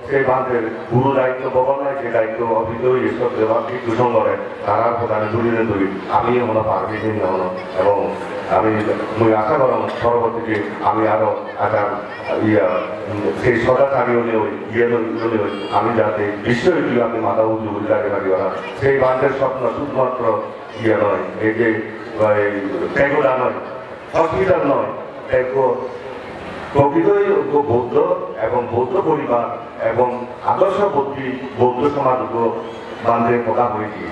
সেই বান্ধের পুরো দায়িত্ব বহন নয় সেই দায়িত্ব অভিজ্ঞ এসব দেওয়া কিছু সঙ্গে তারার প্রধানে দূরে দূরে আমি মনে পারবি এবং আমি আশা করলাম পরবর্তীতে আমি আরো একটা সেই সদাচারী হলে ওই হলে আমি যাতে বিশ্ববিদ্যালয় আমি মাথা উঁচু গুজরাটে পারি ওরা সেই বান্ধের স্বপ্ন শুধুমাত্র নয় এই যে ট্যাগোডা নয় হসপিটাল নয় প্রকৃতই বৌদ্ধ এবং বৌদ্ধ পরিবার এবং আদর্শবর্তী বৌদ্ধ সমাজ বান্ধের কথা হয়েছি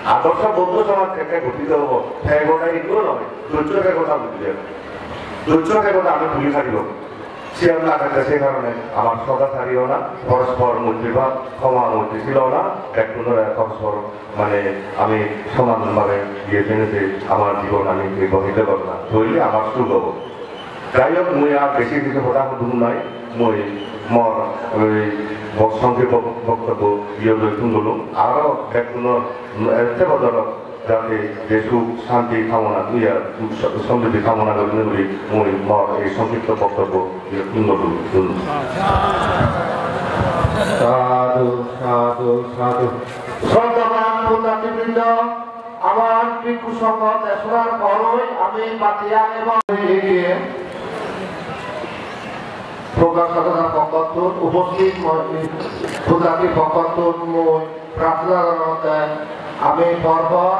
আদর্শ বৌদ্ধ সমাজ থেকে গঠিত হব ট্যাগোডা এগুলো নয় দৈত্যের কথা বুঝলেন দৈত্যের কথা আমি তুলে থাকব সে না থাকলে সে কারণে আমার সদাচারীও না পরস্পর মধ্যে বা ক্ষমার মধ্যে ছিল না এক পুনরায় পরস্পর মানে আমি সমানভাবে গিয়ে জেনেছে আমার জীবন আমি বিবাহিত করব না তৈরি আমার সুখ হব যাই হোক মুই আর বেশি কিছু কথা দূর নাই মই মর ওই সংক্ষেপ বক্তব্য ইয়ে শুনলো আরও এক পুনর এতে বদলক যাতে যে সুখ শান্তি কামনা সমৃদ্ধি কামনা করি বলে মই মর এই সংক্ষিপ্ত বক্তব্য শুনলো সাধু সাধু সাধু শ্রদ্ধাবান পুণ্যার্থীবৃন্দ আমার ভিক্ষু সংঘ তেসরার পরই আমি পাতিয়া এবং প্রকাশকতার পক্ষত উপস্থিত পুণ্যার্থী পক্ষত মই প্রার্থনা জানাতে আমি পরপর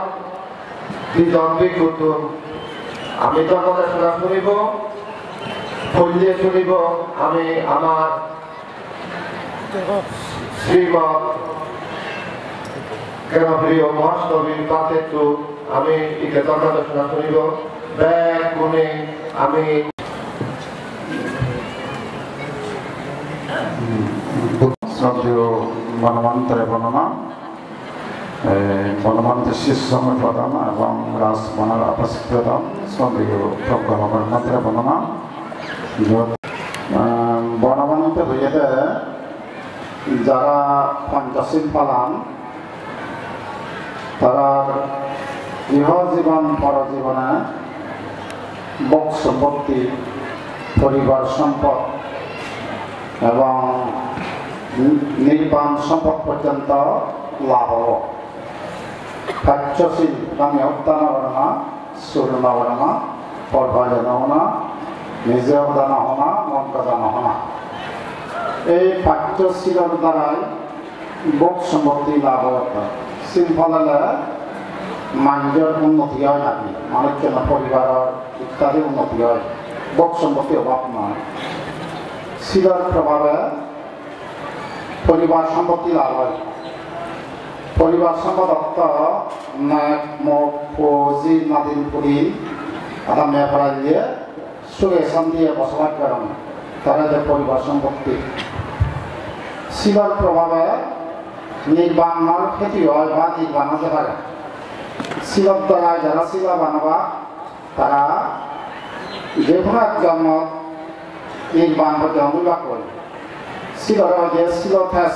দুজন ভিক্ষুতুন আমি তোমাদের শোনা শুনিব পল্লিয়ে শুনিব আমি আমার শ্রীমৎ কেন প্রিয় মহাস্তবীর পাতেত্রু আমি একে তোমাদের শোনা শুনিব ব্যাগ গুণে আমি শ্রদ্ধেয় বনমন্ত্রে বর্ণনা বনমন্ত্রের শিষ্যম প্রদান এবং রাজবনার আবাস প্রদান শ্রদ্ধেয় প্রজ্ঞামন্ত্রে বর্ণনা বনবাণীতে হইতে যারা পঞ্চশীল পালন তারা ইহ জীবন পরজীবনে ভোগ সম্পত্তি পরিবার সম্পদ এবং নির্বাণ সম্পদ পর্যন্ত লাভ হব পঞ্চশীল মানে উদ্যান বর্ণনা সূর্য বর্ণনা পর্বায়ন হনা নিজে উদান হনা মন প্রদান হনা এই পঞ্চশীলের দ্বারাই ভোগ সম্পত্তি লাভ হতো শীল ফলালে মানুষের উন্নতি হয় নাকি মানুষজন পরিবারের ইত্যাদি উন্নতি হয় ভোগ সম্পত্তি অভাব নয় শীলের প্রভাবে পরিবার সম্পত্তি লাভ হয় পরিবার সম্পদ অর্থ নায়ক মুখ ফৌজি নাদিন পুরী আদা মেয়েরা দিয়ে সুখে শান্তি বসবাস করেন তারা যে পরিবার সম্পত্তি শীলের প্রভাবে নির্বাণের ক্ষতি হয় বা নির্বাণ হতে পারে শীলের দ্বারা যারা শিলা বানাবা তারা যে কোনো এক জন্ম নির্বাণ হতে অনুভব করে শিলের যে শিল ঠেস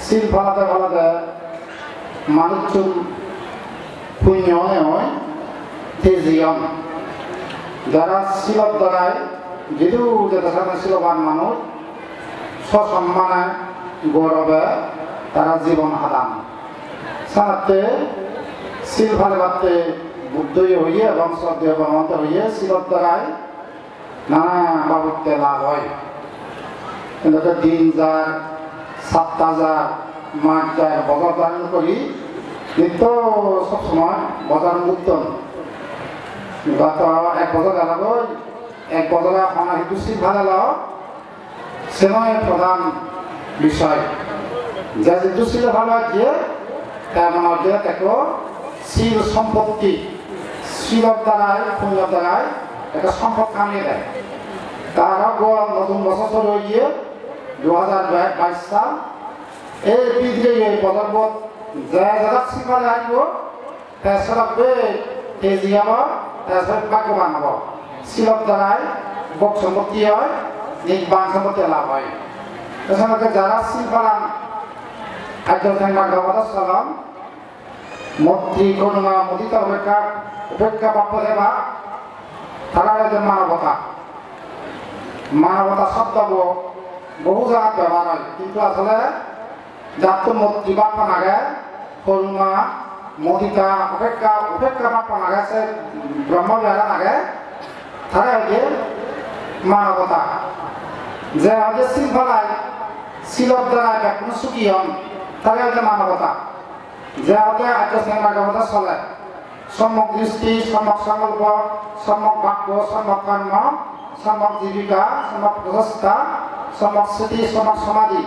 শিল ফলাতে ফলাতে মানুষজন পুণ্য হয় তেজিয়ন যারা শিলের দ্বারাই যেহেতু যেটা সামনে শিলবান মানুষ সসম্মানে গৌরবে তারা জীবন হারান সাথে শিল ফালে বাড়তে বুদ্ধই হইয়ে এবং শ্রদ্ধেয় ব্রহ্মন্ত হইয়ে শিলের দ্বারাই নানা বাবুতে লাভ হয় কিন্তু দিন যায় সাতটা যায় মাঠ যায় বজার ধারণ করি নিত্য সবসময় বজার মুক্ত গত এক বছর গেল এক বছরে খানা হিন্দু শিল ভালো সে প্রধান বিষয় যে যেহেতু শিল ভালো আছে তেমন যে দেখো শিল সম্পত্তি শিলের দ্বারাই পুণ্যের দ্বারাই একটা সম্পদ কামিয়ে দেয় তার নতুন বছর শুরু হয়ে গিয়ে 2022 সাল এই বিদ্রে এই বদরবত যে যারা শিখালে আসব তার সরবে তেজি হব তার সব ভাগ্যবান হব শিলের দ্বারাই ভোগ সম্পত্তি হয় নির্বাণ সম্পত্তি লাভ হয় এছাড়া যারা শিল্পালাম একজন ভাগবত সালাম মন্ত্রী করুণা মুদিত উপেক্ষা প্রাপ্য দেবা তারা একজন মানবতা শব্দ বহু জায়গা ব্যবহার হয় কিন্তু আসলে যার তো মন্ত্রী বাপ্পা নাগে করুণা মুদিতা উপেক্ষা প্রাপ্য নাগে সে ব্রহ্ম বিহারা নাগে তারা হচ্ছে মানবতা যে হচ্ছে শিল ফলায় শিলর দ্বারা কোনো সুখী হন তারা হচ্ছে মানবতা যে হচ্ছে আত্মস্নেহ ভাগবতা চলে সম্যক দৃষ্টি সম্যক সংকল্প সম্যক বাক্য সম্যক কর্ম সম্যক জীবিকা সম্যক প্রচেষ্টা সম্যক স্মৃতি সম্যক সমাধি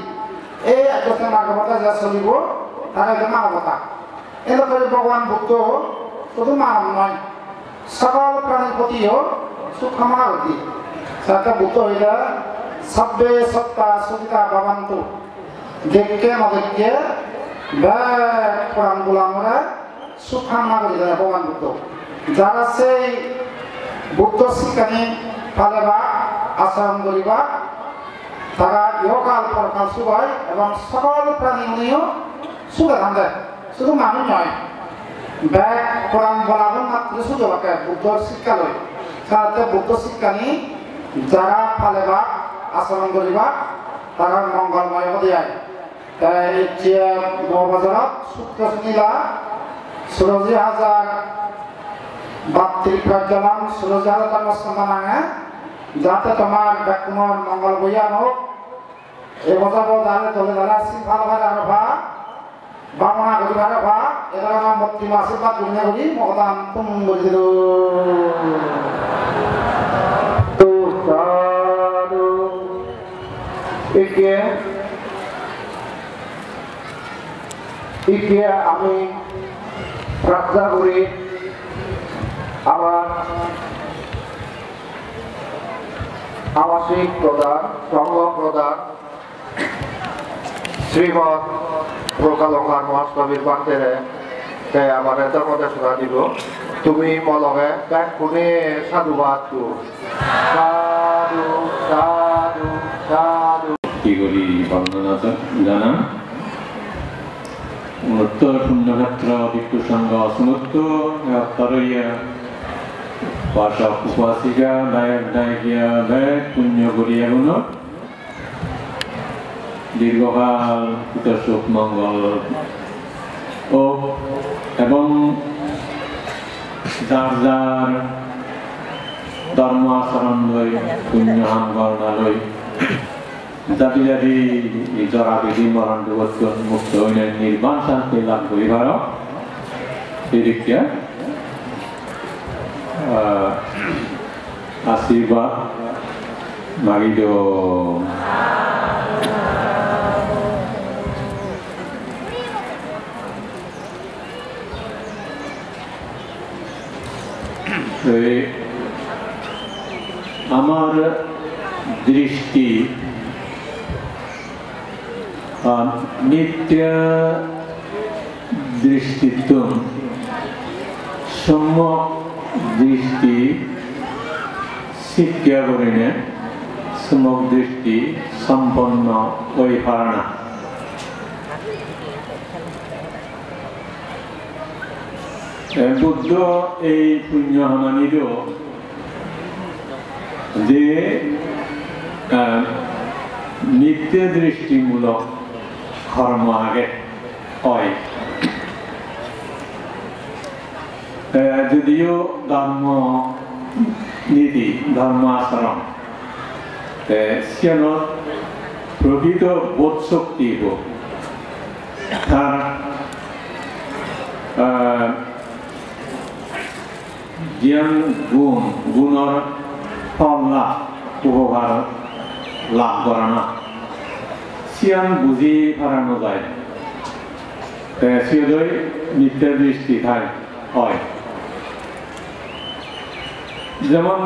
এই আত্মস্নেহ ভাগবতা যা চলিব তারা হচ্ছে মানবতা এরকম ভগবান বুদ্ধ শুধু মানব নয় সকল প্রাণীর প্রতিও সুখ কামনা করতি সাথে বুদ্ধ হইলে সব্বে সত্তা সুচিতা ভবন্তু দেখকে আমাদেরকে পুরাণগুলো আমরা সুখ কামনা করি ভগবান বুদ্ধ যারা সেই বুদ্ধ শিক্ষানি পালেবা আচরণ করিবা তারা ইহকাল পরকাল সুখ হয় এবং সকল প্রাণী উনিও সুখে থাকবে শুধু মানুষ নয় ব্যাগ কোরআন বলাবন মাত্র শুধু বুদ্ধর শিক্ষা লয় সাথে বুদ্ধ শিক্ষানি যারা পালেবা আচরণ করিবা তারা মঙ্গলময় হতে যায় তাই বাজারত সূত্র শুনিলা সুরজি হাজার 32 জলাম সুরজি হাজার নাঙে যাতে তোমার ব্যাকুমর মঙ্গল বইয়া হোক এ বজাব দাঁড়ে চলে দাঁড়া শিল্পাল ভাই আর ভা বামনা করিবার ভা এবার আমার মূর্তি আশীর্বাদ দুনিয়া করি মহদান তুম বলছিল আমি প্রার্থনা করি আমার আবাসিক প্রধান সংঘ প্রধান শ্রীমৎ প্রকালঙ্কার মহাস্বামীর পান্তেরে আমার ধর্মদেশনা দিব তুমি মলগে কোনে সাধুবাদ সাধু সাধু করি বর্ণনা জানান উত্তর পুণ্যক্ষেত্র ভিক্ষু সংঘ সমস্ত তরইয়া উপাসক উপাসিকা দায়ক দায়িকা দায়ক পুণ্য করিয়া গুণ দীর্ঘকাল সুখ মঙ্গল ও এবং যার যার ধর্ম আচরণ লই পুণ্য হাম গণনা লই জাতি জাতি জরা বিধি মরণ দুর্গত মুক্ত হইলে নির্বাণ শান্তি লাভ করিবার এদিকে আশীর্বাদ মাগি দিও আমার দৃষ্টি নিত্য দৃষ্টিত্ব সম্যক দৃষ্টি শিক্ষা করিনে সম্যক দৃষ্টি সম্পন্ন ওই পারনা বুদ্ধ এই পুণ্য হামানির যে নিত্য দৃষ্টিমূলক কর্ম আগে হয় যদিও ধর্ম নীতি ধর্ম আচরণ সিয়ানত প্রকৃত বোধ শক্তি তার জ্ঞান গুণ গুণর ফল লাভ উপকার লাভ করা না সিয়ান বুঝি হারানো যায় সিয়দই নিত্য দৃষ্টি হয় যেমন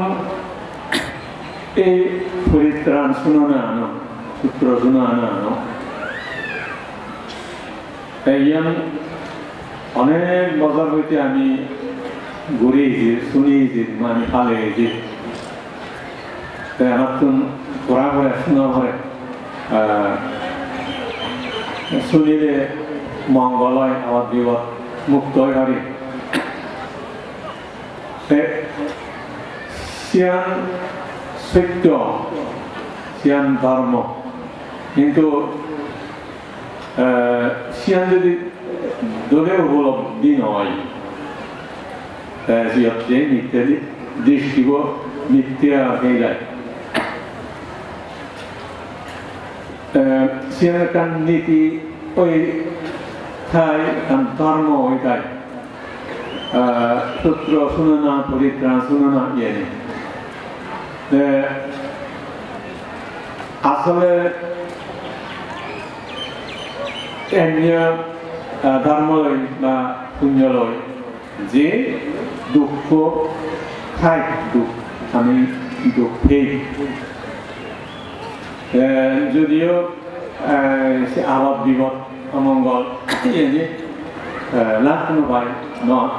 এই পরিত্রাণ শুনানো আনো সূত্র শুনানো আনো ইয়ান অনেক বছর হইতে আমি ঘুরেছি শুনিয়েছি মানে পালেছি আমার তো পড়া করে শোনা করে শুনিলে মঙ্গল হয় আমার বিপদ মুক্ত হয় হারি সিয়ান সত্য সিয়ান ধর্ম কিন্তু সিয়ান যদি দলে উপলব্ধি নয় সিয়াতে নিত্য দৃষ্টিব নিত্য হয়ে যায় সিয়ানের কান নীতি ওই ঠাই ধর্ম ওই ঠাই সূত্র শুনে না পরিত্রাণ শুনে না ইয়ে নেই আসলে এমনিয়া ধর্ম লয় বা পুণ্য লয় যে দুঃখ খাই দুঃখ আমি দুঃখেই যদিও সে আবাদ বিপদ অমঙ্গল এনে লাভ কোনো পাই নয়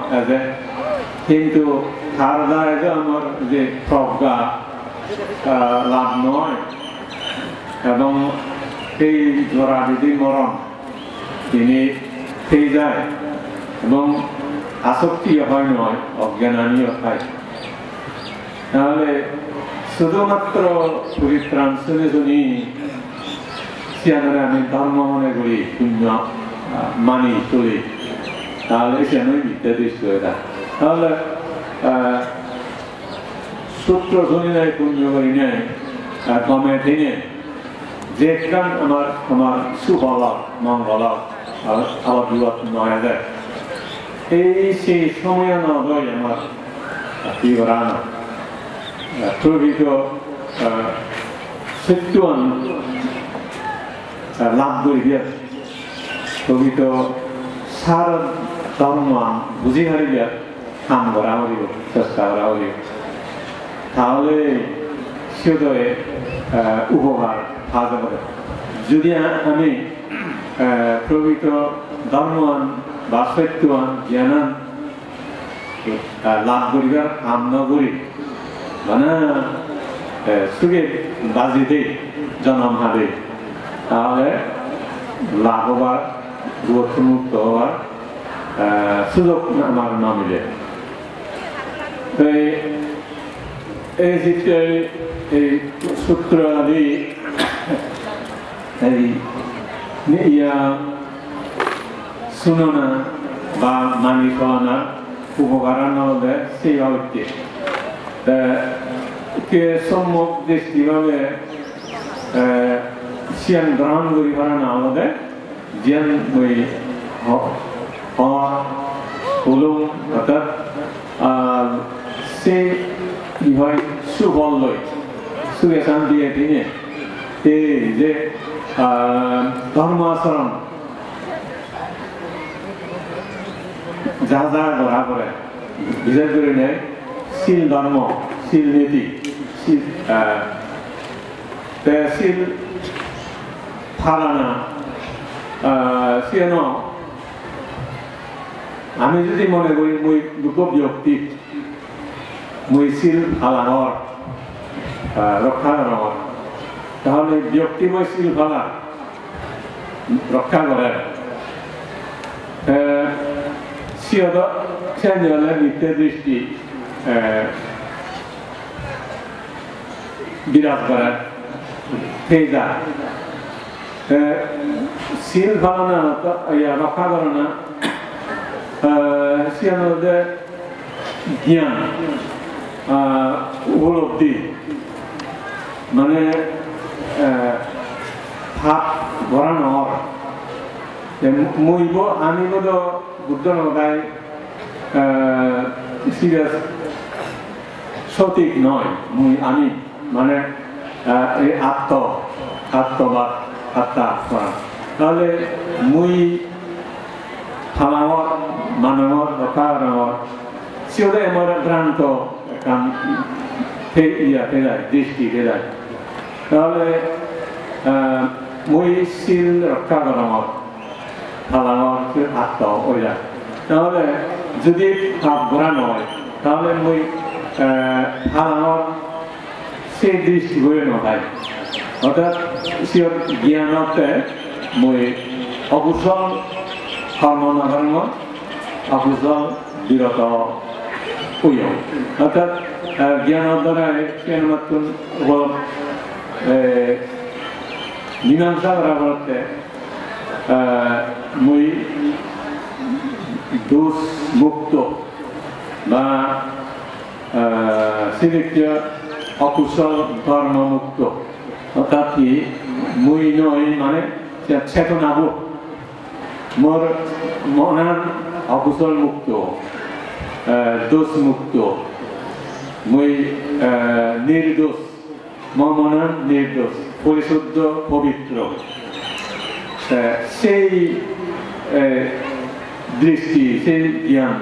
কিন্তু তার দ্বারা যে আমার যে প্রজ্ঞা লাভ নয় এবং সেই ধরা বিধি মরণ তিনি খেয়ে যায় এবং আসক্তি হয় নয় অজ্ঞানীয় হয় তাহলে শুধুমাত্র পরিত্রাণ শুনে শুনি সিয়ানারে আমি ধর্ম মনে করি পুণ্য মানি চলি তাহলে সিয়ানই মিথ্যা দৃষ্টি হয়ে যায় তাহলে সূত্র শুনি নাই পুণ্য করি নাই কমে থেকে যে কারণ আমার সুফল মঙ্গল আবার বিপদ নয় যায় এই সেই সময় না হয় আমার কি করা না প্রকৃত সত্যবান লাভ করি দিয়ে প্রকৃত সার ধর্ম বুঝি হারি দিয়ে কাম করা হইব চেষ্টা করা হইব তাহলে সেদয়ে উপকার সাহায্য করে যদি আমি প্রকৃত ধর্মবান বা সত্যবান জ্ঞানান লাভ করিবার কাম নকরি মানে সুখে বাজিতে জন্ম হারে তাহলে লাভ হবার মুক্ত হওয়ার সুযোগ আমার না মিলে। এই এই সূত্র আদি এই শুননা বা মানি খাওয়ানোর উপকার হলে সেই হচ্ছে কে সম্মুখ দৃষ্টিভাবে সিয়ান গ্রহণ করি করা না হলে জিয়ান ওই হলুম অর্থাৎ সে কি হয় সুফল লয় সুখে শান্তি তিনি এই যে ধর্ম আচরণ যা যা করা করে বিশেষ করে নেয় শীল ধর্ম শীল নীতি শীল ফালানা সিয়েন আমি যদি মনে করি মই দুটো ব্যক্তি মই শীল ফালানোর রক্ষা করার তাহলে ব্যক্তি মই শীল ফালা রক্ষা করে সেজন্য নিত্য দৃষ্টি বিরাজ করার হয়ে যায় শীল ফালানা রক্ষা করে না সেজন্য জ্ঞান উপলব্ধি মানে হাত ভরানো মইব আমি বোধ বুদ্ধ নগায় সিরিয়াস সঠিক নয় মুই আমি মানে এই আত্মবাদ আত্মা করা তাহলে মুই ফালাওয়ার মানবর রক্ষা করার সেটা আমার ভ্রান্ত কাম দৃষ্টি ফেরায় তাহলে মই শীল রক্ষা করার ফালাওয়ার আত্মা হয়ে যায় তাহলে যদি ভাব ঘোরানো হয় তাহলে মই ফালাওয়ার সেই দৃষ্টি হয়ে নয় অর্থাৎ সে জ্ঞানতে মই অকুশল কর্ম নকর্ম অকুশল বিরত হইয় অর্থাৎ জ্ঞানের দ্বারা জ্ঞান মাত্র মীমাংসা করা বলতে মই দোষ মুক্ত বা সিলেক্টিভ অকুশল ধর্ম মুক্ত অর্থাৎ কি মই নয় মানে চেতনাবোধ মোর মনান অকুশল মুক্ত দোষ মুক্ত মই নির্দোষ মনান নির্দোষ পরিশুদ্ধ পবিত্র সেই দৃষ্টি সেই জ্ঞান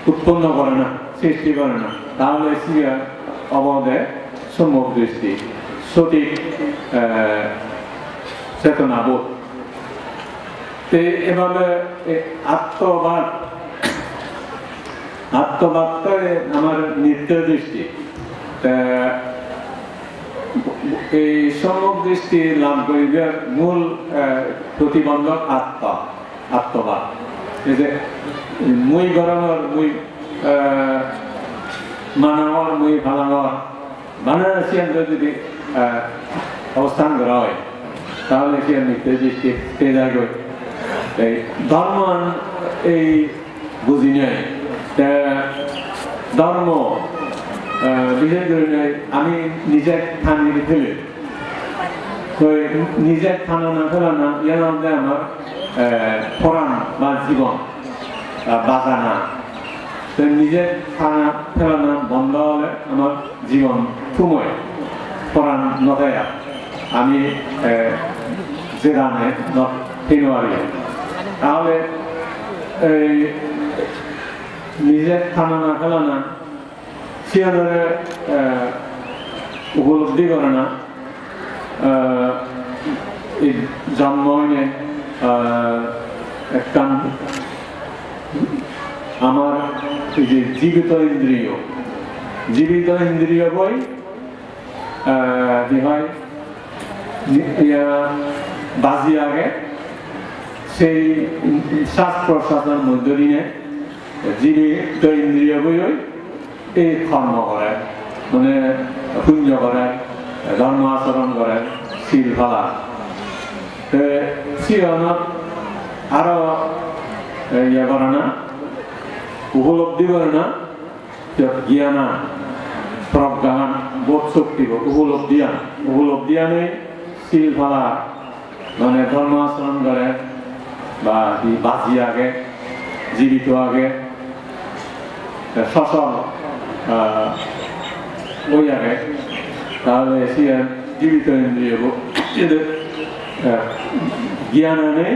উৎপন্ন করে না সৃষ্টি করে না তাহলে অবধে সম্যক দৃষ্টি সঠিক চেতনাবোধ এভাবে আত্মবাদটাই আমার নিত্য দৃষ্টি এই সম্যক দৃষ্টি লাভ করিবে মূল প্রতিবন্ধক আত্মবাদ এই যে মুই গরমর মুই মানাওয়ার মুই ভালাওয়ার বানারসিয়ান যদি অবস্থান করা হয় তাহলে সে নিত্য দৃষ্টি পেয়ে যাবে এই ধর্ম এই বুঝি নেয় ধর্ম বিশেষ করে আমি নিজের থান নিয়ে ফেলে তো নিজের থানা না ফেলা না এর মধ্যে আমার পড়ান বা জীবন বাঁচানা তো নিজের থানা ফেলানো বন্ধ হলে আমার জীবন সময় পড়ান নথায় আমি যে গানে ফেরোয়ারি তাহলে এই নিজের থানা না ফেলানা সে উপলব্ধি করে না এই জন্ম একটা আমার এই যে জীবিত ইন্দ্রিয় বই কি হয় বাজি আগে সেই শ্বাস প্রশ্বাসের মধ্য দিয়ে জীবিত ইন্দ্রিয় বই এই কর্ম করে মানে পুণ্য করে ধর্ম আচরণ করে শিল ফলা শিরণত আরো ইয়ে করে না উপলব্ধি করে না জ্ঞান প্রজ্ঞান বোধ শক্তি উপলব্ধিয়ানে শিল ফলা মানে ধর্ম আচরণ করে বা বাজি আগে জীবিত আগে সচল ওই আগে তাহলে সে জীবিত ইন্দ্রিয় জ্ঞান নেই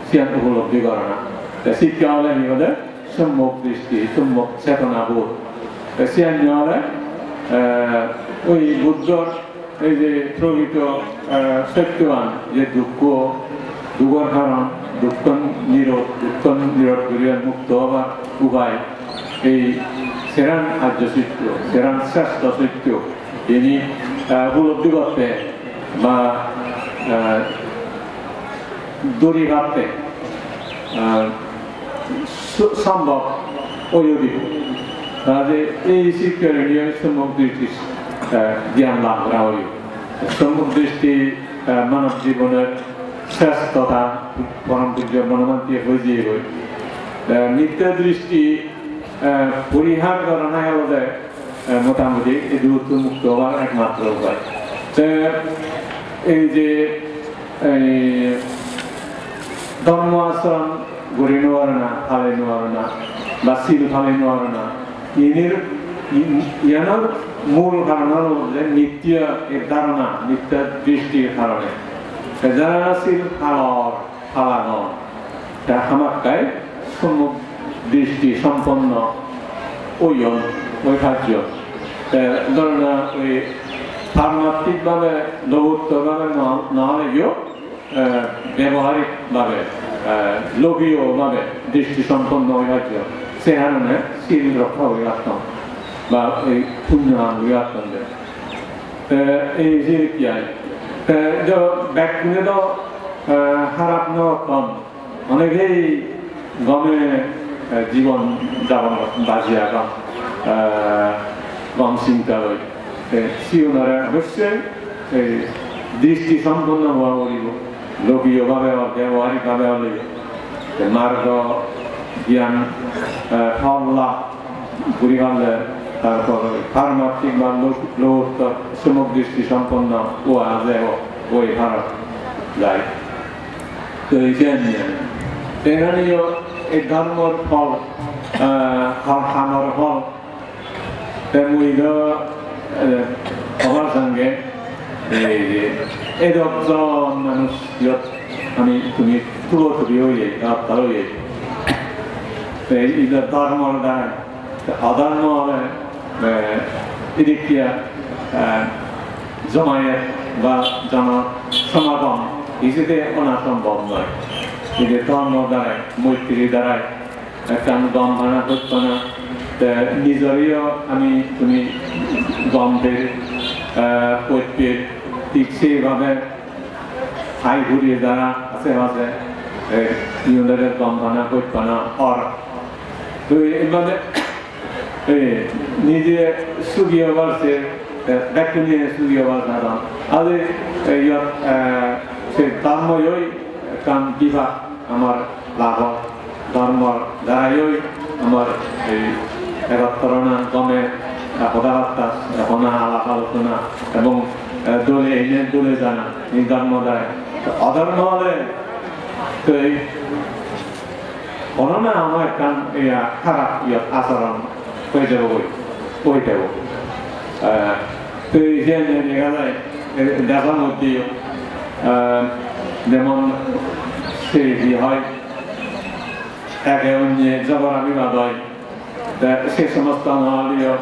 সে উপলব্ধি করে না শিক্ষা হলে নিয়ে সম্যক দৃষ্টি সম্যক চেতনা বোধ সে হলে ওই বুদ্ধর এই যে প্রকৃত সত্যবান যে দুঃখর কারণ দুঃখ নিরোধ করিয়া মুক্ত হবার উপায় এই সেরান আর্য সত্য সেরান শ্রেষ্ঠ সত্য ইনি উপলব্ধি করতে বা দড়ি ভাবতে সম্ভব অযোগ্য তাহলে এই শিক্ষার নিয়ে সম্যক দৃষ্টি জ্ঞান লাভ করা হয় সম্যক দৃষ্টি মানব জীবনের শ্রেষ্ঠতা পরম পূজ্য মনোমান্তি হয়ে গই নিত্য দৃষ্টি পরিহার করা না হলে মোটামুটি এই দূরত্ব মুক্ত হওয়ার একমাত্র উপায় এই যে ধর্ম আচরণ গড়ি নেওয়ার না ফালে নেওয়ার না বা শিল ফালে নেওয়ার না ইয়ানোর মূল কারণ হল যে নিত্য এর ধারণা নিত্য দৃষ্টির কারণে যারা শিল ফালানো তা আমাকে সম্যক দৃষ্টি সম্পন্ন ওই কার্য ধরেন ওই পারমাত্মিকভাবে লঘুত্বভাবে নহলে গিয়েও ব্যবহারিকভাবে লোভীয়ভাবে দৃষ্টি সম্পন্ন ওই কার্য সে কারণে শিল রক্ষা হয়ে আসতাম বা এই পুণ্য হয়ে আসতাম এই যে কি হয় ব্যক্তিনে তো খারাপ নকম অনেকেই গমে জীবন যাপন বাজিয়া কাম গম চিন্তা লই সিওনারা অবশ্যই দৃষ্টি সম্পন্ন হওয়া করিব লোভীয়ভাৱে ব্যৱহাৰিকভাৱে হ'লে মাৰ্গ জ্ঞান ফল লাভ কৰি হ'লে তারপর পারমাত্মিক বা লোকোত্তর সমক দৃষ্টি সম্পন্ন ওয়া যে ওই ভারত যায় তো এই এখানেও এই ধর্মর ফল খানোর ফল তেমনি আমার সঙ্গে এরকম মানুষ আমি তুমি তুলো ছবি হয়ে যাই তার হয়ে যাই এই ধর্মর দ্বারা অধর্ম হলে এদিকিয়া জমায়েত বা জনসমাগম হিসেবে অনাসম্ভব নয় এদের ধর্ম দ্বারায় মৈত্রী দ্বারায় একটা গম ভাড়া করতো না নিজেরও আমি তুমি গমদের কৈত্যের ঠিক সেইভাবে আই ঘুরিয়ে দ্বারা আশেপাশে ইউদের গম ভাড়া করতো না অর তো এইভাবে নিজে সুগিয়ে বাড়ছে ব্যক্তি নিয়ে সুগিয়ে বাড়ছে আরে সে ধর্মই কাম বিভাগ আমার লাভ ধর্মর দ্বারাই আমার এই একত্রণা গমে কথাবার্তা শোনা আলাপ আলোচনা এবং দলে এনে দলে জানা এই ধর্ম দ্বারা অধর্ম হলে তো এই কোনো না আমার কান খারাপ আচরণ হয়ে যাব ওই যাব তো এই যে দেখা যায় দেখার মধ্যে যেমন সেই কি হয় একে অন্য জবরা বিবাদ হয় সে সমস্ত মহালীয়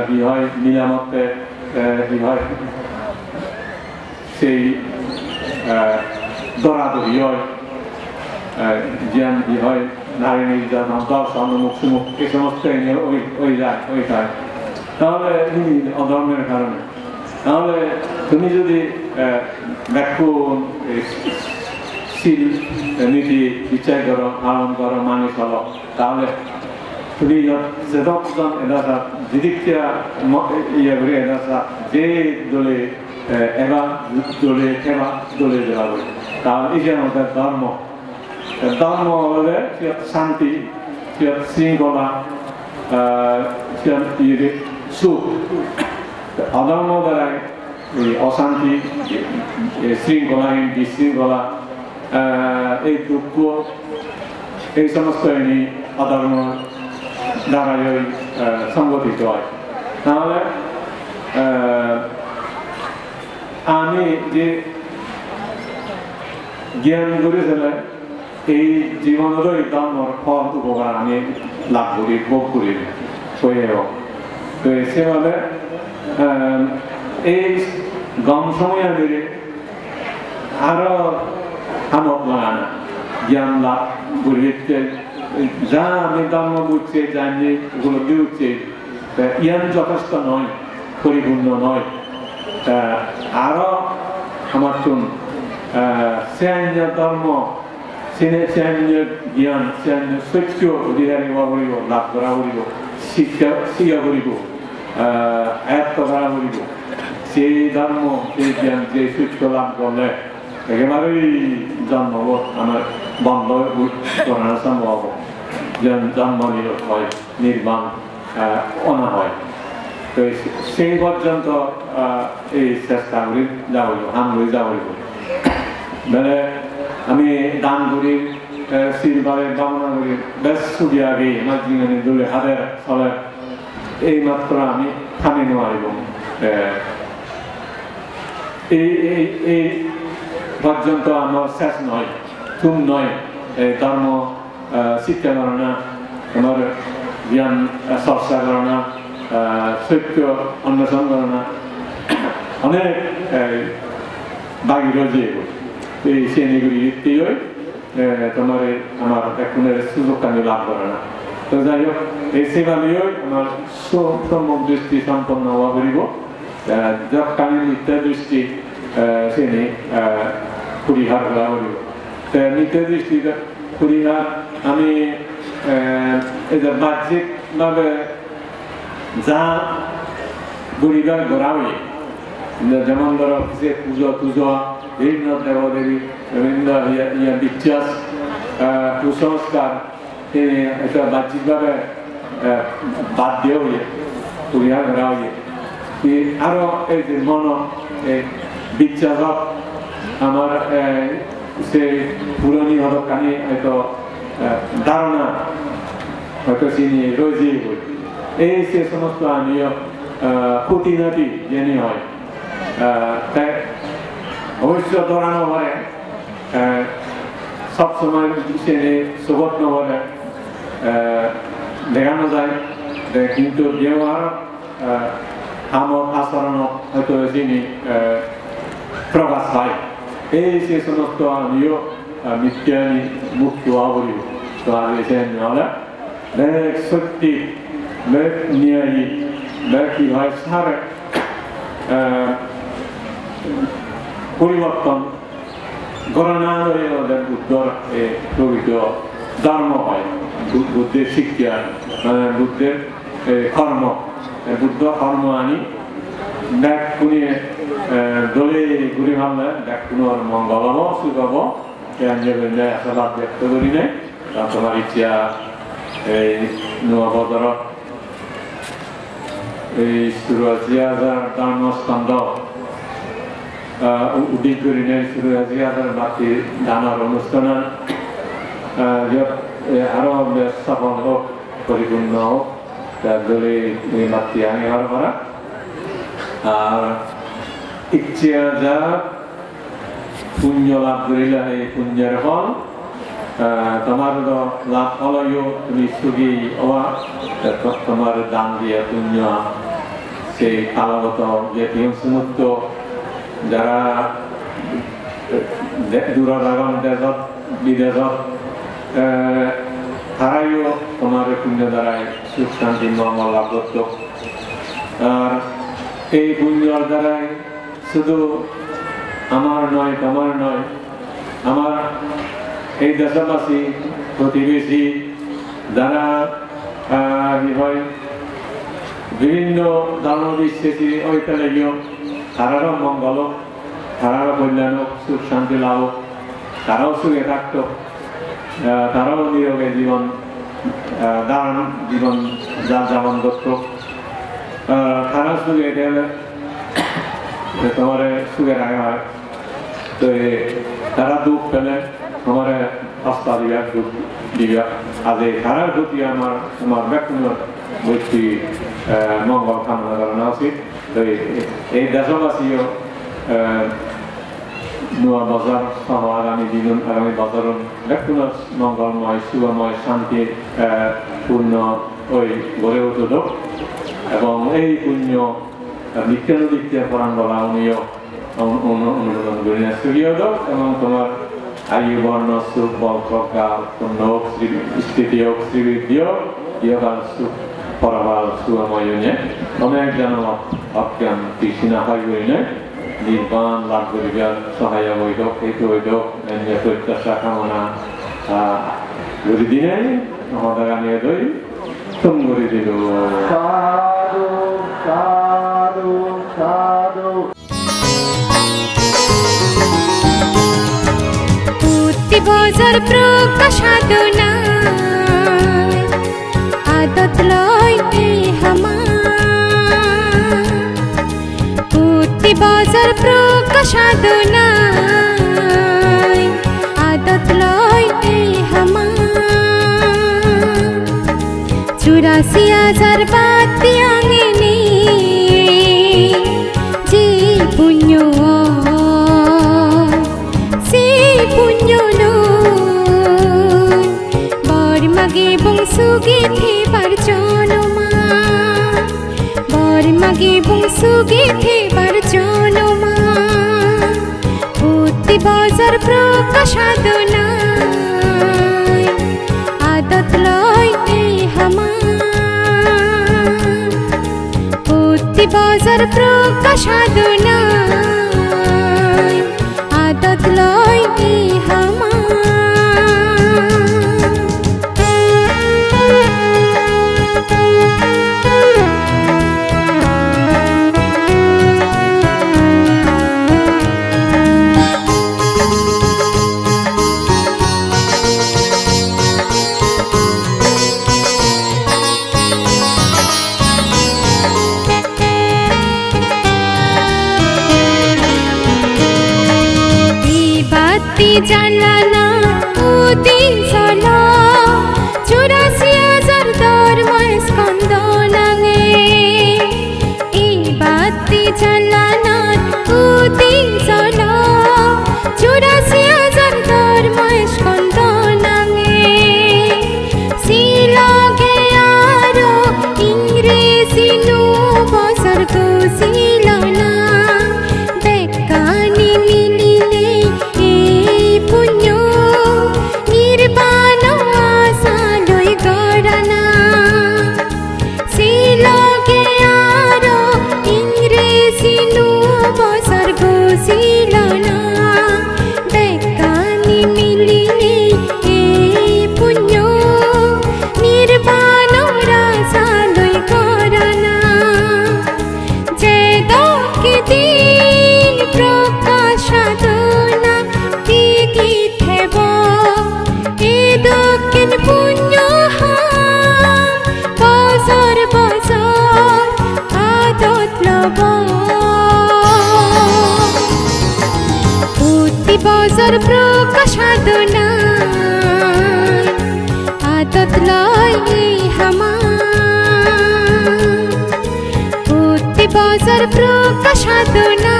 কি হয় নিরামতে কি হয় সেই দরাদরি হয় জ্ঞান কি হয় নারী নির্যাতন দর্শন মুখ সুমুখ এই সমস্ত ওই যায় তাহলে অধর্মের কারণে তাহলে তুমি যদি ব্যাকুণ শিল নীতি বিচার করো পালন করো মানি চলো তাহলে তুমি যেজন এটা দিদিকটা ইয়ে করে এটা যে দলে এবার দলে এবার দলে দেওয়া হবে তাহলে এই যে আমাদের ধর্ম ধর্ম হলে শান্তি শৃঙ্খলা সুখ অধর্ম দ্বারাই অশান্তি শৃঙ্খলাহীন বিশৃঙ্খলা এই দুঃখ এই সমস্ত এনে অধর্ম দ্বারাই সংগঠিত হয় তাহলে আমি যে জ্ঞান করেছিলাম এই জীবনেরও এই ধর্মর ফল উপকার আমি লাভ করি ভোগ করি হয়েও তো সেভাবে এই গম সময় আমি আরো আমক লাগানো জ্ঞান লাভ করি যা আমি ধর্ম বুঝছি জানি উপলব্ধি উঠছি জ্ঞান যথেষ্ট নয় পরিপূর্ণ নয় আরো আমার চুন সেন্য ধর্ম সেন্য জ্ঞান সেন্য সত্য অধিকারী হওয়া করিব লাভ করা করিব শিক্ষা করিব আয়ত্ত করা করিব সেই ধর্ম সেই জ্ঞান যে সত্য লাভ করলে একেবারেই জন্ম আমার বন্ধ করানো সম্ভব জন্ম হয় নির্বাণ অনা হয় তো সেই পর্যন্ত এই চেষ্টা করি যাব হাম করে যাব মানে আমি দান করি শিলবারে বামনা করি বেশ ছুটি আগে আমার জীবনে দলে হাতে চলে এই মাত্র আমি থামি নোৱাৰিব এই পর্যন্ত আমার শেষ নয় তুম নয় ধর্ম শিক্ষা করোনা আমার জ্ঞান চর্চা করোনা সত্য অন্বেষণ করোনা অনেক বাকি রয়েছে এই শ্রেণীগুলি তোমার আমার এখন সুযোগ আমি লাভ করে না তো যাই হোক এই সেভাবেও আমার সম্যক দৃষ্টি সম্পন্ন হওয়া করিব যৎকালীন নিত্য দৃষ্টি শ্রেণী পরিহার করা করিব নিত্য দৃষ্টি পরিহার আমি এই যে বাহ্যিকভাবে যা গরিবার গড়া হয়ে যেমন ধরো যে পুজো টুজো বিভিন্ন দেবদেবী বিভিন্ন বিশ্বাস কুসংস্কার এটা বাহ্যিকভাবে বাদ দিয়ে হয়ে পরিহার করা হয়ে আরো এই যে মন বিশ্বাস আমার সে পুরনি হলো কানি হয়তো ধারণা হয়তো চিনি রয়েছে এই সে সমস্ত আমিও খুঁটিনাটি জেনে হয় তাই অবশ্য ধরানো হয় সবসময় সে সুগত নহলে দেখানো যায় কিন্তু ব্যবহার আমার আচরণ হয়তো যিনি প্রকাশ পায় এই সে সমস্ত আমিও মিথ্যানি মুক্ত হওয়া বলিব তো আগে সে নহলে সত্যি ন্যায়ী কি হয় সারে পরিবর্তন গণনা ওদের বুদ্ধর প্রকৃত ধর্ম হয় বুদ্ধের শিক্ষা বুদ্ধের কর্ম বুদ্ধ কর্ম আনি ব্যাগ কুনিয়ে দলে ঘুরে ভাবলে ব্যাগ কুনোর মঙ্গল হব সুখ হব আশাবাদ ব্যক্ত করি নাই তোমার ইচ্ছা এই নোয়া বদর এই সুরাজিয়াজার ধর্মস্কন্ধ উদ্যোগ করি নাই সুরাজিয়াজার বাকি দানার অনুষ্ঠান আরো সফল হোক পরিপূর্ণ হোক তার দলে এই মাতৃ আনি হওয়ার করা আর ইচ্ছা যা পুণ্য লাভ করিলে এই পুণ্যের ফল তোমার লাভ হলেও তুমি সুখী হওয়া তোমার দান দিয়ে পুণ্য সেই কালাগত যে সমুদ্র যারা দূরাগণ দেশত বিদেশত তারাইও তোমার পুণ্য দ্বারাই সুখ শান্তি মঙ্গল লাভ করত আর এই পুণ্যর দ্বারাই শুধু আমার নয় তোমার নয় আমার এই দেশবাসী প্রতিবেশী যারা হয় বিভিন্ন ধর্মবিশ্বাসী ঐক্যলীয় তারারও মঙ্গল তারারও কল্যাণ সুখ শান্তি লাভ তারাও সুখে থাকত তারাও নিরোগে জীবন দারুণ জীবন যাপন করত তারা সুখে তোমার সুখে রাখা হয় তো তারা দুঃখ পেলে তোমার আস্থা দিবা দুঃখ দিবা আজ এই তারার প্রতি আমার ব্যক্তিগত বৈশি মঙ্গল কামনা করানো উচিত তো এই দেশবাসীও নয়া বছর সহ আগামী দিন আগামী বছর ব্যক্তিগত মঙ্গলময় শুভময় শান্তি পূর্ণ ওই গড়ে উঠল এবং এই পুণ্য নিত্যানুনিত্যের পরাণ বলা উনিও অনুমোদন করে সুখীয় হোক এবং তোমার আয়ু বর্ণ সুখ বল প্রজ্ঞা পূর্ণ হোক স্থিতি হোক শ্রীবৃদ্ধি হোক ইহকাল সুখ পরকাল সুখময় নিয়ে অনেক যেন অজ্ঞান তৃষ্ণা হয় করি নয় নির্বাণ লাভ করিবার সহায় বৈধক হেতু বৈধক প্রত্যাশা কামনা ঘুরি দিনে আমাদের আনিয়ে দই তুম ঘুরি দিল সাধু সাধু সাধু প্রতি বছর প্রকাশাদনা আদত লয় প্রতি বছর প্রকাশাদনা আদত লয় চুরাশি হাজার বাতি আঙেনে যে পুণ্য বরমাগে বংশুগে থেবার জনমা বরমাগে বংশুগে থেবার জনমা প্রতি বছর প্রকাশাদনা আদত লয় প্রতি বছর প্রকাশাদনা আদত লয় জানালা উদিন সলা চুরাশি হাজার ধর্ময় স্কন্দ নাঙে এই বাতি জানালা উদিন সলা চুরাশি হাজার ধর্ময় স্কন্দ নাঙে শিলগে আরো ইংরেজি নু বছর গোসিল না বেকানি মিলিলে পুণ্য নির্বাণ আশালয় গড়ানা শিলগে আরো ইংরেজি নু বছর গোসিল না বেকানি মিলিলে পুণ্য নির্বাণ আশালয় গড়ানা যে দকে দিন প্রকাশাদনা দক্ষিণ পুণ্য বছর বছর আদত লব প্রতি বছর প্রকাশাদনা আদত লয় প্রতি বছর প্রকাশাদনা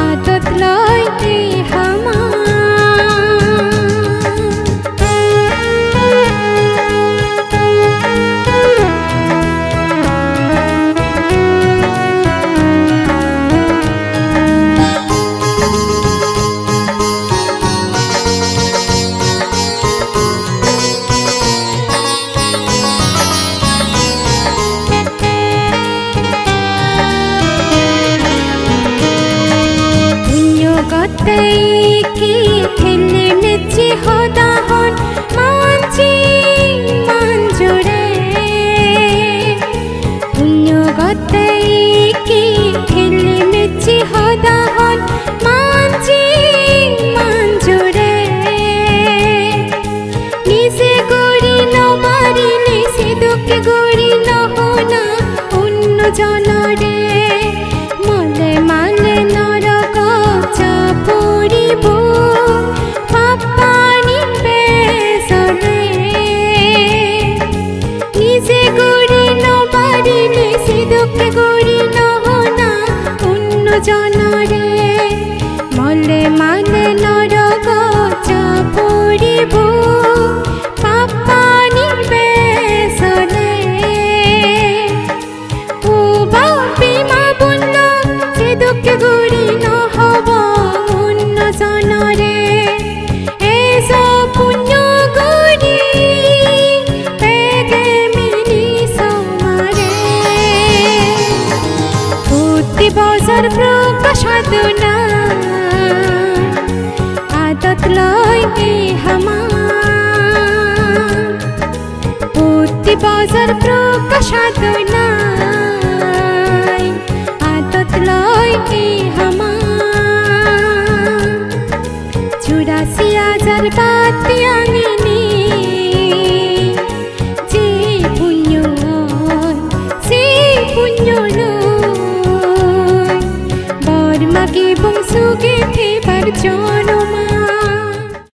আদত লয় সাধনা আদত লয় এই হামার প্রতি বছর প্রকাশ সাধনা আদত লয় এই হামার 84,000 বাতি আঙিনি যে পুণ্য সে পুণ্য লয় বর্মাকে বংশুকে